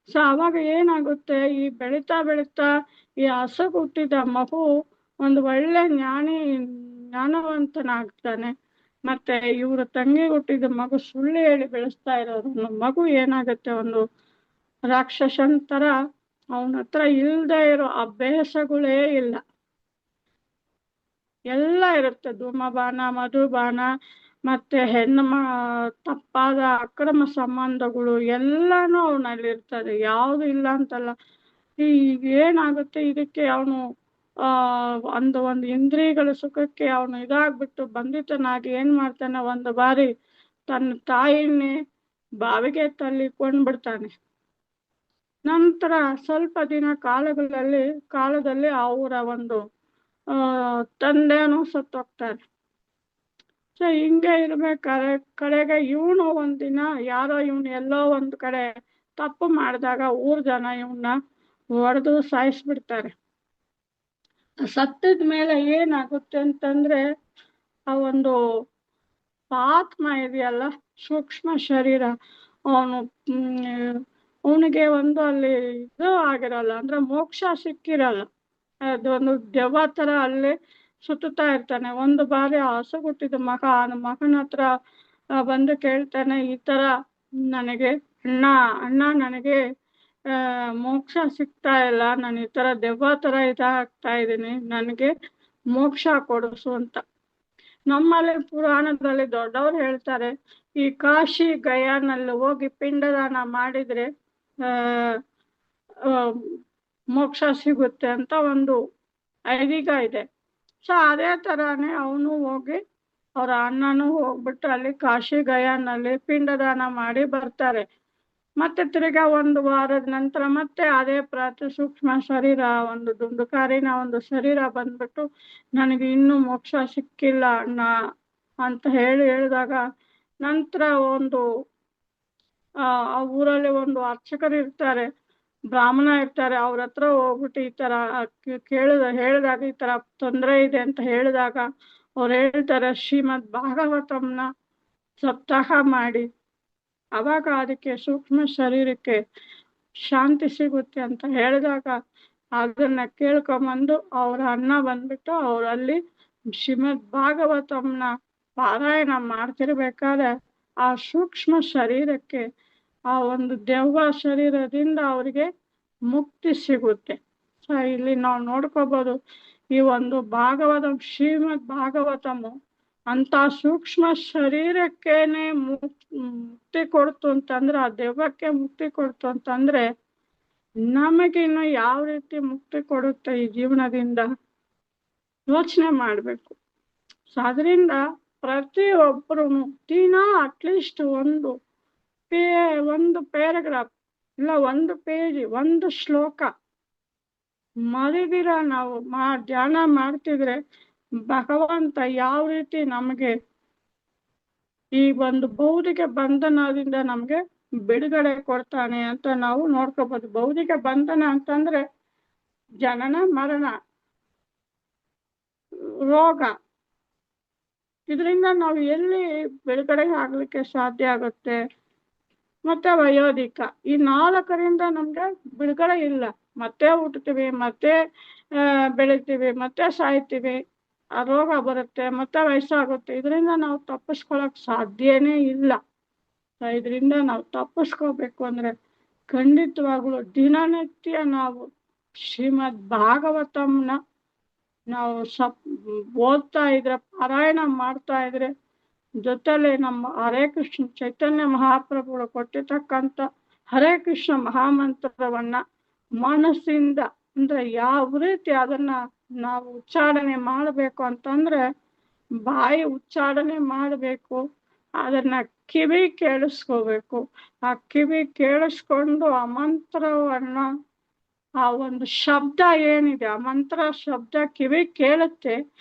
ಸೊ ಅವಾಗ ಏನಾಗುತ್ತೆ, ಈ ಬೆಳೀತಾ ಬೆಳೀತಾ ಈ ಹಸುಗೆ ಹುಟ್ಟಿದ ಮಗು ಒಂದು ಒಳ್ಳೆ ಜ್ಞಾನವಂತನಾಗ್ತಾನೆ. ಮತ್ತೆ ಇವ್ರ ತಂಗಿ ಹುಟ್ಟಿದ ಮಗು ಸುಳ್ಳು ಹೇಳಿ ಬೆಳೆಸ್ತಾ ಇರೋರು ಮಗು ಏನಾಗುತ್ತೆ, ಒಂದು ರಾಕ್ಷಸನ್ ತರ ಅವನ ಹತ್ರ ಇಲ್ದೇ ಇರೋ ಅಭ್ಯಾಸಗಳೇ ಇಲ್ಲ, ಎಲ್ಲ ಇರುತ್ತೆ. ಧೂಮಪಾನ, ಮಧುಪಾನ, ಮತ್ತೆ ತಪ್ಪಾದ ಅಕ್ರಮ ಸಂಬಂಧಗಳು ಎಲ್ಲಾನು ಅವನಲ್ಲಿ ಇರ್ತದೆ, ಯಾವುದು ಇಲ್ಲ ಅಂತಲ್ಲ. ಈಗ ಏನಾಗುತ್ತೆ, ಇದಕ್ಕೆ ಅವನು ಒಂದು ಇಂದ್ರಿಯಗಳ ಸುಖಕ್ಕೆ ಅವನು ಇದಾಗ್ಬಿಟ್ಟು ಬಂಧಿತನಾಗಿ ಏನ್ ಮಾಡ್ತಾನೆ, ಒಂದು ಬಾರಿ ತನ್ನ ತಾಯಿನೇ ಬಾವಿಗೆ ತಳ್ಳಿಕೊಂಡ್ಬಿಡ್ತಾನೆ. ನಂತರ ಸ್ವಲ್ಪ ದಿನ ಕಾಲದಲ್ಲಿ ಅವರ ಒಂದು ತಂದೆನೂ ಸತ್ತೋಗ್ತಾರೆ. ಸೊ ಹಿಂಗೆ ಇರ್ಬೇಕಾದ್ರೆ ಕಡೆಗೆ ಇವನು ಒಂದಿನ ಯಾರೋ ಇವನು ಎಲ್ಲೋ ಒಂದು ಕಡೆ ತಪ್ಪು ಮಾಡಿದಾಗ ಊರ್ ಜನ ಇವನ್ನ ಹೊಡೆದು ಸಾಯಿಸ್ಬಿಡ್ತಾರೆ. ಸತ್ತಿದ ಮೇಲೆ ಏನಾಗುತ್ತೆ ಅಂತಂದ್ರೆ ಆ ಒಂದು ಆತ್ಮ ಇದೆಯಲ್ಲ, ಸೂಕ್ಷ್ಮ ಶರೀರ, ಅವನಿಗೆ ಒಂದು ಅಲ್ಲಿ ಇದು ಆಗಿರಲ್ಲ, ಅಂದ್ರೆ ಮೋಕ್ಷ ಸಿಕ್ಕಿರಲ್ಲ. ಅದೊಂದು ದೆವ್ವ ತರ ಅಲ್ಲಿ ಸುತ್ತುತ್ತಾ ಇರ್ತಾನೆ. ಒಂದು ಬಾರಿ ಹಸು ಹುಟ್ಟಿದ ಮಗನ ಹತ್ರ ಬಂದು ಕೇಳ್ತಾನೆ, ಈ ತರ ನನಗೆ ಅಣ್ಣ ನನಗೆ ಮೋಕ್ಷ ಸಿಗ್ತಾ ಇಲ್ಲ, ನಾನು ಈ ತರ ದೆವ್ವ ತರ ಇದಾಗ್ತಾ ಇದ್ದೀನಿ, ನನಗೆ ಮೋಕ್ಷ ಕೊಡಿಸು ಅಂತ. ನಮ್ಮಲ್ಲಿ ಪುರಾಣದಲ್ಲಿ ದೊಡ್ಡವ್ರು ಹೇಳ್ತಾರೆ, ಈ ಕಾಶಿ ಗಯಾನಲ್ಲಿ ಹೋಗಿ ಪಿಂಡದಾನ ಮಾಡಿದ್ರೆ ಮೋಕ್ಷ ಸಿಗುತ್ತೆ ಅಂತ ಒಂದು ಐದೀಗ ಇದೆ. ಸೊ ಅದೇ ತರಾನೇ ಅವನು ಹೋಗಿ ಅವ್ರ ಅಣ್ಣನೂ ಹೋಗ್ಬಿಟ್ಟು ಅಲ್ಲಿ ಕಾಶಿ ಗಯಾನಲ್ಲಿ ಪಿಂಡದಾನ ಮಾಡಿ ಬರ್ತಾರೆ. ಮತ್ತೆ ತಿರ್ಗಾ ಒಂದು ವಾರದ ನಂತರ ಮತ್ತೆ ಅದೇ ಸೂಕ್ಷ್ಮ ಶರೀರ, ಒಂದು ದುಂಡುಕಾರಿನ ಒಂದು ಶರೀರ ಬಂದ್ಬಿಟ್ಟು ನನಗೆ ಇನ್ನೂ ಮೋಕ್ಷ ಸಿಕ್ಕಿಲ್ಲ ಅಣ್ಣ ಅಂತ ಹೇಳಿದಾಗ, ನಂತರ ಒಂದು ಆ ಊರಲ್ಲಿ ಒಂದು ಅರ್ಚಕರು ಇರ್ತಾರೆ, ಬ್ರಾಹ್ಮಣ ಇರ್ತಾರೆ, ಅವ್ರ ಹತ್ರ ಹೋಗ್ಬಿಟ್ಟು ಈ ತರ ಹೇಳಿದಾಗ ಈ ತರ ತೊಂದರೆ ಇದೆ ಅಂತ ಹೇಳಿದಾಗ ಅವ್ರು ಹೇಳ್ತಾರೆ, ಶ್ರೀಮದ್ ಭಾಗವತಂನ ಸಪ್ತಾಹ ಮಾಡಿ, ಅವಾಗ ಅದಕ್ಕೆ ಸೂಕ್ಷ್ಮ ಶರೀರಕ್ಕೆ ಶಾಂತಿ ಸಿಗುತ್ತೆ ಅಂತ ಹೇಳಿದಾಗ ಅದನ್ನ ಕೇಳ್ಕೊಂಬಂದು ಅವ್ರ ಅಣ್ಣ ಬಂದ್ಬಿಟ್ಟು ಅವರಲ್ಲಿ ಶ್ರೀಮದ್ ಭಾಗವತಂನ ಪಾರಾಯಣ ಮಾಡ್ತಿರ್ಬೇಕಾದ್ರೆ ಆ ಸೂಕ್ಷ್ಮ ಶರೀರಕ್ಕೆ ಆ ಒಂದು ದೆವ್ವ ಶರೀರದಿಂದ ಅವರಿಗೆ ಮುಕ್ತಿ ಸಿಗುತ್ತೆ. ಸೊ ಇಲ್ಲಿ ನಾವು ನೋಡ್ಕೋಬಹುದು, ಈ ಒಂದು ಶ್ರೀಮದ್ ಭಾಗವತಮು ಅಂತ ಸೂಕ್ಷ್ಮ ಶರೀರಕ್ಕೇನೆ ಮುಕ್ತಿ ಕೊಡ್ತು ಅಂತಂದ್ರೆ, ಆ ದೆವ್ವಕ್ಕೆ ಮುಕ್ತಿ ಕೊಡ್ತು ಅಂತಂದ್ರೆ ನಮಗಿನ್ನು ಯಾವ ರೀತಿ ಮುಕ್ತಿ ಕೊಡುತ್ತೆ ಈ ಜೀವನದಿಂದ ಯೋಚನೆ ಮಾಡ್ಬೇಕು. ಸೊ ಅದರಿಂದ ಪ್ರತಿಯೊಬ್ಬರು ದಿನ ಅಟ್ಲೀಸ್ಟ್ ಒಂದು ಪ್ಯಾರಾಗ್ರಾಫ್ ಇಲ್ಲ ಒಂದು ಪೇಜ್ ಒಂದು ಶ್ಲೋಕ ಮರಿದಿರ ನಾವು ಧ್ಯಾನ ಮಾಡ್ತಿದ್ರೆ ಭಗವಂತ ಯಾವ ರೀತಿ ನಮಗೆ ಈ ಒಂದು ಭೌತಿಕ ಬಂಧನದಿಂದ ನಮ್ಗೆ ಬಿಡುಗಡೆ ಕೊಡ್ತಾನೆ ಅಂತ ನಾವು ನೋಡ್ಕೋಬಹುದು. ಭೌತಿಕ ಬಂಧನ ಅಂತಂದ್ರೆ ಜನನ ಮರಣ, ರೋಗ, ಇದರಿಂದ ನಾವು ಎಲ್ಲಿ ಬಿಡುಗಡೆ ಆಗ್ಲಿಕ್ಕೆ ಸಾಧ್ಯ ಆಗುತ್ತೆ? ಮತ್ತೆ ವಯೋಧಿಕ, ಈ 4ರಿಂದ ನಮ್ಗೆ ಬಿಡುಗಡೆ ಇಲ್ಲ. ಮತ್ತೆ ಹುಟ್ಟುತ್ತೀವಿ, ಮತ್ತೆ ಬೆಳಿತೀವಿ, ಮತ್ತೆ ಸಾಯ್ತೀವಿ, ಆ ರೋಗ ಬರುತ್ತೆ, ಮತ್ತೆ ವಯಸ್ಸಾಗುತ್ತೆ. ಇದರಿಂದ ನಾವು ತಪ್ಪಿಸ್ಕೊಳಕ್ ಸಾಧ್ಯನೇ ಇಲ್ಲ. ಇದರಿಂದ ನಾವು ತಪ್ಪಿಸ್ಕೋಬೇಕು ಅಂದ್ರೆ ಖಂಡಿತವಾಗ್ಲು ದಿನನಿತ್ಯ ನಾವು ಶ್ರೀಮದ್ ಭಾಗವತಂನ ನಾವು ಓದ್ತಾ ಇದ್ರೆ, ಪಾರಾಯಣ ಮಾಡ್ತಾ ಇದ್ರೆ, ಜೊತೆಲೆ ನಮ್ಮ ಹರೇ ಕೃಷ್ಣ ಚೈತನ್ಯ ಮಹಾಪ್ರಭುಗಳು ಕೊಟ್ಟಿರ್ತಕ್ಕಂಥ ಹರೇ ಕೃಷ್ಣ ಮಹಾಮಂತ್ರವನ್ನ ಮನಸ್ಸಿಂದ ಅಂದ್ರೆ ಯಾವ ರೀತಿ ಅದನ್ನ ನಾವು ಉಚ್ಚಾರಣೆ ಮಾಡಬೇಕು ಅಂತಂದ್ರೆ ಬಾಯಿ ಉಚ್ಚಾರಣೆ ಮಾಡಬೇಕು, ಅದನ್ನ ಕಿವಿ ಕೇಳಿಸ್ಕೋಬೇಕು. ಆ ಕಿವಿ ಕೇಳಿಸ್ಕೊಂಡು ಆ ಮಂತ್ರವನ್ನ, ಆ ಒಂದು ಶಬ್ದ ಏನಿದೆ, ಆ ಮಂತ್ರ ಶಬ್ದ ಕಿವಿ ಕೇಳುತ್ತೆ.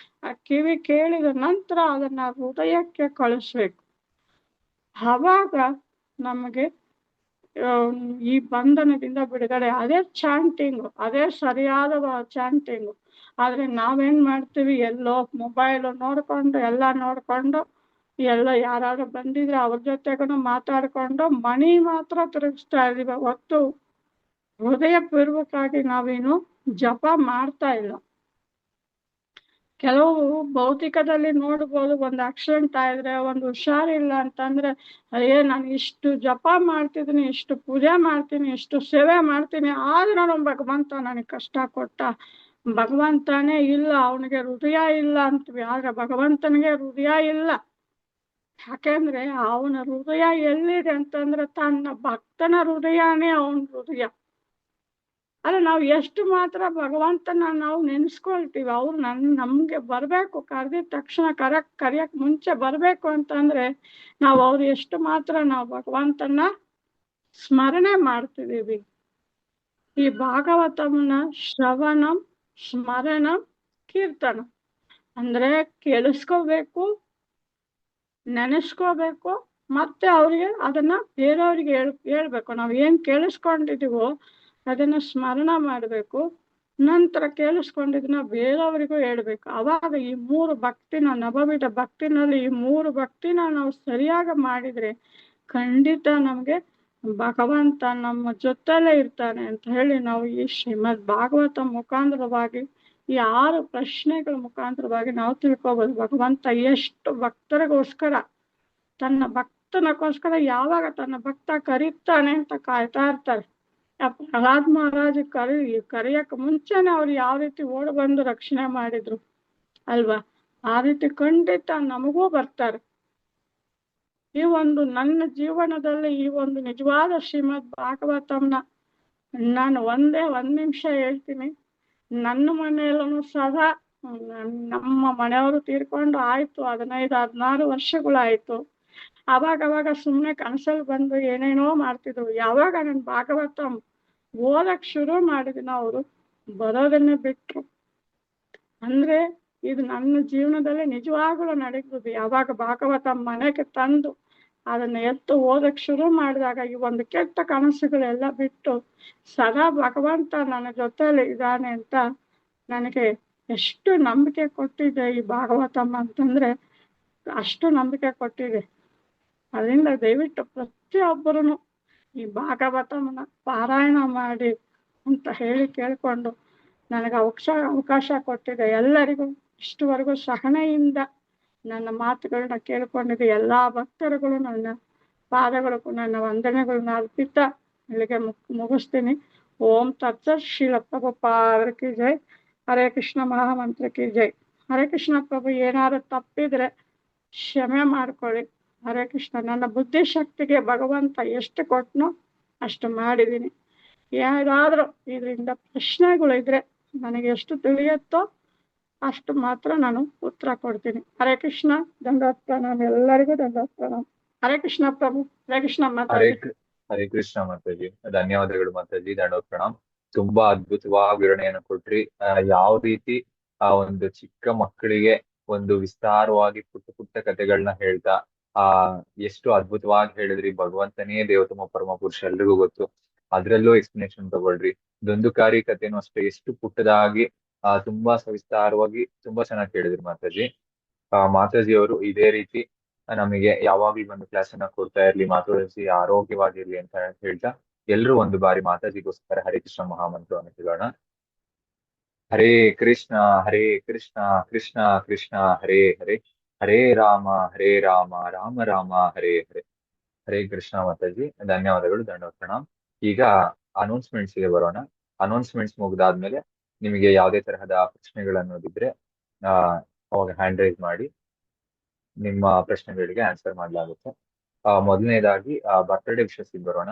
ಆ ಕಿವಿ ಕೇಳಿದ ನಂತರ ಅದನ್ನ ಹೃದಯಕ್ಕೆ ಕಳಿಸ್ಬೇಕು. ಆವಾಗ ನಮಗೆ ಈ ಬಂಧನದಿಂದ ಬಿಡುಗಡೆ. ಅದೇ ಚಾಂಟಿಂಗು, ಅದೇ ಸರಿಯಾದ ಚಾಂಟಿಂಗು. ಆದ್ರೆ ನಾವೇನ್ ಮಾಡ್ತೀವಿ, ಎಲ್ಲೋ ಮೊಬೈಲ್ ನೋಡ್ಕೊಂಡು ಎಲ್ಲ ಯಾರು ಬಂದಿದ್ರೆ ಅವ್ರ ಜೊತೆಗೂ ಮಾತಾಡ್ಕೊಂಡು ಮಣಿ ಮಾತ್ರ ತಿರುಗಿಸ್ತಾ ಇದೀವಿ ಹೊತ್ತು ಹೃದಯ ಪೂರ್ವಕವಾಗಿ ನಾವೇನು ಜಪ ಮಾಡ್ತಾ ಇಲ್ಲ. ಕೆಲವು ಭೌತಿಕದಲ್ಲಿ ನೋಡ್ಬೋದು, ಒಂದು ಆಕ್ಸಿಡೆಂಟ್ ಆದ್ರೆ, ಒಂದು ಹುಷಾರಿಲ್ಲ ಅಂತಂದ್ರೆ, ನಾನು ಇಷ್ಟು ಜಪ ಮಾಡ್ತಿದ್ದೀನಿ, ಇಷ್ಟು ಪೂಜೆ ಮಾಡ್ತೀನಿ, ಇಷ್ಟು ಸೇವೆ ಮಾಡ್ತೀನಿ, ಆದ್ರೆ ನಾನು ಭಗವಂತ ನನಗೆ ಕಷ್ಟ ಕೊಟ್ಟ, ಭಗವಂತನೇ ಇಲ್ಲ, ಅವನಿಗೆ ಹೃದಯ ಇಲ್ಲ ಅಂತೀವಿ. ಆದ್ರೆ ಭಗವಂತನಿಗೆ ಹೃದಯ ಇಲ್ಲ. ಯಾಕೆಂದ್ರೆ ಅವನ ಹೃದಯ ಎಲ್ಲಿದೆ ಅಂತಂದ್ರೆ ತನ್ನ ಭಕ್ತನ ಹೃದಯನೇ ಅವನ ಹೃದಯ. ಅಲ್ಲ, ನಾವು ಎಷ್ಟು ಮಾತ್ರ ಭಗವಂತನ ನಾವು ನೆನೆಸ್ಕೊಳ್ತೀವಿ, ಅವ್ರು ನಮ್ಗೆ ಬರ್ಬೇಕು, ಕರೆದಿದ ತಕ್ಷಣ ಕರೆಯಕ್ ಮುಂಚೆ ಬರ್ಬೇಕು ಅಂತಂದ್ರೆ ನಾವು ಅವ್ರು ಎಷ್ಟು ಮಾತ್ರ ನಾವು ಭಗವಂತನ ಸ್ಮರಣೆ ಮಾಡ್ತಿದೀವಿ. ಈ ಭಾಗವತಂನ ಶ್ರವಣಂ ಸ್ಮರಣಂ ಕೀರ್ತನ ಅಂದ್ರೆ ಕೇಳಿಸ್ಕೋಬೇಕು, ನೆನೆಸ್ಕೋಬೇಕು, ಮತ್ತೆ ಅವ್ರಿಗೆ ಅದನ್ನ ಬೇರೆಯವ್ರಿಗೆ ಹೇಳ್ಬೇಕು. ನಾವು ಏನ್ ಕೇಳಿಸ್ಕೊಂಡಿದೀವೋ ಅದನ್ನ ಸ್ಮರಣ ಮಾಡ್ಬೇಕು, ನಂತರ ಕೇಳಿಸ್ಕೊಂಡಿದ್ದನ್ನ ಬೇರೆಯವರಿಗೂ ಹೇಳ್ಬೇಕು. ಅವಾಗ ಈ 3 ಭಕ್ತಿನ, ನವವಿಧ ಭಕ್ತಿನಲ್ಲಿ ಈ 3 ಭಕ್ತಿನ ನಾವು ಸರಿಯಾಗಿ ಮಾಡಿದ್ರೆ ಖಂಡಿತ ನಮ್ಗೆ ಭಗವಂತ ನಮ್ಮ ಜೊತೆಲೇ ಇರ್ತಾನೆ ಅಂತ ಹೇಳಿ ನಾವು ಈ ಶ್ರೀಮದ್ ಭಾಗವತ ಮುಖಾಂತರವಾಗಿ ಈ 6 ಪ್ರಶ್ನೆಗಳ ಮುಖಾಂತರವಾಗಿ ನಾವು ತಿಳ್ಕೊಬೋದು. ಭಗವಂತ ಎಷ್ಟು ಭಕ್ತರಿಗೋಸ್ಕರ, ತನ್ನ ಭಕ್ತನಕ್ಕೋಸ್ಕರ ಯಾವಾಗ ತನ್ನ ಭಕ್ತ ಕರೀತಾನೆ ಅಂತ ಕಾಯ್ತಾ ಇರ್ತಾರೆ. ಪ್ರಹ್ಲಾದ್ ಮಹಾರಾಜ್ ಕರೆಯಕ್ಕೆ ಮುಂಚೆನೆ ಅವ್ರು ಯಾವ ರೀತಿ ಓಡ್ ಬಂದು ರಕ್ಷಣೆ ಮಾಡಿದ್ರು ಅಲ್ವಾ? ಆ ರೀತಿ ಖಂಡಿತ ನಮಗೂ ಬರ್ತಾರೆ. ಈ ಒಂದು ನನ್ನ ಜೀವನದಲ್ಲಿ ಈ ಒಂದು ನಿಜವಾದ ಶ್ರೀಮದ್ ಭಾಗವತಂನ ನಾನು ಒಂದ್ ನಿಮಿಷ ಹೇಳ್ತೀನಿ. ನನ್ನ ಮನೆಯಲ್ಲೂ ಸದಾ ನಮ್ಮ ಮನೆಯವರು ತೀರ್ಕೊಂಡು ಆಯ್ತು 15-16 ವರ್ಷಗಳಾಯ್ತು. ಅವಾಗ ಸುಮ್ಮನೆ ಕನಸಲ್ಲಿ ಬಂದು ಏನೇನೋ ಮಾಡ್ತಿದ್ರು. ಯಾವಾಗ ನಾನು ಭಾಗವತಂ ಓದಕ್ ಶುರು ಮಾಡಿದಿನ ಅವರು ಬರೋದನ್ನೇ ಬಿಟ್ರು. ಅಂದ್ರೆ ಇದು ನನ್ನ ಜೀವನದಲ್ಲಿ ನಿಜವಾಗ್ಲೂ ನಡೆಯುವುದು. ಯಾವಾಗ ಭಾಗವತಂ ಮನೆಗೆ ತಂದು ಅದನ್ನ ಎತ್ತು ಓದಕ್ ಶುರು ಮಾಡಿದಾಗ ಈ ಒಂದು ಕೆಟ್ಟ ಕನಸುಗಳೆಲ್ಲ ಬಿಟ್ಟು ಸದಾ ಭಗವಂತ ನನ್ನ ಜೊತೆಲಿ ಇದ್ದಾನೆ ಅಂತ ನನಗೆ ಎಷ್ಟು ನಂಬಿಕೆ ಕೊಟ್ಟಿದೆ ಈ ಭಾಗವತಂ ಅಂತಂದ್ರೆ ಅಷ್ಟು ನಂಬಿಕೆ ಕೊಟ್ಟಿದೆ. ಅದರಿಂದ ದಯವಿಟ್ಟು ಪ್ರತಿಯೊಬ್ಬರೂ ಈ ಭಾಗವತಮನ್ನ ಪಾರಾಯಣ ಮಾಡಿ ಅಂತ ಹೇಳಿ ಕೇಳ್ಕೊಂಡು ನನಗೆ ಅವಕಾಶ ಕೊಟ್ಟಿದೆ. ಎಲ್ಲರಿಗೂ ಇಷ್ಟುವರೆಗೂ ಸಹನೆಯಿಂದ ನನ್ನ ಮಾತುಗಳನ್ನ ಕೇಳ್ಕೊಂಡಿದೆ ಎಲ್ಲಾ ಭಕ್ತರುಗಳು ನನ್ನ ಪಾದಗಳಿಗೂ ನನ್ನ ವಂದನೆಗಳನ್ನ ಅರ್ಪಿತ ಇಲ್ಲಿಗೆ ಮುಗಿಸ್ತೀನಿ. ಓಂ ತತ್ಸತ್. ಶ್ರೀಲ ಪ್ರಭುಪಾದಕ್ಕೆ ಜೈ. ಹರೇ ಕೃಷ್ಣ ಮಹಾಮಂತ್ರಕ್ಕೆ ಜೈ. ಹರೇ ಕೃಷ್ಣ ಪ್ರಭು. ಏನಾದ್ರು ತಪ್ಪಿದ್ರೆ ಕ್ಷಮೆ ಮಾಡ್ಕೊಳ್ಳಿ. ಹರೇ ಕೃಷ್ಣ. ನನ್ನ ಬುದ್ಧಿಶಕ್ತಿಗೆ ಭಗವಂತ ಎಷ್ಟು ಕೊಟ್ನೋ ಅಷ್ಟು ಮಾಡಿದ್ದೀನಿ. ಯಾರಾದ್ರೂ ಇದರಿಂದ ಪ್ರಶ್ನೆಗಳಿದ್ರೆ ನನಗೆ ಎಷ್ಟು ತಿಳಿಯುತ್ತೋ ಅಷ್ಟು ಮಾತ್ರ ನಾನು ಉತ್ತರ ಕೊಡ್ತೀನಿ. ಹರೇ ಕೃಷ್ಣ. ದಂಡವತ್ ಪ್ರಣಾಮ. ಎಲ್ಲರಿಗೂ ದಂಡವತ್ ಪ್ರಣಾಮ. ಹರೇ ಕೃಷ್ಣ ಪ್ರಭು. ಹರೇ ಕೃಷ್ಣ ಹರೇ ಮಾತಾಡಿ. ಹರೇ ಕೃಷ್ಣ ಮಾತಾಜಿ. ಧನ್ಯವಾದಗಳು ಮಾತಾಜಿ. ದಂಡವತ್ ಪ್ರಣಾಮ್. ತುಂಬಾ ಅದ್ಭುತವಾಗಿ ವಿವರಣೆಯನ್ನು ಕೊಟ್ರಿ. ಯಾವ ರೀತಿ ಆ ಒಂದು ಚಿಕ್ಕ ಮಕ್ಕಳಿಗೆ ಒಂದು ವಿಸ್ತಾರವಾಗಿ ಪುಟ್ಟ ಪುಟ್ಟ ಕಥೆಗಳನ್ನ ಹೇಳ್ತಾ ಎಷ್ಟು ಅದ್ಭುತವಾಗಿ ಹೇಳಿದ್ರಿ. ಭಗವಂತನೇ ದೇವತಮ ಪರಮ ಪುರುಷ ಎಲ್ರಿಗೂ ಗೊತ್ತು. ಅದ್ರಲ್ಲೂ ಎಕ್ಸ್ಪ್ಲನೇಷನ್ ತಗೊಳ್ರಿ. ದುಂದುಕಾರಿ ಕಥೆನೂ ಅಷ್ಟೇ ಎಷ್ಟು ಪುಟ್ಟದಾಗಿ ತುಂಬಾ ಸವಿಸ್ತಾರವಾಗಿ ತುಂಬಾ ಚೆನ್ನಾಗಿ ಹೇಳಿದ್ರಿ ಮಾತಾಜಿ. ಮಾತಾಜಿ ಅವರು ಇದೇ ರೀತಿ ನಮಗೆ ಯಾವಾಗ್ಲೂ ಬಂದು ಕ್ಲಾಸ್ ಅನ್ನ ಕೊಡ್ತಾ ಇರ್ಲಿ, ಮಾತಾಡಿಸಿ ಆರೋಗ್ಯವಾಗಿರ್ಲಿ ಅಂತ ಹೇಳ್ತಾ ಎಲ್ರು ಒಂದು ಬಾರಿ ಮಾತಾಜಿಗೋಸ್ಕರ ಹರೇ ಕೃಷ್ಣ ಮಹಾಮಂತ್ರವನ್ನು ಹೇಳೋಣ. ಹರೇ ಕೃಷ್ಣ ಹರೇ ಕೃಷ್ಣ ಕೃಷ್ಣ ಕೃಷ್ಣ ಹರೇ ಹರೇ, ಹರೇ ರಾಮ ರಾಮ ರಾಮ ಹರೇ ಹರೇ. ಹರೇ ಕೃಷ್ಣ ಮಾತಾಜಿ. ಧನ್ಯವಾದಗಳು. ದಂಡವತ್ ಪ್ರಣಾಮ್. ಈಗ ಅನೌನ್ಸ್ಮೆಂಟ್ಸ್ ಗೆ ಬರೋಣ. ಅನೌನ್ಸ್ಮೆಂಟ್ಸ್ ಮುಗಿದಾದ್ಮೇಲೆ ನಿಮಗೆ ಯಾವುದೇ ತರಹದ ಪ್ರಶ್ನೆಗಳನ್ನೋದಿದ್ರೆ ಅವಾಗ ಹ್ಯಾಂಡ್ ರೈಸ್ ಮಾಡಿ ನಿಮ್ಮ ಪ್ರಶ್ನೆಗಳಿಗೆ ಆನ್ಸರ್ ಮಾಡಲಾಗುತ್ತೆ. ಮೊದಲನೇದಾಗಿ ಬರ್ತ್ಡೇ ವಿಷಯಕ್ಕೆ ಬರೋಣ.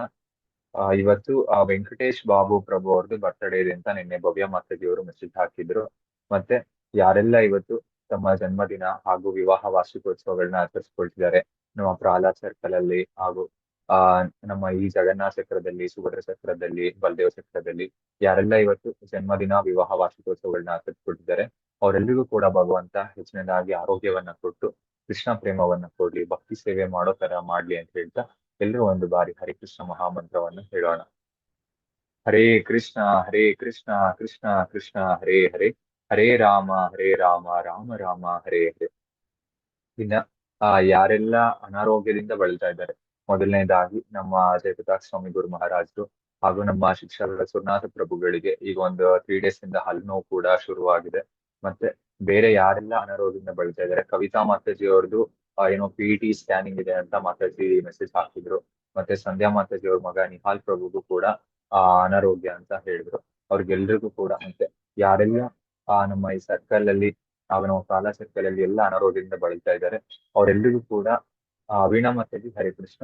ಇವತ್ತು ವೆಂಕಟೇಶ್ ಬಾಬು ಪ್ರಭು ಅವ್ರದ್ದು ಬರ್ತ್ಡೇ ಇದೆ ಅಂತ ನಿನ್ನೆ ಭವ್ಯ ಮಾತಾಜಿ ಅವರು ಮೆಸೇಜ್ ಹಾಕಿದ್ರು. ಮತ್ತೆ ಯಾರೆಲ್ಲ ಇವತ್ತು ತಮ್ಮ ಜನ್ಮದಿನ ಹಾಗೂ ವಿವಾಹ ವಾರ್ಷಿಕೋತ್ಸವಗಳನ್ನ ಆಚರಿಸ್ಕೊಳ್ತಿದ್ದಾರೆ ನಮ್ಮ ಪ್ರಹ್ಲಾದ್ ಸರ್ಕಲ್ ಅಲ್ಲಿ ಹಾಗೂ ನಮ್ಮ ಈ ಜಗನ್ನಾಥ ಚಕ್ರದಲ್ಲಿ, ಸುಭದ್ರ ಚಕ್ರದಲ್ಲಿ, ಬಲದೇವ ಚಕ್ರದಲ್ಲಿ ಯಾರೆಲ್ಲ ಇವತ್ತು ಜನ್ಮದಿನ ವಿವಾಹ ವಾರ್ಷಿಕೋತ್ಸವಗಳನ್ನ ಆಚರಿಸ್ಕೊಳ್ತಿದ್ದಾರೆ ಅವರೆಲ್ಲರಿಗೂ ಕೂಡ ಭಗವಂತ ಹೆಚ್ಚಿನದಾಗಿ ಆರೋಗ್ಯವನ್ನ ಕೊಟ್ಟು ಕೃಷ್ಣ ಪ್ರೇಮವನ್ನ ಕೊಡ್ಲಿ, ಭಕ್ತಿ ಸೇವೆ ಮಾಡೋ ತರ ಮಾಡ್ಲಿ ಅಂತ ಹೇಳ್ತಾ ಎಲ್ಲರೂ ಒಂದು ಬಾರಿ ಹರೇ ಕೃಷ್ಣ ಮಹಾಮಂತ್ರವನ್ನು ಹೇಳೋಣ. ಹರೇ ಕೃಷ್ಣ ಕೃಷ್ಣ ಕೃಷ್ಣ ಹರೇ ಹರೇ, ಹರೇ ರಾಮ ರಾಮ ರಾಮ ಹರೇ ಹರೇ. ಇನ್ನ ಯಾರೆಲ್ಲ ಅನಾರೋಗ್ಯದಿಂದ ಬಳಲ್ತಾ ಇದ್ದಾರೆ, ಮೊದಲನೇದಾಗಿ ನಮ್ಮ ಜಯಪ್ರಕಾಶ್ ಸ್ವಾಮಿ ಗುರು ಮಹಾರಾಜರು ಹಾಗೂ ನಮ್ಮ ಶಿಕ್ಷಕರ ಸುರ್ನಾಥ ಪ್ರಭುಗಳಿಗೆ ಈಗ ಒಂದು 3 days ಇಂದ ಹಲ್ಲು ನೋವು ಕೂಡ ಶುರುವಾಗಿದೆ. ಮತ್ತೆ ಬೇರೆ ಯಾರೆಲ್ಲ ಅನಾರೋಗ್ಯದಿಂದ ಬಳಲ್ತಾ ಇದ್ದಾರೆ, ಕವಿತಾ ಮಾತಾಜಿ ಅವ್ರದ್ದು ಏನೋ PET ಸ್ಕ್ಯಾನಿಂಗ್ ಇದೆ ಅಂತ ಮಾತಾಜಿ ಮೆಸೇಜ್ ಹಾಕಿದ್ರು. ಮತ್ತೆ ಸಂಧ್ಯಾ ಮಾತಾಜಿ ಅವ್ರ ಮಗ ನಿಹಾಲ್ ಪ್ರಭುಗೂ ಕೂಡ ಅನಾರೋಗ್ಯ ಅಂತ ಹೇಳಿದ್ರು. ಅವ್ರಿಗೆಲ್ರಿಗೂ ಕೂಡ ಮತ್ತೆ ಯಾರೆಲ್ಲ ನಮ್ಮ ಈ ಸರ್ಕಲ್ ಅಲ್ಲಿ ನಮ್ಮ ಶಾಲಾ ಸರ್ಕಲ್ ಅಲ್ಲಿ ಎಲ್ಲ ಅನಾರೋಗ್ಯದಿಂದ ಬಳಲ್ತಾ ಇದ್ದಾರೆ ಅವರೆಲ್ಲರಿಗೂ ಕೂಡ ವೀಣಾ ಮಾತಾಜಿ ಹರೇ ಕೃಷ್ಣ.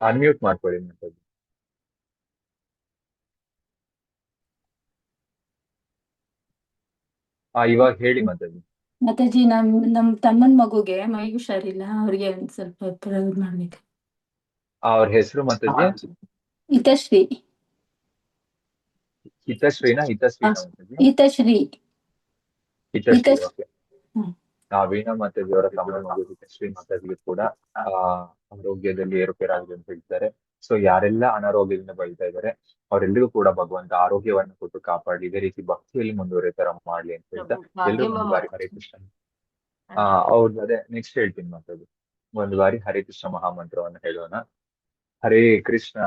ಅನ್ಮ್ಯೂಟ್ ಮಾಡ್ಕೊಳ್ಳಿ ಮಾತಾಜಿ. ಇವಾಗ ಹೇಳಿ ಮಾತಾಜಿ. ಮಾತಾಜಿ, ನಮ್ ತಮ್ಮನ್ ಮಗುಗೆ ಮೈ ಹುಷಾರಿಲ್ಲ, ಅವ್ರಿಗೆ ಒಂದ್ ಸ್ವಲ್ಪ ಪ್ರೇಯರ್ ಮಾಡ್ಬೇಕು. ಅವ್ರ ಹೆಸರು ಮಾತಾಜಿ? ಹಿತಶ್ರೀ. ಹಿತಶ್ರೀನಾ ಮಾತಾಜಿ? ಹಿತಶ್ರೀ. ಹಿತಶ್ರೀ, ಓಕೆ. ವೀಣಾ ಮಾತಾಜಿ ಅವರ ತಮ್ಮ ಮಗು ಹಿತಶ್ರೀ ಮಾತಾಜಿಗೆ ಕೂಡ ಆರೋಗ್ಯದಲ್ಲಿ ಏರುಪೇರಾಗಿದೆ ಅಂತ ಹೇಳ್ತಾರೆ. ಸೊ ಯಾರೆಲ್ಲ ಅನಾರೋಗ್ಯದಿಂದ ಬಳಲ್ತಾ ಇದ್ದಾರೆ ಅವರೆಲ್ಲರಿಗೂ ಕೂಡ ಭಗವಂತ ಆರೋಗ್ಯವನ್ನು ಕೊಟ್ಟು ಕಾಪಾಡಿ, ಇದೇ ರೀತಿ ಭಕ್ತಿಯಲ್ಲಿ ಮುಂದುವರೆ ತರ ಮಾಡ್ಲಿ ಅಂತ ಹೇಳ್ತಾ ಎಲ್ಲರೂ ಒಂದು ಬಾರಿ ಹರೇ ಕೃಷ್ಣ ಅವ್ರದ್ದು ಅದೇ ನೆಕ್ಸ್ಟ್ ಹೇಳ್ತೀನಿ ಮಾತಾಜಿ. ಒಂದು ಬಾರಿ ಹರೇ ಕೃಷ್ಣ ಮಹಾಮಂತ್ರವನ್ನು ಹೇಳೋಣ. ಹರೇ ಕೃಷ್ಣ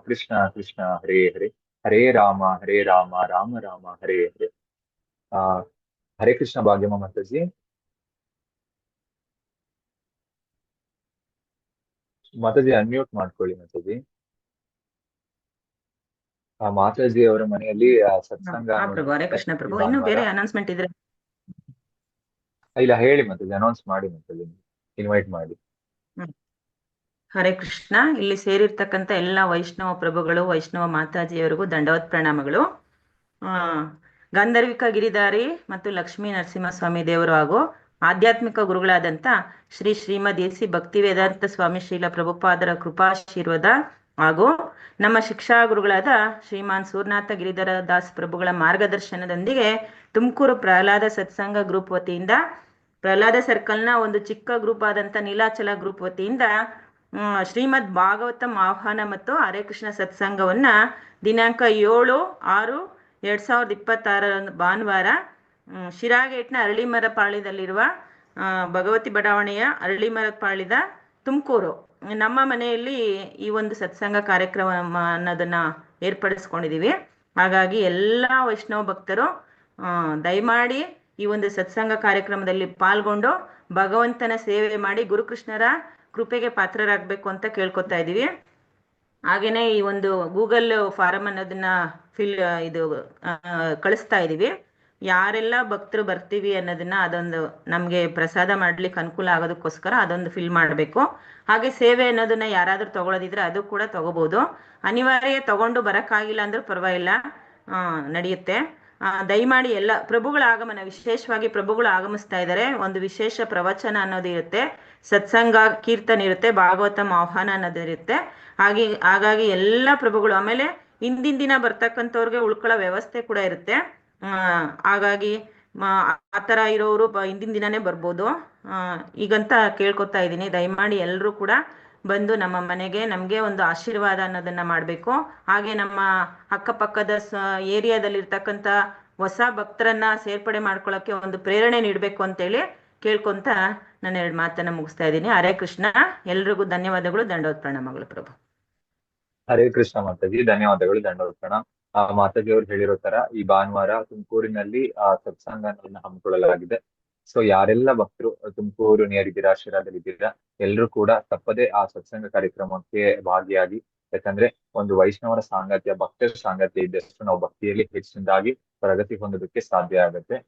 ಕೃಷ್ಣ ಕೃಷ್ಣ ಹರೇ ಹರೇ, ಹರೇ ರಾಮ ರಾಮ ರಾಮ ಹರೇ ಹರೇ. ಹರೇ ಕೃಷ್ಣ ಭಾಗ್ಯಮ್ಮ ಮಾತಾಜಿ. ಮಾತಾಜಿ ಅನ್ಮ್ಯೂಟ್ ಮಾಡ್ಕೊಳ್ಳಿ ಮಾತಾಜಿ. ಮಾತಾಜಿ ಅವರ ಮನೆಯಲ್ಲಿ ಸತ್ಸಂಗ ಹರೇ ಕೃಷ್ಣ ಪ್ರಭು. ಇನ್ನು ಬೇರೆ ಅನೌನ್ಸ್ಮೆಂಟ್ ಇದ್ರೆ ಇಲ್ಲ ಹೇಳಿ ಮಾತಾಜಿ, ಅನೌನ್ಸ್ ಮಾಡಿ ಮಾತಾಜಿ, ಇನ್ವೈಟ್ ಮಾಡಿ. ಹರೇ ಕೃಷ್ಣ. ಇಲ್ಲಿ ಸೇರಿರ್ತಕ್ಕಂಥ ಎಲ್ಲ ವೈಷ್ಣವ ಪ್ರಭುಗಳು, ವೈಷ್ಣವ ಮಾತಾಜಿಯವರಿಗೂ ದಂಡವತ್ ಪ್ರಣಾಮಗಳು. ಗಂಧರ್ವಿಕ ಗಿರಿಧಾರಿ ಮತ್ತು ಲಕ್ಷ್ಮೀ ನರಸಿಂಹಸ್ವಾಮಿ ದೇವರು ಹಾಗೂ ಆಧ್ಯಾತ್ಮಿಕ ಗುರುಗಳಾದಂಥ ಶ್ರೀ ಶ್ರೀಮದ್ ಎ ಸಿ ಭಕ್ತಿ ವೇದಾಂತ ಸ್ವಾಮಿ ಶ್ರೀಲ ಪ್ರಭುಪಾದರ ಕೃಪಾಶೀರ್ವಾದ ಹಾಗೂ ನಮ್ಮ ಶಿಕ್ಷಾ ಗುರುಗಳಾದ ಶ್ರೀಮಾನ್ ಸೂರ್ನಾಥ ಗಿರಿಧರ ದಾಸ್ ಪ್ರಭುಗಳ ಮಾರ್ಗದರ್ಶನದೊಂದಿಗೆ ತುಮಕೂರು ಪ್ರಹ್ಲಾದ ಸತ್ಸಂಗ ಗ್ರೂಪ್ ವತಿಯಿಂದ, ಪ್ರಹ್ಲಾದ ಸರ್ಕಲ್ನ ಒಂದು ಚಿಕ್ಕ ಗ್ರೂಪ್ ಆದಂಥ ನೀಲಾಚಲ ಗ್ರೂಪ್ ವತಿಯಿಂದ ಶ್ರೀಮದ್ ಭಾಗವತಂ ಆಹ್ವಾನ ಮತ್ತು ಹರೇ ಕೃಷ್ಣ ಸತ್ಸಂಗವನ್ನ ದಿನಾಂಕ 7/6/2026 ಭಾನುವಾರ ಶಿರಾಗೇಟ್ನ ಅರಳಿಮರಪಾಳ್ಯದಲ್ಲಿರುವ ಭಗವತಿ ಬಡಾವಣೆಯ ಅರಳಿಮರಪಾಳ್ಯದ ತುಮಕೂರು ನಮ್ಮ ಮನೆಯಲ್ಲಿ ಈ ಒಂದು ಸತ್ಸಂಗ ಕಾರ್ಯಕ್ರಮ ಅನ್ನೋದನ್ನ ಏರ್ಪಡಿಸ್ಕೊಂಡಿದ್ದೀವಿ. ಹಾಗಾಗಿ ಎಲ್ಲ ವೈಷ್ಣವ ಭಕ್ತರು ದಯಮಾಡಿ ಈ ಒಂದು ಸತ್ಸಂಗ ಕಾರ್ಯಕ್ರಮದಲ್ಲಿ ಪಾಲ್ಗೊಂಡು ಭಗವಂತನ ಸೇವೆ ಮಾಡಿ ಗುರುಕೃಷ್ಣರ ಕೃಪೆಗೆ ಪಾತ್ರರಾಗಬೇಕು ಅಂತ ಕೇಳ್ಕೊತಾ ಇದ್ದೀವಿ. ಹಾಗೇನೆ ಈ ಒಂದು ಗೂಗಲ್ ಫಾರಂ ಅನ್ನೋದನ್ನ ಇದು ಆ, ಕಳಿಸ್ತಾ ಇದೀವಿ. ಯಾರೆಲ್ಲ ಭಕ್ತರು ಬರ್ತೀವಿ ಅನ್ನೋದನ್ನ ಅದೊಂದು ನಮಗೆ ಪ್ರಸಾದ ಮಾಡ್ಲಿಕ್ಕೆ ಅನುಕೂಲ ಆಗೋದಕ್ಕೋಸ್ಕರ ಅದೊಂದು ಫಿಲ್ ಮಾಡಬೇಕು. ಹಾಗೆ ಸೇವೆ ಅನ್ನೋದನ್ನ ಯಾರಾದ್ರೂ ತಗೊಳ್ಳೋದಿದ್ರೆ ಅದು ಕೂಡ ತಗೋಬಹುದು. ಅನಿವಾರ್ಯ ತಗೊಂಡು ಬರಕ್ಕಾಗಿಲ್ಲ ಅಂದ್ರೂ ಪರವಾಗಿಲ್ಲ, ನಡೆಯುತ್ತೆ. ದಯಮಾಡಿ ಎಲ್ಲ ಪ್ರಭುಗಳ ಆಗಮನ, ವಿಶೇಷವಾಗಿ ಪ್ರಭುಗಳು ಆಗಮಿಸ್ತಾ ಇದ್ದಾರೆ. ಒಂದು ವಿಶೇಷ ಪ್ರವಚನ ಅನ್ನೋದು ಇರುತ್ತೆ, ಸತ್ಸಂಗ ಕೀರ್ತನೆ ಇರುತ್ತೆ, ಭಾಗವತಂ ಆಹ್ವಾನ ಅನ್ನೋದು ಇರುತ್ತೆ. ಹಾಗಾಗಿ ಎಲ್ಲ ಪ್ರಭುಗಳು, ಆಮೇಲೆ ಹಿಂದಿನ ದಿನ ಬರ್ತಕ್ಕಂಥವ್ರಿಗೆ ಉಳ್ಕೊಳ್ಳೋ ವ್ಯವಸ್ಥೆ ಕೂಡ ಇರುತ್ತೆ. ಹಾಗಾಗಿ ಆ ಥರ ಇರೋರು ಹಿಂದಿನ ದಿನನೇ ಬರ್ಬೋದು. ಈಗಂತ ಕೇಳ್ಕೊತಾ ಇದ್ದೀನಿ, ದಯಮಾಡಿ ಎಲ್ಲರೂ ಕೂಡ ಬಂದು ನಮ್ಮ ಮನೆಗೆ ನಮಗೆ ಒಂದು ಆಶೀರ್ವಾದ ಅನ್ನೋದನ್ನ ಮಾಡಬೇಕು. ಹಾಗೆ ನಮ್ಮ ಅಕ್ಕಪಕ್ಕದ ಏರಿಯಾದಲ್ಲಿರ್ತಕ್ಕಂಥ ಹೊಸ ಭಕ್ತರನ್ನ ಸೇರ್ಪಡೆ ಮಾಡ್ಕೊಳ್ಳೋಕೆ ಒಂದು ಪ್ರೇರಣೆ ನೀಡಬೇಕು ಅಂತೇಳಿ ಕೇಳ್ಕೊಂತ ನಾನು 2 ಮಾತನ್ನ ಮುಗಿಸ್ತಾ ಇದ್ದೀನಿ. ಹರೇ ಕೃಷ್ಣ. ಎಲ್ರಿಗೂ ಧನ್ಯವಾದಗಳು, ದಂಡೋತ್ ಪ್ರಣಾಮಗಳು ಪ್ರಭು. ಹರೇ ಕೃಷ್ಣ ಮಾತಾಜಿ, ಧನ್ಯವಾದಗಳು, ದಂಡೋತ್ಪಣ. ಮಾತಾಜಿ ಅವರು ಹೇಳಿರೋ ತರ ಈ ಭಾನುವಾರ ತುಮಕೂರಿನಲ್ಲಿ ಸತ್ಸಂಗವನ್ನು ಹಮ್ಮಿಕೊಳ್ಳಲಾಗಿದೆ. ಸೊ ಯಾರೆಲ್ಲ ಭಕ್ತರು ತುಮಕೂರು ನಿಯರ್ ಇದ್ದೀರಾ, ಶಿರಾದಲ್ಲಿದ್ದೀರಾ, ಎಲ್ಲರೂ ಕೂಡ ತಪ್ಪದೆ ಆ ಸತ್ಸಂಗ ಕಾರ್ಯಕ್ರಮಕ್ಕೆ ಭಾಗಿಯಾಗಿ. ಯಾಕಂದ್ರೆ ಒಂದು ವೈಷ್ಣವರ ಸಾಂಗತ್ಯ, ಭಕ್ತರ ಸಾಂಗತ್ಯ ಇದ್ದಷ್ಟು ನಾವು ಭಕ್ತಿಯಲ್ಲಿ ಹೆಚ್ಚಿನದಾಗಿ ಪ್ರಗತಿ ಹೊಂದೋದಕ್ಕೆ ಸಾಧ್ಯ ಆಗುತ್ತೆ.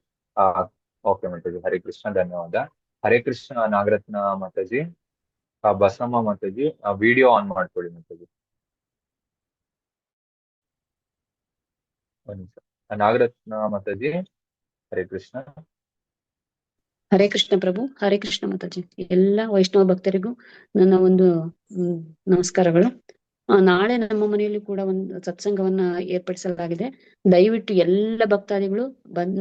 ಓಕೆ ಮಾತಾಜಿ, ಹರೇ ಕೃಷ್ಣ, ಧನ್ಯವಾದ. ಹರೇ ಕೃಷ್ಣ ನಾಗರತ್ನ ಮಾತಾಜಿ, ಬಸಮ್ಮ ಮಾತಾಜಿ, ವಿಡಿಯೋ ಆನ್ ಮಾಡ್ಕೊಳ್ಳಿ ಮಾತಾಜಿ. ಒಂದ್ ನಿಮಿಷ. ನಾಗರತ್ನ ಮಾತಾಜಿ, ಹರೇ ಕೃಷ್ಣ. ಹರೇ ಕೃಷ್ಣ ಪ್ರಭು. ಹರೇ ಕೃಷ್ಣ ಮಾತಾಜಿ. ಎಲ್ಲ ವೈಷ್ಣವ ಭಕ್ತರಿಗೂ ನನ್ನ ಒಂದು ನಮಸ್ಕಾರಗಳು. ನಾಳೆ ನಮ್ಮ ಮನೆಯಲ್ಲಿ ಕೂಡ ಒಂದು ಸತ್ಸಂಗವನ್ನ ಏರ್ಪಡಿಸಲಾಗಿದೆ. ದಯವಿಟ್ಟು ಎಲ್ಲ ಭಕ್ತಾದಿಗಳು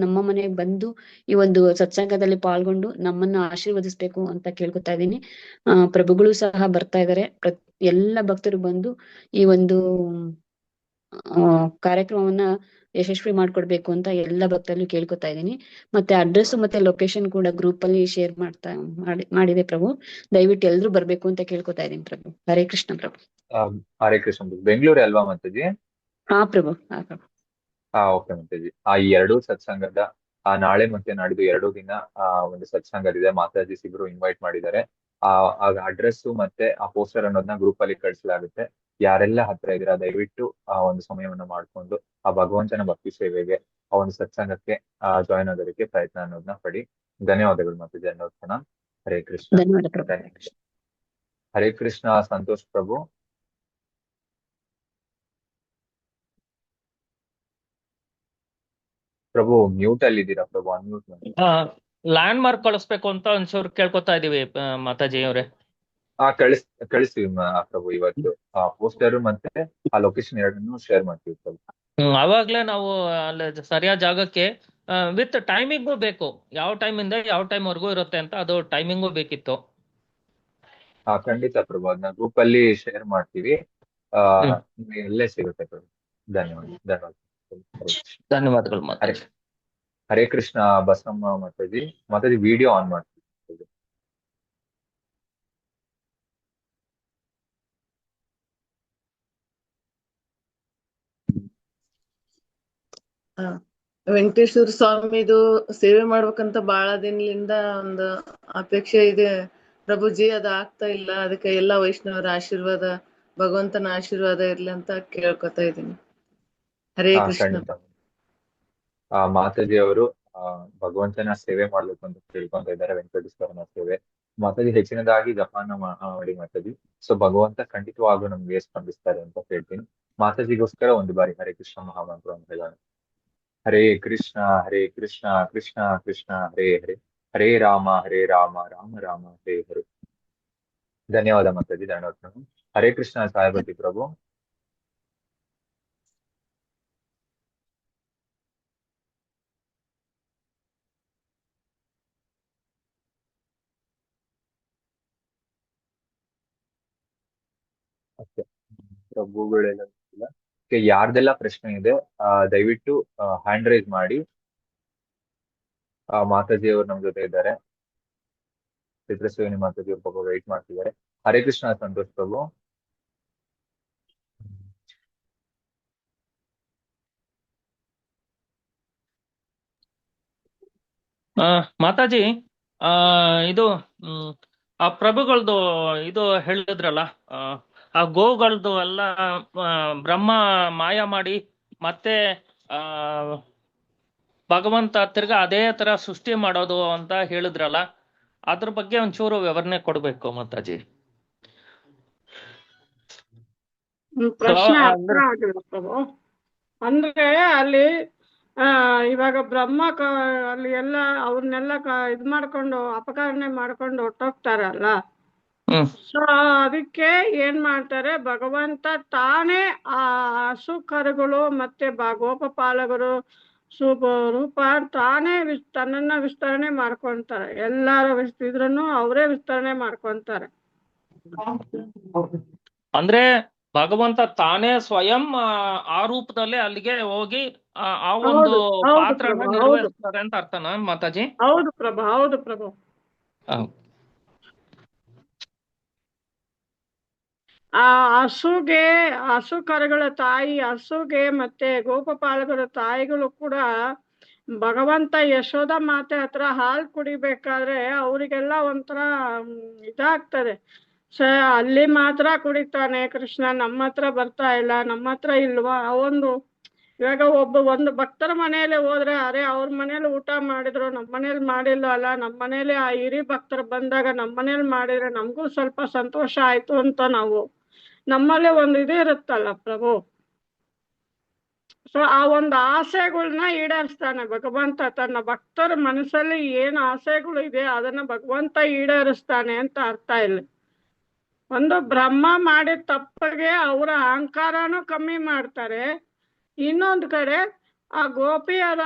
ನಮ್ಮ ಮನೆಗೆ ಬಂದು ಈ ಒಂದು ಸತ್ಸಂಗದಲ್ಲಿ ಪಾಲ್ಗೊಂಡು ನಮ್ಮನ್ನ ಆಶೀರ್ವದಿಸ್ಬೇಕು ಅಂತ ಕೇಳ್ಕೊತಾ ಇದ್ದೀನಿ. ಪ್ರಭುಗಳು ಸಹ ಬರ್ತಾ ಇದ್ದಾರೆ. ಎಲ್ಲ ಭಕ್ತರು ಬಂದು ಈ ಒಂದು ಕಾರ್ಯಕ್ರಮವನ್ನ ಯಶಸ್ವಿ ಮಾಡ್ಕೊಡ್ಬೇಕು ಅಂತ ಎಲ್ಲ ಭಕ್ತರಲ್ಲೂ ಕೇಳ್ಕೊತಾ ಇದ್ದೀನಿ. ಮತ್ತೆ ಅಡ್ರೆಸ್ ಮತ್ತೆ ಲೊಕೇಶನ್ ಕೂಡ ಗ್ರೂಪ್ ಅಲ್ಲಿ ಶೇರ್ ಮಾಡಿದೆ ಪ್ರಭು. ದಯವಿಟ್ಟು ಎಲ್ರು ಬರ್ಬೇಕು ಅಂತ ಕೇಳ್ಕೊತಾ ಇದ್ದೀನಿ ಪ್ರಭು. ಹರೇ ಕೃಷ್ಣ ಪ್ರಭು. ಹರೇ ಕೃಷ್ಣ. ಬೆಂಗಳೂರು ಅಲ್ವಾ ಮಾತಾಜಿ? ಹಾ ಪ್ರಭು. ಹಾ ಪ್ರಭು. ಓಕೆ ಮಾತಾಜಿ. ಈ ಎರಡೂ ಸತ್ಸಂಗದ ನಾಳೆ ಮತ್ತೆ ನಾಡಿದ್ದು 2 ದಿನ ಒಂದು ಸತ್ಸಂಗದಿದೆ. ಮಾತಾಜಿ ಇಬ್ರು ಇನ್ವೈಟ್ ಮಾಡಿದ್ದಾರೆ. ಅಡ್ರೆಸ್ ಮತ್ತೆ ಆ ಪೋಸ್ಟರ್ ಅನ್ನೋದನ್ನ ಗ್ರೂಪ್ ಅಲ್ಲಿ ಕಳಿಸಲಾಗುತ್ತೆ. ಯಾರೆಲ್ಲ ಹತ್ರ ಇದ್ದೀರಾ ದಯವಿಟ್ಟು ಒಂದು ಸಮಯವನ್ನ ಮಾಡ್ಕೊಂಡು ಆ ಭಗವಂತನ ಭಕ್ತಿ ಸೇವೆಗೆ, ಆ ಒಂದು ಸತ್ಸಂಗಕ್ಕೆ ಜಾಯ್ನ್ ಆಗೋದಕ್ಕೆ ಪ್ರಯತ್ನ ಅನ್ನೋದನ್ನ ಪಡಿ. ಧನ್ಯವಾದಗಳು ಮಾತಾಜಿ, ಅನ್ನೋದನ್ನ. ಹರೇ ಕೃಷ್ಣ. ಧನ್ಯವಾದ ಪ್ರಭು. ಹರೇ ಕೃಷ್ಣ ಸಂತೋಷ್ ಪ್ರಭು. ಪ್ರಭು ಮ್ಯೂಟ್ ಅಲ್ಲಿ ಇದ್ದೀರಾ ಪ್ರಭು, ಅನ್ಮ್ಯೂಟ್ ಮಾಡಿ. ಲ್ಯಾಂಡ್ ಮಾರ್ಕ್ ಕಳಿಸ್ಬೇಕು ಅಂತ ಒಂಚೂರು ಕೇಳ್ಕೊತಾ ಇದೀವಿ ಮಾತಾಜಿ ಅವರೇ. ಕಳಿಸ್ತೀವಿ ಪ್ರಭು. ಇವತ್ತು ಪೋಸ್ಟರ್ ಮತ್ತೆ ಆ ಲೊಕೇಶನ್ ಎರಡನ್ನು ಶೇರ್ ಮಾಡ್ತೀವಿ ಪ್ರಭು. ಅವಾಗ್ಲೇ ನಾವು ಅಲ್ಲಿ ಸರಿಯಾದ ಜಾಗಕ್ಕೆ ವಿತ್ ಟೈಮಿಂಗು ಬೇಕು. ಯಾವ ಟೈಮಿಂದ ಯಾವ ಟೈಮ್ ವರ್ಗೂ ಇರುತ್ತೆ ಅಂತ ಅದು ಟೈಮಿಂಗು ಬೇಕಿತ್ತು. ಖಂಡಿತ ಪ್ರಭು, ಅದನ್ನ ಗ್ರೂಪ್ ಅಲ್ಲಿ ಶೇರ್ ಮಾಡ್ತೀವಿ. ಎಲ್ಲೇ ಸಿಗುತ್ತೆ ಪ್ರಭು. ಧನ್ಯವಾದ. ಧನ್ಯವಾದಗಳು ಮಾತಾಜಿ. ಹರೇ ಕೃಷ್ಣ ಬಸಮ್ಮ ಮಾತಾಜಿ ವಿಡಿಯೋ ಆನ್ ಮಾಡ್ತೀವಿ. ವೆಂಕಟೇಶ್ವರ ಸ್ವಾಮಿದು ಸೇವೆ ಮಾಡ್ಬೇಕಂತ ಬಹಳ ದಿನದಿಂದ ಒಂದು ಅಪೇಕ್ಷೆ ಇದೆ ಪ್ರಭುಜಿ. ಅದು ಆಗ್ತಾ ಇಲ್ಲ. ಅದಕ್ಕೆ ಎಲ್ಲ ವೈಷ್ಣವರ ಆಶೀರ್ವಾದ, ಭಗವಂತನ ಆಶೀರ್ವಾದ ಇರ್ಲಿ ಅಂತ ಕೇಳ್ಕೊತಾ ಇದ್ದೀನಿ. ಹರೇ ಕೃಷ್ಣ. ಮಾತಾಜಿ ಅವರು ಭಗವಂತನ ಸೇವೆ ಮಾಡ್ಬೇಕು ಅಂತ ತಿಳ್ಕೊಂತ ಇದ್ದಾರೆ. ವೆಂಕಟೇಶ್ವರನ ಸೇವೆ ಮಾತಾಜಿ ಹೆಚ್ಚಿನದಾಗಿ ಜಪಾನ ಮಾಡಿ ಮಾತಾಜಿ. ಸೊ ಭಗವಂತ ಖಂಡಿತವಾಗೂ ನಮ್ಗೆ ಸ್ಪಂದಿಸ್ತಾರೆ ಅಂತ ಹೇಳ್ತೀನಿ. ಮಾತಾಜಿಗೋಸ್ಕರ ಒಂದು ಬಾರಿ ಹರೇ ಕೃಷ್ಣ ಮಹಾಮಂತ್ರ ಅಂತ ಹೇಳೋಣ. ಹರೇ ಕೃಷ್ಣ ಕೃಷ್ಣ ಕೃಷ್ಣ ಹರೇ ಹರೇ, ಹರೇ ರಾಮ ರಾಮ ರಾಮ ಹರೇ ಹರೇ. ಧನ್ಯವಾದ ಮಾತಾಜಿ, ಧನ್ಯವಾದ. ಹರೇ ಕೃಷ್ಣ ಸಾಹೇಬತಿ ಪ್ರಭು. ಪ್ರಭುಗಳೆಲ್ಲ ಯಾರ್ದೆಲ್ಲ ಪ್ರಶ್ನೆ ಇದೆ ದಯವಿಟ್ಟು ಹ್ಯಾಂಡ್ ರೈಸ್ ಮಾಡಿ. ಮಾತಾಜಿ ಅವರು ನಮ್ ಜೊತೆ ಇದ್ದಾರೆ. ಚಿತ್ರಸೇನಿ ಮಾತಾಜಿ ಅವ್ರ ಪಾಪ ವೆಯ್ಟ್ ಮಾಡ್ತಿದ್ದಾರೆ. ಹರೇ ಕೃಷ್ಣ ಸಂತೋಷ್ ಪ್ರಭು. ಮಾತಾಜಿ, ಇದು ಆ ಪ್ರಭುಗಳದ್ದು ಇದು ಹೇಳಿದ್ರಲ್ಲ, ಆ ಗೋವುಗಳದ್ದು ಎಲ್ಲ ಬ್ರಹ್ಮ ಮಾಯ ಮಾಡಿ ಮತ್ತೆ ಆ ಭಗವಂತ ತಿರ್ಗಾ ಅದೇ ತರ ಸೃಷ್ಟಿ ಮಾಡೋದು ಅಂತ ಹೇಳಿದ್ರಲ್ಲ, ಅದ್ರ ಬಗ್ಗೆ ಒಂಚೂರು ವಿವರಣೆ ಕೊಡ್ಬೇಕು ಮಾತಾಜಿ. ಪ್ರಶ್ನೆ ಅರ್ಥ ಅಂದ್ರೆ ಆಗಿಲ್ಲ ಪ್ರಭು. ಅಂದ್ರೆ ಅಲ್ಲಿ ಇವಾಗ ಅಲ್ಲಿ ಎಲ್ಲ ಅವ್ರನ್ನೆಲ್ಲ ಇದ್ ಮಾಡ್ಕೊಂಡು ಅಪಕರಣೆ ಮಾಡ್ಕೊಂಡು ಹೊಟ್ಟೋಗ್ತಾರಲ್ಲ. ಸೊ ಅದಕ್ಕೆ ಏನ್ ಮಾಡ್ತಾರೆ, ಭಗವಂತ ತಾನೇ ಆ ಹಸು ಕರುಗಳು ಮತ್ತೆ ಗೋಪಪಾಲಕರು ರೂಪ ತಾನೇ ತನ್ನನ್ನ ವಿಸ್ತರಣೆ ಮಾಡ್ಕೊಂತಾರೆ. ಎಲ್ಲಾರು ಇದ್ರನ್ನು ಅವರೇ ವಿಸ್ತರಣೆ ಮಾಡ್ಕೊಂತಾರೆ. ಅಂದ್ರೆ ಭಗವಂತ ತಾನೇ ಸ್ವಯಂ ಆ ರೂಪದಲ್ಲೇ ಅಲ್ಲಿಗೆ ಹೋಗಿ ಆ ಒಂದು ಹೌದು ಹೌದು ಪಾತ್ರನ ಪ್ರಭು, ಹೌದು ನಿರ್ವಹಿಸ್ತಾರೆ ಅಂತ ಅರ್ಥನಾ ಮಾತಾಜಿ? ಹೌದು ಪ್ರಭು, ಹೌದು ಪ್ರಭು. ಆ ಹಸು ಕರುಗಳ ತಾಯಿ, ಹಸುಗೆ ಮತ್ತೆ ಗೋಪಪಾಲಕರ ತಾಯಿಗಳು ಕೂಡ ಭಗವಂತ ಯಶೋಧ ಮಾತೆ ಹತ್ರ ಹಾಲು ಕುಡಿಬೇಕಾದ್ರೆ ಅವರಿಗೆಲ್ಲ ಒಂಥರ ಇದಾಗ್ತದೆ. ಅಲ್ಲಿ ಮಾತ್ರ ಕುಡಿತಾನೆ ಕೃಷ್ಣ, ನಮ್ಮ ಹತ್ರ ಬರ್ತಾ ಇಲ್ಲ, ನಮ್ಮ ಹತ್ರ ಇಲ್ವಾ? ಇವಾಗ ಒಂದು ಭಕ್ತರ ಮನೆಯಲ್ಲಿ ಹೋದ್ರೆ, ಅರೆ ಅವ್ರ ಮನೇಲಿ ಊಟ ಮಾಡಿದ್ರು ನಮ್ಮ ಮನೇಲಿ ಮಾಡಿಲ್ಲ ಅಲ್ಲ, ನಮ್ಮ ಮನೇಲಿ ಆ ಹಿರಿ ಭಕ್ತರು ಬಂದಾಗ ನಮ್ಮ ಮನೇಲಿ ಮಾಡಿದ್ರೆ ನಮಗೂ ಸ್ವಲ್ಪ ಸಂತೋಷ ಆಯ್ತು ಅಂತ ನಮ್ಮಲ್ಲಿ ಒಂದು ಇದು ಇರುತ್ತಲ್ಲ ಪ್ರಭು. ಸೊ ಆ ಒಂದು ಆಸೆಗಳನ್ನ ಈಡೇರಿಸ್ತಾನೆ ಭಗವಂತ. ತನ್ನ ಭಕ್ತರ ಮನಸ್ಸಲ್ಲಿ ಏನ್ ಆಸೆಗಳು ಇದೆ ಅದನ್ನ ಭಗವಂತ ಈಡೇರಿಸ್ತಾನೆ ಅಂತ ಅರ್ಥ ಇಲ್ಲ. ಒಂದು ಬ್ರಹ್ಮ ಮಾಡಿದ ತಪ್ಪಿಗೆ ಅವರ ಅಹಂಕಾರನೂ ಕಮ್ಮಿ ಮಾಡ್ತಾರೆ. ಇನ್ನೊಂದು ಕಡೆ ಆ ಗೋಪಿಯರ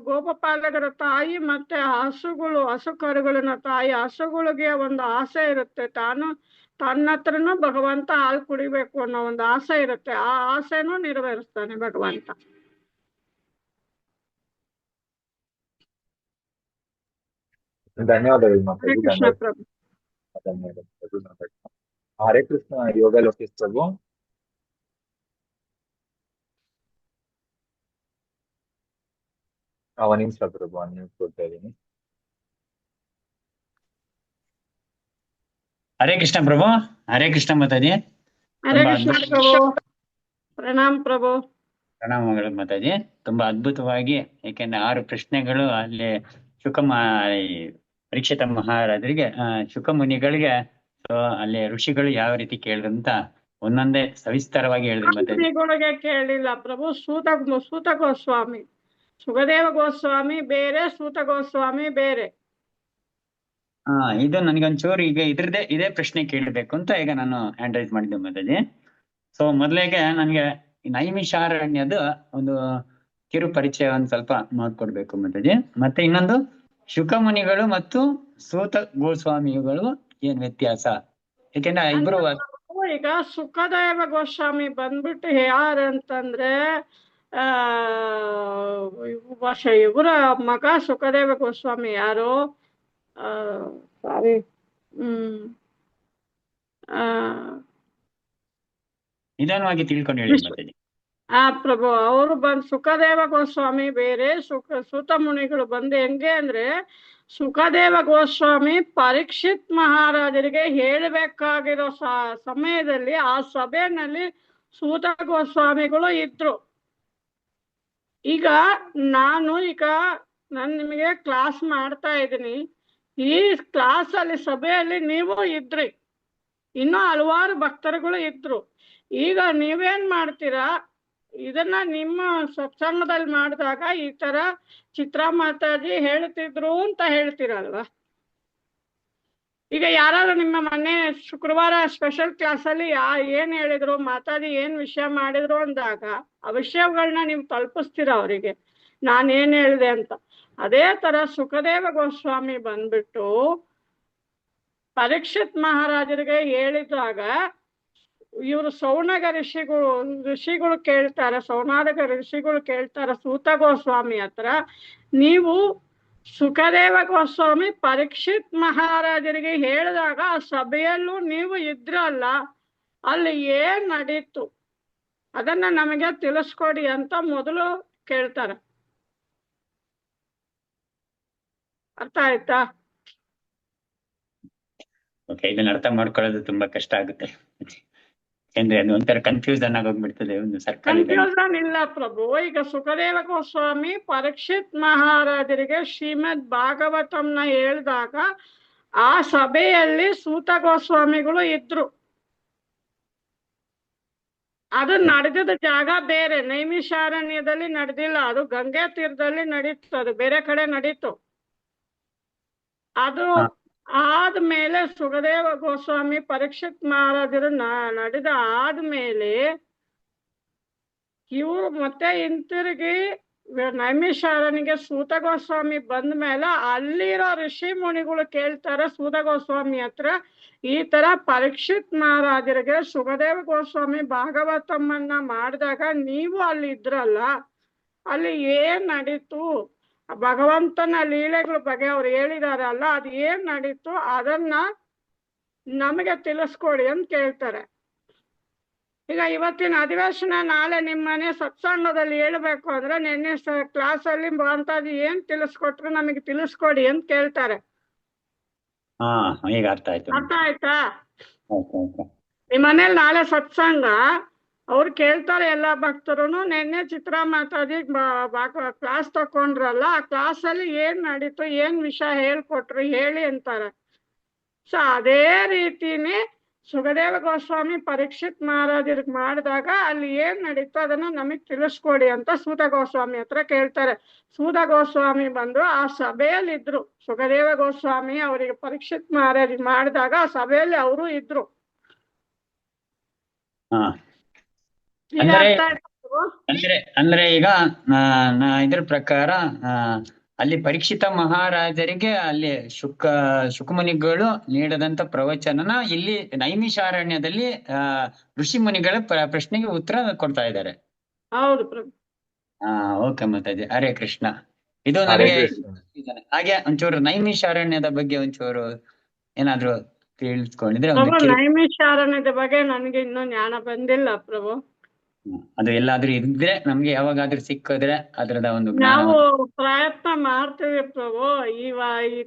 ಗೋಪಪಾಲಕರ ತಾಯಿ ಮತ್ತೆ ಹಸು ಕರುಗಳನ್ನ ತಾಯಿ, ಹಸುಗಳಿಗೆ ಒಂದು ಆಸೆ ಇರುತ್ತೆ, ತನ್ನ ಹತ್ರನೂ ಭಗವಂತ ಹಾಲು ಕುಡಿಬೇಕು ಅನ್ನೋ ಒಂದು ಆಸೆ ಇರುತ್ತೆ. ಆ ಆಸೆನೂ ನೆರವೇರಿಸ್ತಾನೆ ಭಗವಂತ. ಧನ್ಯವಾದಗಳು ಹರೇ ಮಾತಾಜಿ. ಕೃಷ್ಣ ಪ್ರಭು. ಧನ್ಯವಾದಗಳು. ಹರೇ ಕೃಷ್ಣ ಯೋಗ ಲೋಕೇಶ್ ಪ್ರಭು. ಒಂದ್ ನಿಮಿಷ ಪ್ರಭು, ನಿಮಿಷ ಕೊಡ್ತಾ ಇದ್ದೀನಿ. ಹರೇ ಕೃಷ್ಣ ಪ್ರಭು. ಹರೇ ಕೃಷ್ಣ ಮಾತಾಜಿ. ಹರೇ ಕೃಷ್ಣ ಪ್ರಭು. ಪ್ರಣಾಮ್ ಪ್ರಭು. ಪ್ರಣಾಮಗಳು ಮಾತಾಜಿ. ತುಂಬಾ ಅದ್ಭುತವಾಗಿ, ಯಾಕೆಂದ್ರೆ 6 ಪ್ರಶ್ನೆಗಳು ಅಲ್ಲಿ ಪರೀಕ್ಷಿತ ಮಹಾರಾಜರಿಗೆ, ಶುಕ ಮುನಿಗಳಿಗೆ ಅಲ್ಲಿ ಋಷಿಗಳು ಯಾವ ರೀತಿ ಕೇಳಿದ್ರಂತ ಒಂದೊಂದೇ ಸವಿಸ್ತಾರವಾಗಿ ಹೇಳಿದ್ರು ಮಾತಾಜಿ. ಕೇಳಿಲ್ಲ ಪ್ರಭು. ಸೂತ ಗೋಸ್ವಾಮಿ, ಸುಖದೇವ ಗೋಸ್ವಾಮಿ ಬೇರೆ, ಸೂತ ಗೋಸ್ವಾಮಿ ಬೇರೆ. ಇದು ನನಗೊಂಚೂರು ಈಗ ಇದೇ ಪ್ರಶ್ನೆ ಕೇಳಬೇಕು ಅಂತ ಈಗ ನಾನು ಹ್ಯಾಂಡ್ ರೈಸ್ ಮಾಡಿದ್ದೆ ಮಾತಾಜಿ. ಸೊ ಮೊದಲಿಗೆ ನನಗೆ ನೈಮಿಷಾರಣ್ಯದ ಒಂದು ಕಿರು ಪರಿಚಯ ಒಂದ್ ಸ್ವಲ್ಪ ಮಾಡ್ಕೊಡ್ಬೇಕು ಮಾತಾಜಿ. ಮತ್ತೆ ಇನ್ನೊಂದು ಶುಕಮುನಿಗಳು ಮತ್ತು ಸೂತ ಗೋಸ್ವಾಮಿಗಳು ಏನ್ ವ್ಯತ್ಯಾಸ? ಯಾಕೆಂದ್ರೆ ಇಬ್ರು ಈಗ ಸುಖದೇವ ಗೋಸ್ವಾಮಿ ಬಂದ್ಬಿಟ್ಟು ಯಾರಂತಂದ್ರೆ ಇವರ ಮಗ ಸುಖದೇವ ಗೋಸ್ವಾಮಿ ಯಾರು, ಸಾರಿ, ನಿಧಾನವಾಗಿ ತಿಳ್ಕೊಂಡು ಹೇಳಿ ಮಾತಾಜಿ. ಪ್ರಭು, ಅವರು ಸುಖದೇವ ಗೋಸ್ವಾಮಿ ಬೇರೆ, ಸೂತ ಮುನಿಗಳು ಬಂದು ಹೆಂಗೆ ಅಂದ್ರೆ, ಸುಖದೇವ ಗೋಸ್ವಾಮಿ ಪರೀಕ್ಷಿತ್ ಮಹಾರಾಜರಿಗೆ ಹೇಳಬೇಕಾಗಿರೋ ಸಮಯದಲ್ಲಿ ಆ ಸಭೆಯಲ್ಲಿ ಸೂತ ಗೋಸ್ವಾಮಿಗಳು ಇದ್ರು. ಈಗ ನಾನು ನಿಮಗೆ ಕ್ಲಾಸ್ ಮಾಡ್ತಾ ಇದ್ದೀನಿ. ಈ ಕ್ಲಾಸಲ್ಲಿ ಸಭೆಯಲ್ಲಿ ನೀವು ಇದ್ರಿ, ಇನ್ನೂ ಹಲವಾರು ಭಕ್ತರುಗಳು ಇದ್ರು. ಈಗ ನೀವೇನ್ ಮಾಡ್ತೀರಾ, ಇದನ್ನ ನಿಮ್ಮ ಸತ್ಸಂಗದಲ್ಲಿ ಮಾಡಿದಾಗ ಈ ತರ ಚಿತ್ರಾ ಮಾತಾಜಿ ಹೇಳ್ತಿದ್ರು ಅಂತ ಹೇಳ್ತೀರಲ್ವಾ. ಈಗ ಯಾರಾದ್ರೂ ನಿಮ್ಮ ಮೊನ್ನೆ ಶುಕ್ರವಾರ ಸ್ಪೆಷಲ್ ಕ್ಲಾಸಲ್ಲಿ ಏನ್ ಹೇಳಿದ್ರು, ಮಾತಾಜಿ ಏನ್ ವಿಷಯ ಮಾಡಿದ್ರು ಅಂದಾಗ ಆ ವಿಷಯಗಳನ್ನ ನೀವು ತಲುಪಿಸ್ತೀರ ಅವರಿಗೆ, ನಾನೇನ್ ಹೇಳಿದೆ ಅಂತ. ಅದೇ ತರ ಸುಖದೇವ ಗೋಸ್ವಾಮಿ ಬಂದ್ಬಿಟ್ಟು ಪರೀಕ್ಷಿತ್ ಮಹಾರಾಜರಿಗೆ ಹೇಳಿದಾಗ ಇವರು ಸೌನಗ ಋಷಿಗಳು ಕೇಳ್ತಾರೆ, ಸೌನಾದಕ ಋಷಿಗಳು ಕೇಳ್ತಾರೆ ಸೂತ ಗೋಸ್ವಾಮಿ ಹತ್ರ, ನೀವು ಸುಖದೇವ ಗೋಸ್ವಾಮಿ ಪರೀಕ್ಷಿತ್ ಮಹಾರಾಜರಿಗೆ ಹೇಳಿದಾಗ ಆ ಸಭೆಯಲ್ಲೂ ನೀವು ಇದ್ರಲ್ಲ, ಅಲ್ಲಿ ಏನ್ ನಡೀತು ಅದನ್ನ ನಮಗೆ ತಿಳಿಸ್ಕೊಡಿ ಅಂತ ಮೊದಲು ಕೇಳ್ತಾರೆ. ಅರ್ಥ ಆಯ್ತಾ? ಓಕೆ, ಇದನ್ನ ಅರ್ಥ ಮಾಡ್ಕೊಳ್ಳೋದು ತುಂಬಾ ಕಷ್ಟ ಆಗುತ್ತೆ. ಯಾಕೆಂದ್ರೆ ಅದು ಒಂಥರ ಕನ್ಫ್ಯೂಸನ್ ಆಗೋಗ್ಬಿಡ್ತದೆ, ಒಂದು ಸರ್ಕಲ್ ಇದೆ. ಕನ್ಫ್ಯೂಷನ್ ಇಲ್ಲ ಪ್ರಭು. ಈಗ ಸುಖದೇವ ಗೋಸ್ವಾಮಿ ಪರೀಕ್ಷಿತ್ ಮಹಾರಾಜರಿಗೆ ಶ್ರೀಮದ್ ಭಾಗವತಂನ ಹೇಳಿದಾಗ ಆ ಸಭೆಯಲ್ಲಿ ಸೂತ ಗೋಸ್ವಾಮಿಗಳು ಇದ್ರು. ಅದು ನಡೆದಿದ್ದ ಜಾಗ ಬೇರೆ, ನೈಮಿಷಾರಣ್ಯದಲ್ಲಿ ನಡೆದಿಲ್ಲ, ಅದು ಗಂಗೆ ತೀರದಲ್ಲಿ ನಡೀತು, ಅದು ಬೇರೆ ಕಡೆ ನಡೀತು. ಅದು ಆದ್ಮೇಲೆ ಸುಖದೇವ ಗೋಸ್ವಾಮಿ ಪರೀಕ್ಷಿತ್ ಮಹಾರಾಜರು ನಡೆದ ಆದ್ಮೇಲೆ ಇವ್ರು ಮತ್ತೆ ಹಿಂತಿರುಗಿ ನೈಮಿಷಾರಣ್ಯಗೆ ಸೂತ ಗೋಸ್ವಾಮಿ ಬಂದ ಮೇಲೆ ಅಲ್ಲಿರೋ ಋಷಿ ಮುನಿಗಳು ಕೇಳ್ತಾರೆ ಸೂತ ಗೋಸ್ವಾಮಿ ಹತ್ರ, ಈ ತರ ಪರೀಕ್ಷಿತ್ ಮಹಾರಾಜರಿಗೆ ಸುಖದೇವ ಗೋಸ್ವಾಮಿ ಭಾಗವತಮ್ಮನ್ನ ಮಾಡಿದಾಗ ನೀವು ಅಲ್ಲಿ ಇದ್ರಲ್ಲ, ಅಲ್ಲಿ ಏನ್ ನಡೀತು, ಭಗವಂತನ ಲೀಲೆಗಳ ಬಗ್ಗೆ ಅವ್ರು ಹೇಳಿದಾರಲ್ಲ, ಅದು ಏನ್ ನಡೀತು ಅದನ್ನ ನಮಗೆ ತಿಳಿಸ್ಕೊಡಿ ಅಂತ ಕೇಳ್ತಾರೆ. ಈಗ ಇವತ್ತಿನ ಅಧಿವೇಶನ ನಾಳೆ ನಿಮ್ಮ ಮನೆ ಸತ್ಸಂಗದಲ್ಲಿ ಹೇಳ್ಬೇಕು ಅಂದ್ರೆ ನಿನ್ನೆ ಕ್ಲಾಸಲ್ಲಿ ಭಗವಂತಾಜಿ ಏನ್ ತಿಳಿಸ್ಕೊಟ್ರು ನಮಗೆ ತಿಳಿಸ್ಕೊಡಿ ಅಂತ ಕೇಳ್ತಾರೆ. ಈಗ ಅರ್ಥ ಆಯ್ತು. ಅರ್ಥ ಆಯ್ತಾ? ನಿಮ್ಮ ಮನೇಲಿ ನಾಳೆ ಸತ್ಸಂಗ ಅವ್ರು ಕೇಳ್ತಾರೆ ಎಲ್ಲ ಭಕ್ತರು. ನಿನ್ನೆ ಚಿತ್ರಾ ಮಾತಾಜಿ ಕ್ಲಾಸ್ ತಕೊಂಡ್ರಲ್ಲ, ಆ ಕ್ಲಾಸಲ್ಲಿ ಏನ್ ನಡೀತು, ಏನ್ ವಿಷಯ ಹೇಳ್ಕೊಟ್ರು ಹೇಳಿ ಅಂತಾರೆ. ಸೊ ಅದೇ ರೀತಿನೇ ಸುಖದೇವ ಗೋಸ್ವಾಮಿ ಪರೀಕ್ಷಿತ್ ಮಹಾರಾಜರಿಗೆ ಮಾಡಿದಾಗ ಅಲ್ಲಿ ಏನ್ ನಡೀತು ಅದನ್ನ ನಮಗ್ ತಿಳಿಸ್ಕೊಡಿ ಅಂತ ಸೂತ ಗೋಸ್ವಾಮಿ ಹತ್ರ ಕೇಳ್ತಾರೆ. ಸೂತ ಗೋಸ್ವಾಮಿ ಬಂದು ಆ ಸಭೆಯಲ್ಲಿ ಇದ್ರು. ಸುಖದೇವ ಗೋಸ್ವಾಮಿ ಅವರಿಗೆ ಪರೀಕ್ಷಿತ್ ಮಹಾರಾಜ್ ಮಾಡಿದಾಗ ಆ ಸಭೆಯಲ್ಲಿ ಅವರು ಇದ್ರು. ಅಂದ್ರೆ ಈಗ ಇದ್ರ ಪ್ರಕಾರ ಅಲ್ಲಿ ಪರೀಕ್ಷಿತ ಮಹಾರಾಜರಿಗೆ ಅಲ್ಲಿ ಶುಕಮುನಿಗಳು ನೀಡದಂತ ಪ್ರವಚನನ ಇಲ್ಲಿ ನೈಮಿಷಾರಣ್ಯದಲ್ಲಿ ಋಷಿ ಮುನಿಗಳ ಪ್ರಶ್ನೆಗೆ ಉತ್ತರ ಕೊಡ್ತಾ ಇದ್ದಾರೆ. ಹೌದು ಪ್ರಭು. ಓಕೆ ಮಾತಾಜಿ, ಹರೇ ಕೃಷ್ಣ. ಇದು ನನಗೆ ಹಾಗೆ ಒಂಚೂರು ನೈಮಿಷಾರಣ್ಯದ ಬಗ್ಗೆ ಒಂಚೂರು ಏನಾದ್ರು ತಿಳಿಸ್ಕೊಂಡಿದ್ರೆ. ನೈಮಿಷಾರಣ್ಯದ ಬಗ್ಗೆ ನನಗೆ ಇನ್ನೂ ಜ್ಞಾನ ಬಂದಿಲ್ಲ ಪ್ರಭು. ಅದು ಎಲ್ಲಾದ್ರೂ ಇದ್ರೆ ನಮ್ಗೆ ಯಾವಾಗಾದ್ರೂ ಸಿಕ್ಕಿದ್ರೆ ಅದ್ರದ ಒಂದು ನಾವು ಪ್ರಯತ್ನ ಮಾಡ್ತೀವಿ ಪ್ರಭು. ಈ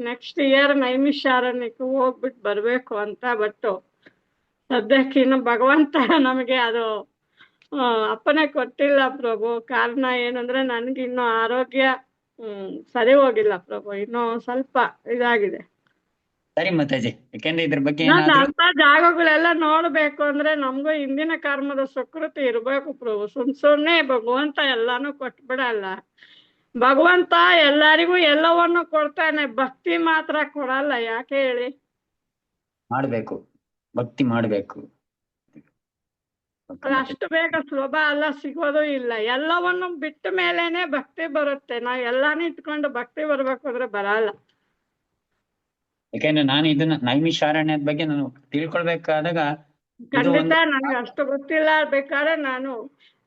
ನೆಕ್ಸ್ಟ್ ಇಯರ್ ನೈಮಿಷಾರಣ್ಯಕ್ಕೆ ಹೋಗ್ಬಿಟ್ಟು ಬರ್ಬೇಕು ಅಂತ. ಬಟ್ ಸದ್ಯಕ್ಕೆ ಇನ್ನು ಭಗವಂತ ನಮಗೆ ಅದು ಅಪ್ಪನೆ ಕೊಟ್ಟಿಲ್ಲ ಪ್ರಭು. ಕಾರಣ ಏನಂದ್ರೆ ನನ್ಗೆ ಇನ್ನು ಆರೋಗ್ಯ ಸರಿ ಹೋಗಿಲ್ಲ ಪ್ರಭು, ಇನ್ನೂ ಸ್ವಲ್ಪ ಇದಾಗಿದೆ. ಸರಿ ಮಾತಾಜಿ, ಯಾಕೆಂದ್ರೆ ಇದ್ರ ಬಗ್ಗೆ ಅಂತ ಜಾಗಗಳೆಲ್ಲ ನೋಡ್ಬೇಕು ಅಂದ್ರೆ ನಮ್ಗೂ ಹಿಂದಿನ ಕರ್ಮದ ಸುಕೃತಿ ಇರ್ಬೇಕು ಪ್ರಭು. ಸುಮ್ನೆ ಭಗವಂತ ಎಲ್ಲಾನು ಕೊಟ್ಬಿಡಲ್ಲ. ಭಗವಂತ ಎಲ್ಲರಿಗೂ ಎಲ್ಲವನ್ನು ಕೊಡ್ತಾನೆ, ಭಕ್ತಿ ಮಾತ್ರ ಕೊಡಲ್ಲ. ಯಾಕೆ ಹೇಳಿ? ಮಾಡ್ಬೇಕು, ಭಕ್ತಿ ಮಾಡ್ಬೇಕು. ಅಷ್ಟು ಬೇಗ ಸುಲಭ ಅಲ್ಲ, ಸಿಗೋದು ಇಲ್ಲ. ಎಲ್ಲವನ್ನು ಬಿಟ್ಟ ಮೇಲೇನೆ ಭಕ್ತಿ ಬರುತ್ತೆ. ನಾವ್ ಎಲ್ಲಾನು ಇಟ್ಕೊಂಡು ಭಕ್ತಿ ಬರ್ಬೇಕು ಅಂದ್ರೆ ಬರಲ್ಲ. ಯಾಕೆಂದ್ರೆ ನಾನು ಇದನ್ನ ನೈಮಿಷಾರಣ್ಯದ ಬಗ್ಗೆ ನಾನು ತಿಳ್ಕೊಳ್ಬೇಕಾದಾಗ ಖಂಡಿತ ನನಗೆ ಅಷ್ಟು ಗೊತ್ತಿಲ್ಲ. ಬೇಕಾದ್ರೆ ನಾನು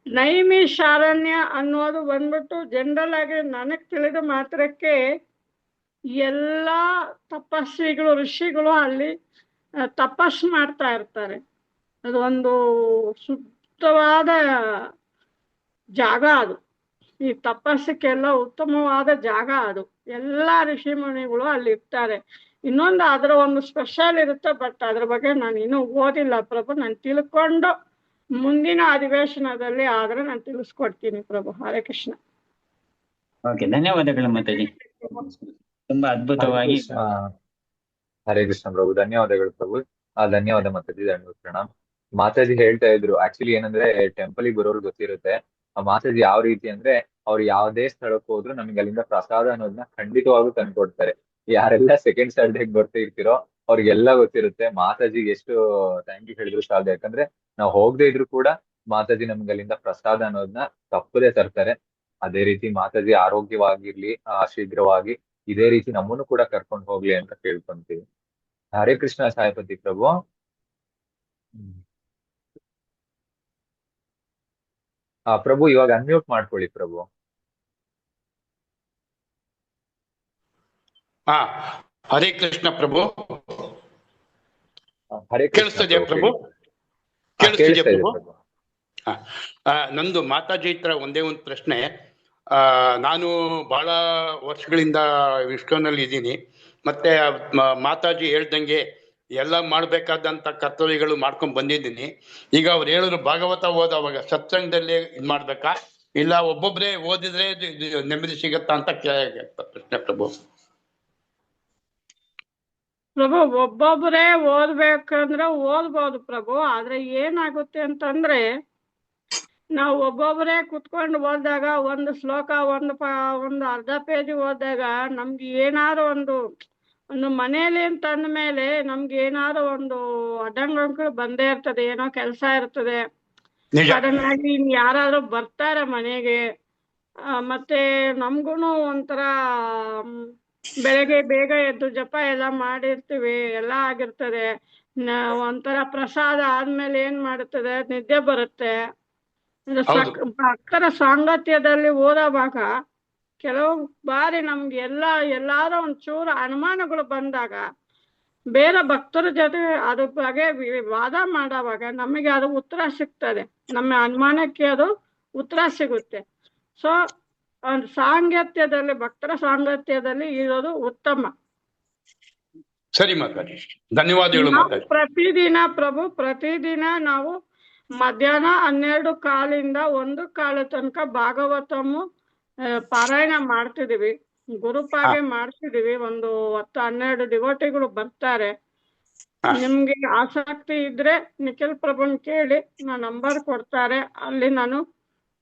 ನೈಮಿಷಾರಣ್ಯ ಅನ್ನೋದು ಬಂದ್ಬಿಟ್ಟು ಜನರಲ್ ಆಗಿ ನನಗ್ ತಿಳಿದ ಮಾತ್ರಕ್ಕೆ ಎಲ್ಲಾ ತಪಸ್ವಿಗಳು ಋಷಿಗಳು ಅಲ್ಲಿ ತಪಸ್ ಮಾಡ್ತಾ ಇರ್ತಾರೆ. ಅದು ಒಂದು ಶುದ್ಧವಾದ ಜಾಗ, ಅದು ಈ ತಪಸ್ಸಕ್ಕೆಲ್ಲ ಉತ್ತಮವಾದ ಜಾಗ. ಅದು ಎಲ್ಲಾ ಋಷಿ ಮುನಿಗಳು ಅಲ್ಲಿ ಇರ್ತಾರೆ. ಇನ್ನೊಂದು ಅದರ ಒಂದು ಸ್ಪೆಷಲ್ ಇರುತ್ತೆ, ಬಟ್ ಅದ್ರ ಬಗ್ಗೆ ನಾನು ಇನ್ನೂ ಓದಿಲ್ಲ ಪ್ರಭು. ನಾನು ತಿಳ್ಕೊಂಡು ಮುಂದಿನ ಅಧಿವೇಶನದಲ್ಲಿ ಆದ್ರೆ ನಾನು ತಿಳಿಸ್ಕೊಡ್ತೀನಿ ಪ್ರಭು. ಹರೇ ಕೃಷ್ಣ. ಓಕೆ, ಧನ್ಯವಾದಗಳು ಮಾತಾಜಿ, ತುಂಬಾ ಅದ್ಭುತವಾಗಿ. ಹರೇ ಕೃಷ್ಣ ಪ್ರಭು, ಧನ್ಯವಾದಗಳು ಪ್ರಭು. ಧನ್ಯವಾದ ಮಾತಾಜಿ, ಧನ್ಯವಾದ ಪ್ರಣಾಮ್. ಮಾತಾಜಿ ಹೇಳ್ತಾ ಇದ್ರು, ಆಕ್ಚುಲಿ ಏನಂದ್ರೆ ಟೆಂಪಲ್ಗೆ ಬರೋರು ಗೊತ್ತಿರುತ್ತೆ ಆ ಮಾತಾಜಿ ಯಾವ ರೀತಿ ಅಂದ್ರೆ, ಅವ್ರು ಯಾವ್ದೇ ಸ್ಥಳಕ್ಕೆ ಹೋದ್ರು ನಮ್ಗೆ ಅಲ್ಲಿಂದ ಪ್ರಸಾದ ಅನ್ನೋದನ್ನ ಖಂಡಿತವಾಗೂ ತಂದ್ಕೊಡ್ತಾರೆ. ಯಾರೆಲ್ಲ ಸೆಕೆಂಡ್ ಸ್ಯಾಟರ್ಡೇಗೆ ಬರ್ತಾ ಇರ್ತೀರೋ ಅವ್ರಿಗೆಲ್ಲ ಗೊತ್ತಿರುತ್ತೆ. ಮಾತಾಜಿಗೆ ಎಷ್ಟು ಥ್ಯಾಂಕ್ ಯು ಹೇಳಿದ್ರು ಸಾಲದು. ಯಾಕಂದ್ರೆ ನಾವು ಹೋಗದೆ ಇದ್ರು ಕೂಡ ಮಾತಾಜಿ ನಮ್ಗೆ ಅಲ್ಲಿಂದ ಪ್ರಸಾದ ಅನ್ನೋದನ್ನ ತಪ್ಪದೇ ತರ್ತಾರೆ. ಅದೇ ರೀತಿ ಮಾತಾಜಿ ಆರೋಗ್ಯವಾಗಿರ್ಲಿ, ಶೀಘ್ರವಾಗಿ ಇದೇ ರೀತಿ ನಮ್ಮನ್ನು ಕೂಡ ಕರ್ಕೊಂಡು ಹೋಗ್ಲಿ ಅಂತ ಕೇಳ್ಕೊಂತೀವಿ. ಹರೇ ಕೃಷ್ಣ ಸಾಯಿಪತಿ ಪ್ರಭು. ಪ್ರಭು ಇವಾಗ ಅನ್ಮ್ಯೂಟ್ ಮಾಡ್ಕೊಳ್ಳಿ ಪ್ರಭು. ಹರೇ ಕೃಷ್ಣ ಪ್ರಭು. ಹರೇ ಕೇಳಿಸ್ತಿದ್ಯಾ ಪ್ರಭು? ಕೇಳಿಸ್ತಿದ್ಯಾ ಪ್ರಭು? ನಂದು ಮಾತಾಜಿ ಹತ್ರ ಒಂದೇ ಒಂದು ಪ್ರಶ್ನೆ. ನಾನು ಬಹಳ ವರ್ಷಗಳಿಂದ ವಿಶ್ವನಲ್ಲಿ ಇದ್ದೀನಿ. ಮತ್ತೆ ಮಾತಾಜಿ ಹೇಳ್ದಂಗೆ ಎಲ್ಲ ಮಾಡ್ಬೇಕಾದಂತ ಕರ್ತವ್ಯಗಳು ಮಾಡ್ಕೊಂಡ್ ಬಂದಿದ್ದೀನಿ. ಈಗ ಅವ್ರು ಹೇಳಿದ್ರು ಭಾಗವತ ಓದೋವಾಗ ಸತ್ಸಂಗದಲ್ಲಿ ಇದ್ ಮಾಡ್ಬೇಕಾ ಇಲ್ಲ ಒಬ್ಬೊಬ್ರೇ ಓದಿದ್ರೆ ನೆಮ್ಮದಿ ಸಿಗತ್ತಾ ಅಂತ ಪ್ರಶ್ನೆ ಪ್ರಭು. ಪ್ರಭು ಒಬ್ಬೊಬ್ಬರೇ ಓದ್ಬೇಕಂದ್ರೆ ಓದ್ಬೋದು ಪ್ರಭು. ಆದ್ರೆ ಏನಾಗುತ್ತೆ ಅಂತಂದ್ರೆ ನಾವು ಒಬ್ಬೊಬ್ಬರೇ ಕುತ್ಕೊಂಡು ಓದಿದಾಗ ಒಂದು ಶ್ಲೋಕ ಒಂದು ಅರ್ಧ ಪೇಜ್ ಓದಿದಾಗ ನಮ್ಗೆ ಏನಾದ್ರು ಒಂದು ಮನೇಲಿ ಅಂತ ಅಂದ್ಮೇಲೆ ನಮ್ಗೆ ಏನಾದ್ರು ಒಂದು ಅಡ್ಡಂಗಳು ಬಂದೇ ಇರ್ತದೆ. ಏನೋ ಕೆಲಸ ಇರ್ತದೆ, ಸಡನ್ ಆಗಿ ಯಾರಾದ್ರೂ ಬರ್ತಾರೆ ಮನೆಗೆ. ಮತ್ತೆ ನಮ್ಗೂನು ಒಂಥರ ಬೆಳಗ್ಗೆ ಬೇಗ ಎದ್ದು ಜಪ ಎಲ್ಲ ಮಾಡಿರ್ತೀವಿ, ಎಲ್ಲ ಆಗಿರ್ತದೆ. ಒಂಥರ ಪ್ರಸಾದ ಆದ್ಮೇಲೆ ಏನ್ ಮಾಡುತ್ತದೆ, ನಿದ್ದೆ ಬರುತ್ತೆ. ಭಕ್ತರ ಸಾಂಗತ್ಯದಲ್ಲಿ ಓದೋವಾಗ ಕೆಲವು ಬಾರಿ ನಮ್ಗೆ ಎಲ್ಲಾರು ಒಂಚೂರು ಅನುಮಾನಗಳು ಬಂದಾಗ ಬೇರೆ ಭಕ್ತರ ಜೊತೆ ಅದ್ರ ಬಗ್ಗೆ ವಾದ ಮಾಡೋವಾಗ ನಮಗೆ ಅದು ಉತ್ತರ ಸಿಗ್ತದೆ. ನಮ್ಮ ಅನುಮಾನಕ್ಕೆ ಅದು ಉತ್ತರ ಸಿಗುತ್ತೆ. ಸೊ ಸಾಂಗತ್ಯದಲ್ಲಿ ಭಕ್ತರ ಸಾಂಗತ್ಯದಲ್ಲಿ ಇರೋದು ಉತ್ತಮ. ಸರಿ ಮಾತಾಡಿ, ಧನ್ಯವಾದಗಳು ಮಾತಾಡಿ. ಪ್ರತಿದಿನ ನಾವು ಮಧ್ಯಾಹ್ನ 12:15 1 ತನಕ ಭಾಗವತము ಪಾರಾಯಣ ಮಾಡ್ತಿದೀವಿ, ಗುರುಪಾಗೆ ಮಾಡ್ತಿದೀವಿ. ಒಂದು 10-12 ಡಿವೋಟಿಗಳು ಬರ್ತಾರೆ. ನಿಮ್ಗೆ ಆಸಕ್ತಿ ಇದ್ರೆ ನಿಖಿಲ್ ಪ್ರಭುನ್ ಕೇಳಿ, ನಂಬರ್ ಕೊಡ್ತಾರೆ. ಅಲ್ಲಿ ನಾನು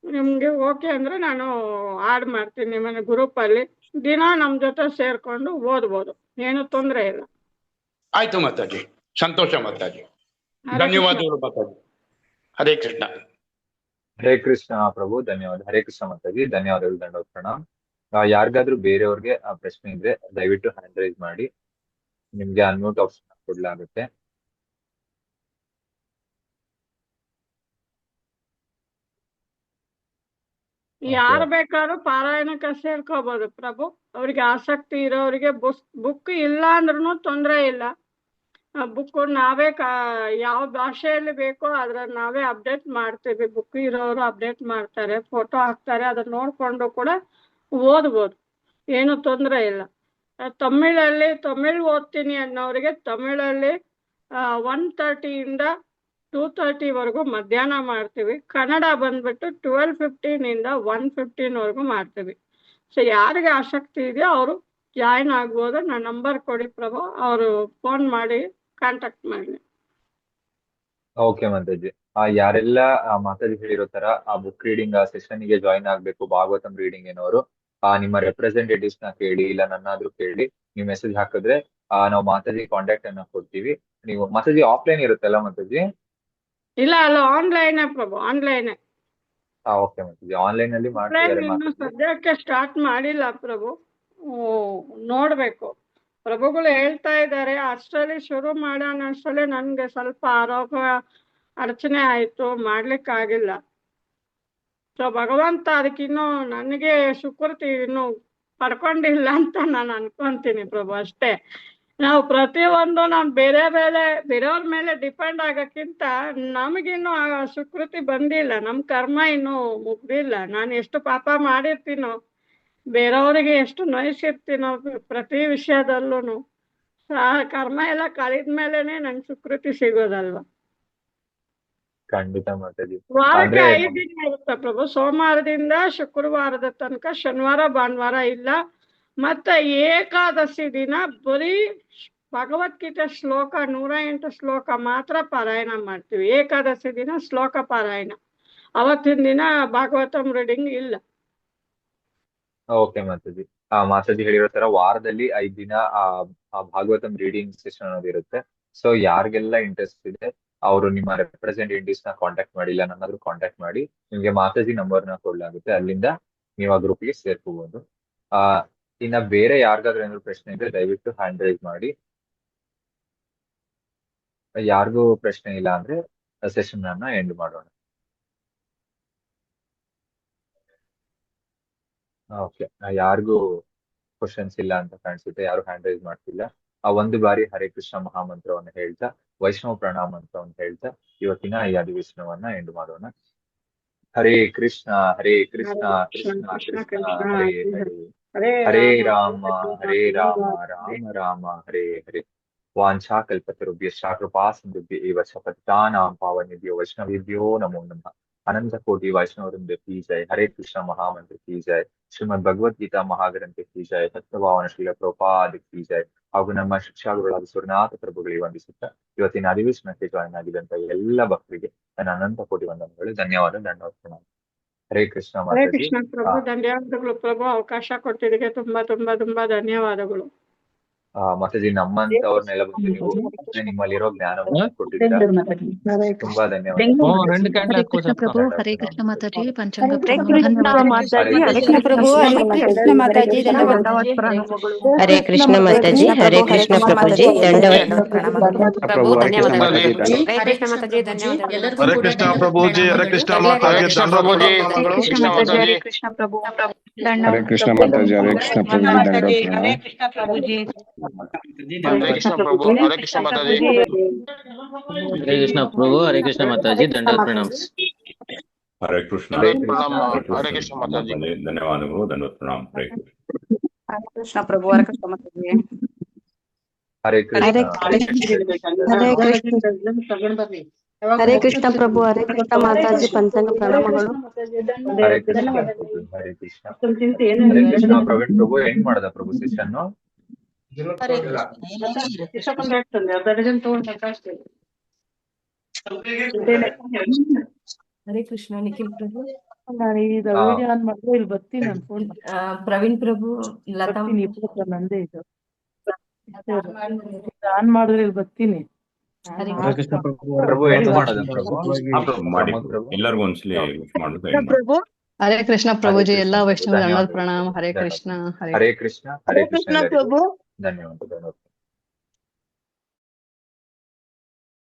ನಿಮ್ಗೆ ಓಕೆ ಅಂದ್ರೆ ನಾನು ಆಡ್ ಮಾಡ್ತೀನಿ ನಿಮ್ಮನ್ನ ಗ್ರೂಪ್ ಅಲ್ಲಿ. ದಿನ ನಮ್ ಜೊತೆ ಸೇರ್ಕೊಂಡು ಓದ್ಬೋದು, ಏನು ತೊಂದ್ರೆ ಇಲ್ಲ. ಆಯ್ತು ಮಾತಾಜಿ, ಸಂತೋಷ ಮಾತಾಜಿ, ಧನ್ಯವಾದಗಳು ಮಾತಾಜಿ. ಹರೇ ಕೃಷ್ಣ. ಹರೇ ಕೃಷ್ಣ ಪ್ರಭು, ಧನ್ಯವಾದ. ಹರೇ ಕೃಷ್ಣ ಮಾತಾಜಿ, ಧನ್ಯವಾದಗಳು. ದಂಡೋತ್ ಪ್ರಣಾಮ್. ಯಾರಿಗಾದ್ರೂ ಬೇರೆಯವ್ರಿಗೆ ಆ ಪ್ರಶ್ನೆ ಇದ್ರೆ ದಯವಿಟ್ಟು ಹ್ಯಾಂಡ್ ರೈಸ್ ಮಾಡಿ, ನಿಮ್ಗೆ ಅನ್ಮ್ಯೂಟ್ ಆಪ್ಷನ್ ಕೊಡ್ಲಾಗುತ್ತೆ. ಯಾರು ಬೇಕಾದ್ರೂ ಪಾರಾಯಣಕ್ಕೆ ಸೇರ್ಕೋಬಹುದು ಪ್ರಭು. ಅವ್ರಿಗೆ ಆಸಕ್ತಿ ಇರೋರಿಗೆ ಬುಕ್ ಇಲ್ಲ ಅಂದ್ರೂ ತೊಂದ್ರೆ ಇಲ್ಲ. ಬುಕ್ ನಾವೇ ಯಾವ ಭಾಷೆಯಲ್ಲಿ ಬೇಕೋ ಅದ್ರ ನಾವೇ ಅಪ್ಡೇಟ್ ಮಾಡ್ತೀವಿ. ಬುಕ್ ಇರೋರು ಅಪ್ಡೇಟ್ ಮಾಡ್ತಾರೆ, ಫೋಟೋ ಹಾಕ್ತಾರೆ, ಅದನ್ನ ನೋಡ್ಕೊಂಡು ಕೂಡ ಓದ್ಬೋದು, ಏನು ತೊಂದ್ರೆ ಇಲ್ಲ. ತಮಿಳ್ ಓದ್ತೀನಿ ಅನ್ನೋರಿಗೆ ತಮಿಳಲ್ಲಿ 1:30 2:30 ಮಧ್ಯಾಹ್ನ ಮಾಡ್ತೀವಿ. ಕನ್ನಡ ಬಂದ್ಬಿಟ್ಟು 12:15 1:15 ಮಾಡ್ತೀವಿ. ಸೊ ಯಾರಿಗೆ ಆಸಕ್ತಿ ಇದೆಯೋ ಅವರು ಜಾಯಿನ್ ಆಗ್ಬೋದು. ನನ್ನ ನಂಬರ್ ಕೊಡಿ ಪ್ರಭು, ಅವರು ಫೋನ್ ಮಾಡಿ ಕಾಂಟ್ಯಾಕ್ಟ್ ಮಾಡಲಿ. ಓಕೆ ಮಾತಾಜಿ. ಯಾರೆಲ್ಲ ಮಾತಾಜಿ ಹೇಳಿರೋ ತರ ಆ ಬುಕ್ ರೀಡಿಂಗ್ ಸೆಷನ್ ಗೆ ಜಾಯಿನ್ ಆಗ್ಬೇಕು, ಭಾಗವತಂ ರೀಡಿಂಗ್ ಏನೋರು ನಿಮ್ಮ ರೆಪ್ರೆಸೆಂಟೇಟಿವ್ಸ್ ನ ಕೇಳಿ, ಇಲ್ಲ ನನ್ನಾದ್ರೂ ಕೇಳಿ, ನೀವು ಮೆಸೇಜ್ ಹಾಕಿದ್ರೆ ನಾವು ಮಾತಾಜಿ ಕಾಂಟ್ಯಾಕ್ಟ್ ಅನ್ನ ಕೊಡ್ತೀವಿ. ನೀವು ಮಾತಾಜಿ ಆಫ್ಲೈನ್ ಇರುತ್ತಲ್ಲ ಮಾತಾಜಿ? ಇಲ್ಲ, ಅಲ್ಲ ಆನ್ಲೈನ್ ಪ್ರಭು, ಆನ್ಲೈನ್. ಓಕೆ ಮಾತಾಜಿ, ಆನ್ಲೈನ್ ಅಲ್ಲಿ ಮಾಡ್ತಿದ್ದಾರೆ ಇನ್ನು ಸದ್ಯಕ್ಕೆ ಸ್ಟಾರ್ಟ್ ಮಾಡಿಲ್ಲ ಪ್ರಭು, ನೋಡ್ಬೇಕು. ಪ್ರಭುಗಳು ಹೇಳ್ತಾ ಇದ್ದಾರೆ ಅಷ್ಟರಲ್ಲಿ ಶುರು ಮಾಡೋಣ. ಅಷ್ಟರಲ್ಲಿ ನನ್ಗೆ ಸ್ವಲ್ಪ ಆರೋಗ್ಯ ಅಡಚಣೆ ಆಯ್ತು, ಮಾಡ್ಲಿಕ್ಕಾಗಿಲ್ಲ. ಸೊ ಭಗವಂತ ಅದಕ್ಕಿನ್ನು ನನಗೆ ಸುಕೃತಿ ಇನ್ನು ಪಡ್ಕೊಂಡಿಲ್ಲ ಅಂತ ನಾನು ಅನ್ಕೊಂತೀನಿ ಪ್ರಭು, ಅಷ್ಟೇ. ನಾವು ಪ್ರತಿಯೊಂದು ನಾವು ಬೇರೆಯವ್ರ ಮೇಲೆ ಡಿಪೆಂಡ್ ಆಗಕ್ಕಿಂತ ನಮಗಿನ್ನು ಆ ಸುಕೃತಿ ಬಂದಿಲ್ಲ, ನಮ್ ಕರ್ಮ ಇನ್ನು ಮುಗ್ದಿಲ್ಲ. ನಾನು ಎಷ್ಟು ಪಾಪ ಮಾಡಿರ್ತೀನೋ, ಬೇರೆಯವ್ರಿಗೆ ಎಷ್ಟು ನೋಯಿಸಿರ್ತೀನೋ ಪ್ರತಿ ವಿಷಯದಲ್ಲೂ, ಕರ್ಮ ಎಲ್ಲ ಕಳೆದ್ಮೇಲೆನೆ ನಂಗೆ ಸುಕೃತಿ ಸಿಗೋದಲ್ವಾ. ಖಂಡಿತ ಮಾತಾಜಿ. ವಾರಕ್ಕೆ 5 ದಿನ ಇರುತ್ತೆ ಪ್ರಭು, ಸೋಮವಾರದಿಂದ ಶುಕ್ರವಾರದ ತನಕ, ಶನಿವಾರ ಭಾನುವಾರ ಇಲ್ಲ. ಮತ್ತೆ ಏಕಾದಶಿ ದಿನ ಬರೀ ಭಗವದ್ಗೀತೆ ಶ್ಲೋಕ 108 ಶ್ಲೋಕ ಮಾತ್ರ ಪಾರಾಯಣ ಮಾಡ್ತೀವಿ. ಏಕಾದಶಿ ದಿನ ಶ್ಲೋಕ ಪಾರಾಯಣ, ಅವತ್ತಿನ ದಿನ ಭಾಗವತಂ ರೀಡಿಂಗ್ ಇಲ್ಲ. ಓಕೆ ಮಾತಾಜಿ. ಮಾತಾಜಿ ಹೇಳಿರೋ ತರ ವಾರದಲ್ಲಿ 5 ದಿನ ಆ ಭಾಗವತಂ ರೀಡಿಂಗ್ ಸೆಷನ್ ಅನ್ನೋದಿರುತ್ತೆ. ಸೊ ಯಾರಿಗೆಲ್ಲ ಇಂಟ್ರೆಸ್ಟ್ ಇದೆ ಅವರು ನಿಮ್ಮ ರೆಪ್ರೆಸೆಂಟೇಟಿವ್ಸ್ ನ ಕಾಂಟ್ಯಾಕ್ಟ್ ಮಾಡಿ, ಇಲ್ಲ ನನ್ನಾದ್ರೂ ಕಾಂಟ್ಯಾಕ್ಟ್ ಮಾಡಿ, ನಿಮ್ಗೆ ಮಾತಾಜಿ ನಂಬರ್ ನ ಕೊಡ್ಲಾಗುತ್ತೆ. ಅಲ್ಲಿಂದ ನೀವು ಆ ಗ್ರೂಪ್ಗೆ ಸೇರ್ಕೋಬಹುದು. ಇನ್ನ ಬೇರೆ ಯಾರಿಗಾದ್ರೂ ಏನಾದ್ರು ಪ್ರಶ್ನೆ ಇದ್ರೆ ದಯವಿಟ್ಟು ಹ್ಯಾಂಡ್ ರೈಸ್ ಮಾಡಿ. ಯಾರಿಗೂ ಪ್ರಶ್ನೆ ಇಲ್ಲ ಅಂದ್ರೆ ಸೆಷನ್ ಅನ್ನ ಎಂಡ್ ಮಾಡೋಣ. ಓಕೆ, ಯಾರಿಗೂ ಕ್ವಶನ್ಸ್ ಇಲ್ಲ ಅಂತ ಕಾಣಿಸುತ್ತೆ, ಯಾರು ಹ್ಯಾಂಡ್ ರೈಸ್ ಮಾಡ್ತಿಲ್ಲ. ಒಂದು ಬಾರಿ ಹರೇ ಕೃಷ್ಣ ಮಹಾಮಂತ್ರವನ್ನು ಹೇಳ್ತಾ, ವೈಷ್ಣವ ಪ್ರಣಾಮ ಮಂತ್ರವನ್ನು ಹೇಳ್ತಾ ಇವತ್ತಿನ ಈ ಅಧಿವೇಶನವನ್ನ ಎಂಡ್ ಮಾಡೋಣ. ಹರೇ ಕೃಷ್ಣ ಕೃಷ್ಣ ಕೃಷ್ಣ ಹರೇ ಹರೇ, ಹರೇ ರಾಮ ರಾಮ ರಾಮ ಹರೇ ಹರೇ. ವಾಂಛಾಕಲ್ಪತರುಭ್ಯಶ್ಚ ಕೃಪಾ ಸಿಂಧುಭ್ಯ ಏವ ಚ ಪತಿತಾನಾಂ ಪಾವನೇಭ್ಯೋ ವೈಷ್ಣವೇಭ್ಯೋ ನಮೋ ನಮಃ। अनंत कोटि वैष्णव वृंद की जय। हरे कृष्ण महामंत्र की जय। श्रीमद् भगवद गीता महाग्रंथ की जय। ಸತ್ಯಭಾವನ ಶ್ರೀಲ ಪ್ರಭುಪಾದ की जय। ಹಾಗೂ ನಮ್ಮ ಶಿಕ್ಷಾ ಗುರುಗಳಾದ ಸುರನಾಥ ಪ್ರಭುಗಳಿಗೆ ವಂದಿಸುತ್ತಾ ಇವತ್ತಿನ ಅಧಿವೇಶನಕ್ಕೆ ಜಾಯಿನ್ ಆಗಿದಂತ ಎಲ್ಲ ಭಕ್ತರಿಗೆ ನನ್ನ ಅನಂತ ಕೋಟಿ ವಂದನೆಗಳು, ಧನ್ಯವಾದ, ದಂಡೋತ್ಪನ್ನ। ಹರೇ ಕೃಷ್ಣ ಹರೇ ಮಾತಾಜಿ। ಕೃಷ್ಣ ಪ್ರಭು, ಧನ್ಯವಾದಗಳು ಪ್ರಭು, ಅವಕಾಶ ಕೊಟ್ಟಿದ್ದಕ್ಕೆ ತುಂಬಾ ತುಂಬಾ ತುಂಬಾ ಧನ್ಯವಾದಗಳು ಮಾತಾಜಿ, ನಮ್ಮಂತವ್ರನ್ನೆಲ್ಲ ಬಂದು ನೀವು ನಿಮ್ಮಲ್ಲಿರೋ ಜ್ಞಾನವನ್ನು ಕೊಟ್ಟಿದ್ದೀರಾ, ತುಂಬಾ ಧನ್ಯವಾದ। రెండు ಕ್ಯಾಂಡಲ್ ಹರೇ ಹಾಕೋ ಕೃಷ್ಣ ಸ್ವಲ್ಪ ಪ್ರಭು, ಹರೇ ಕೃಷ್ಣ ಮಾತಾಜಿ, ಪಂಚಾಂಗ ಹರೇ ಪ್ರಣಾಮ, ಕೃಷ್ಣ ಧನ್ಯವಾದ। ಮಾತಾಜಿ, ಹರೇ ಹರೇ ಕೃಷ್ಣ ಕೃಷ್ಣ ಪ್ರಭು, ಹರೇ ಕೃಷ್ಣ ಮಾತಾಜಿ, ದಂಡವತ್ ಹರೇ ಕೃಷ್ಣ ಮಾತಾಜಿ, ಹರೇ ಕೃಷ್ಣ ಪ್ರಭುಜಿ, ದಂಡವತ್ ಪ್ರಭು, ಧನ್ಯವಾದಗಳು। ಹರೇ ಹರೇ ಕೃಷ್ಣ ಮಾತಾಜಿ, ಧನ್ಯವಾದಗಳು। ಎಲ್ಲರಿಗೂ ಹರೇ ಕೂಡ ಕೃಷ್ಣ ಧನ್ಯವಾದ ಪ್ರಭುಜಿ, ಹರೇ ಪ್ರಣಾಮಗಳು। ಕೃಷ್ಣ ಮಾತಾಜಿ, ಕೃಷ್ಣ ಪ್ರಭುಜಿ, ದಂಡೋತ್ಪನ್ನಗಳು। ಕೃಷ್ಣ ಮಾತಾಜಿ, ಹರೇ ಕೃಷ್ಣ ಪ್ರಭು, ಹರೇ ಕೃಷ್ಣ ಮಾತಾಜಿ, ಹರೇ ಕೃಷ್ಣ ಪ್ರಭುಜಿ, ದಂಡೋತ್ಪನ್ನ। ಹರೇ ಕೃಷ್ಣ ಪ್ರಭು, ಹರೇ ಕೃಷ್ಣ ಮಾತಾಜಿ, ಹರೇ ಕೃಷ್ಣ ಪ್ರಭು, ಹರೇ ಕೃಷ್ಣ ಮಾತಾಜಿ, ದಂಡವತ್ ಪ್ರಣಾಮ। ಹರೇ ಕೃಷ್ಣ ಹರೇ ಕೃಷ್ಣ ಮಾತಾಜಿ, ಧನ್ಯವಾದಗಳು, ದಂಡೋತ್ ಪ್ರಣಾಮ। ಹರೇ ಕೃಷ್ಣ। ಹರೇ ಕೃಷ್ಣ ಪ್ರಭು, ಹರೇ ಕೃಷ್ಣ ಮಾತಾಜಿ, ಹರೇ ಕೃಷ್ಣ ಹರೇ ಹರೇ ಕೃಷ್ಣ ಹರೇ ಕೃಷ್ಣ ಪ್ರಭು, ಹರೇ ಕೃಷ್ಣ ಮಾತಾಜಿ, ಪಂಚಾಂಗ ಪ್ರಣಾಮಗಳು। ಹರೇ ಕೃಷ್ಣ ಹರೇ ಕೃಷ್ಣ ಹರೇ ಕೃಷ್ಣ। ಪ್ರವೀಣ್ ಪ್ರಭು ಹೆಂಗ್ ಮಾಡದ ಪ್ರಭು ಸೆಷನ್? ಹರೇ ಕೃಷ್ಣ ನಿಖಿಲ್ ಪ್ರಭು, ನಾನು ಇದು ವಿಡಿಯೋ ಆನ್ ಮಾಡಿದ್ರೆ ಇಲ್ಲಿ ಬರ್ತೀನಿ, ನನ್ನ ಫೋನ್ ಪ್ರವೀಣ್ ಪ್ರಭು, ಲತಾ ನಂದೇ ಇದು ಆನ್ ಮಾಡಿದ್ರೆ ಇಲ್ಲಿ ಬರ್ತೀನಿ। ಹರೇ ಪ್ರಭು ಹೆಂಗ್ ಮಾಡದ ಪ್ರಭು? ಮಾಡಿ ಎಲ್ಲರಿಗೂ ಒಂದ್ಸಲಿ ಮಾಡುದು ಹರೇ ಕೃಷ್ಣ ಪ್ರಭುಜಿ, ಎಲ್ಲಾ ವೈಷ್ಣವ ದಂಡೋತ್ ಪ್ರಣಾಮ। ಹರೇ ಕೃಷ್ಣ, ಹರೇ ಕೃಷ್ಣ ಹರೇ ಕೃಷ್ಣ ಪ್ರಭು, ಧನ್ಯವಾದ, ಧನ್ಯವಾದ।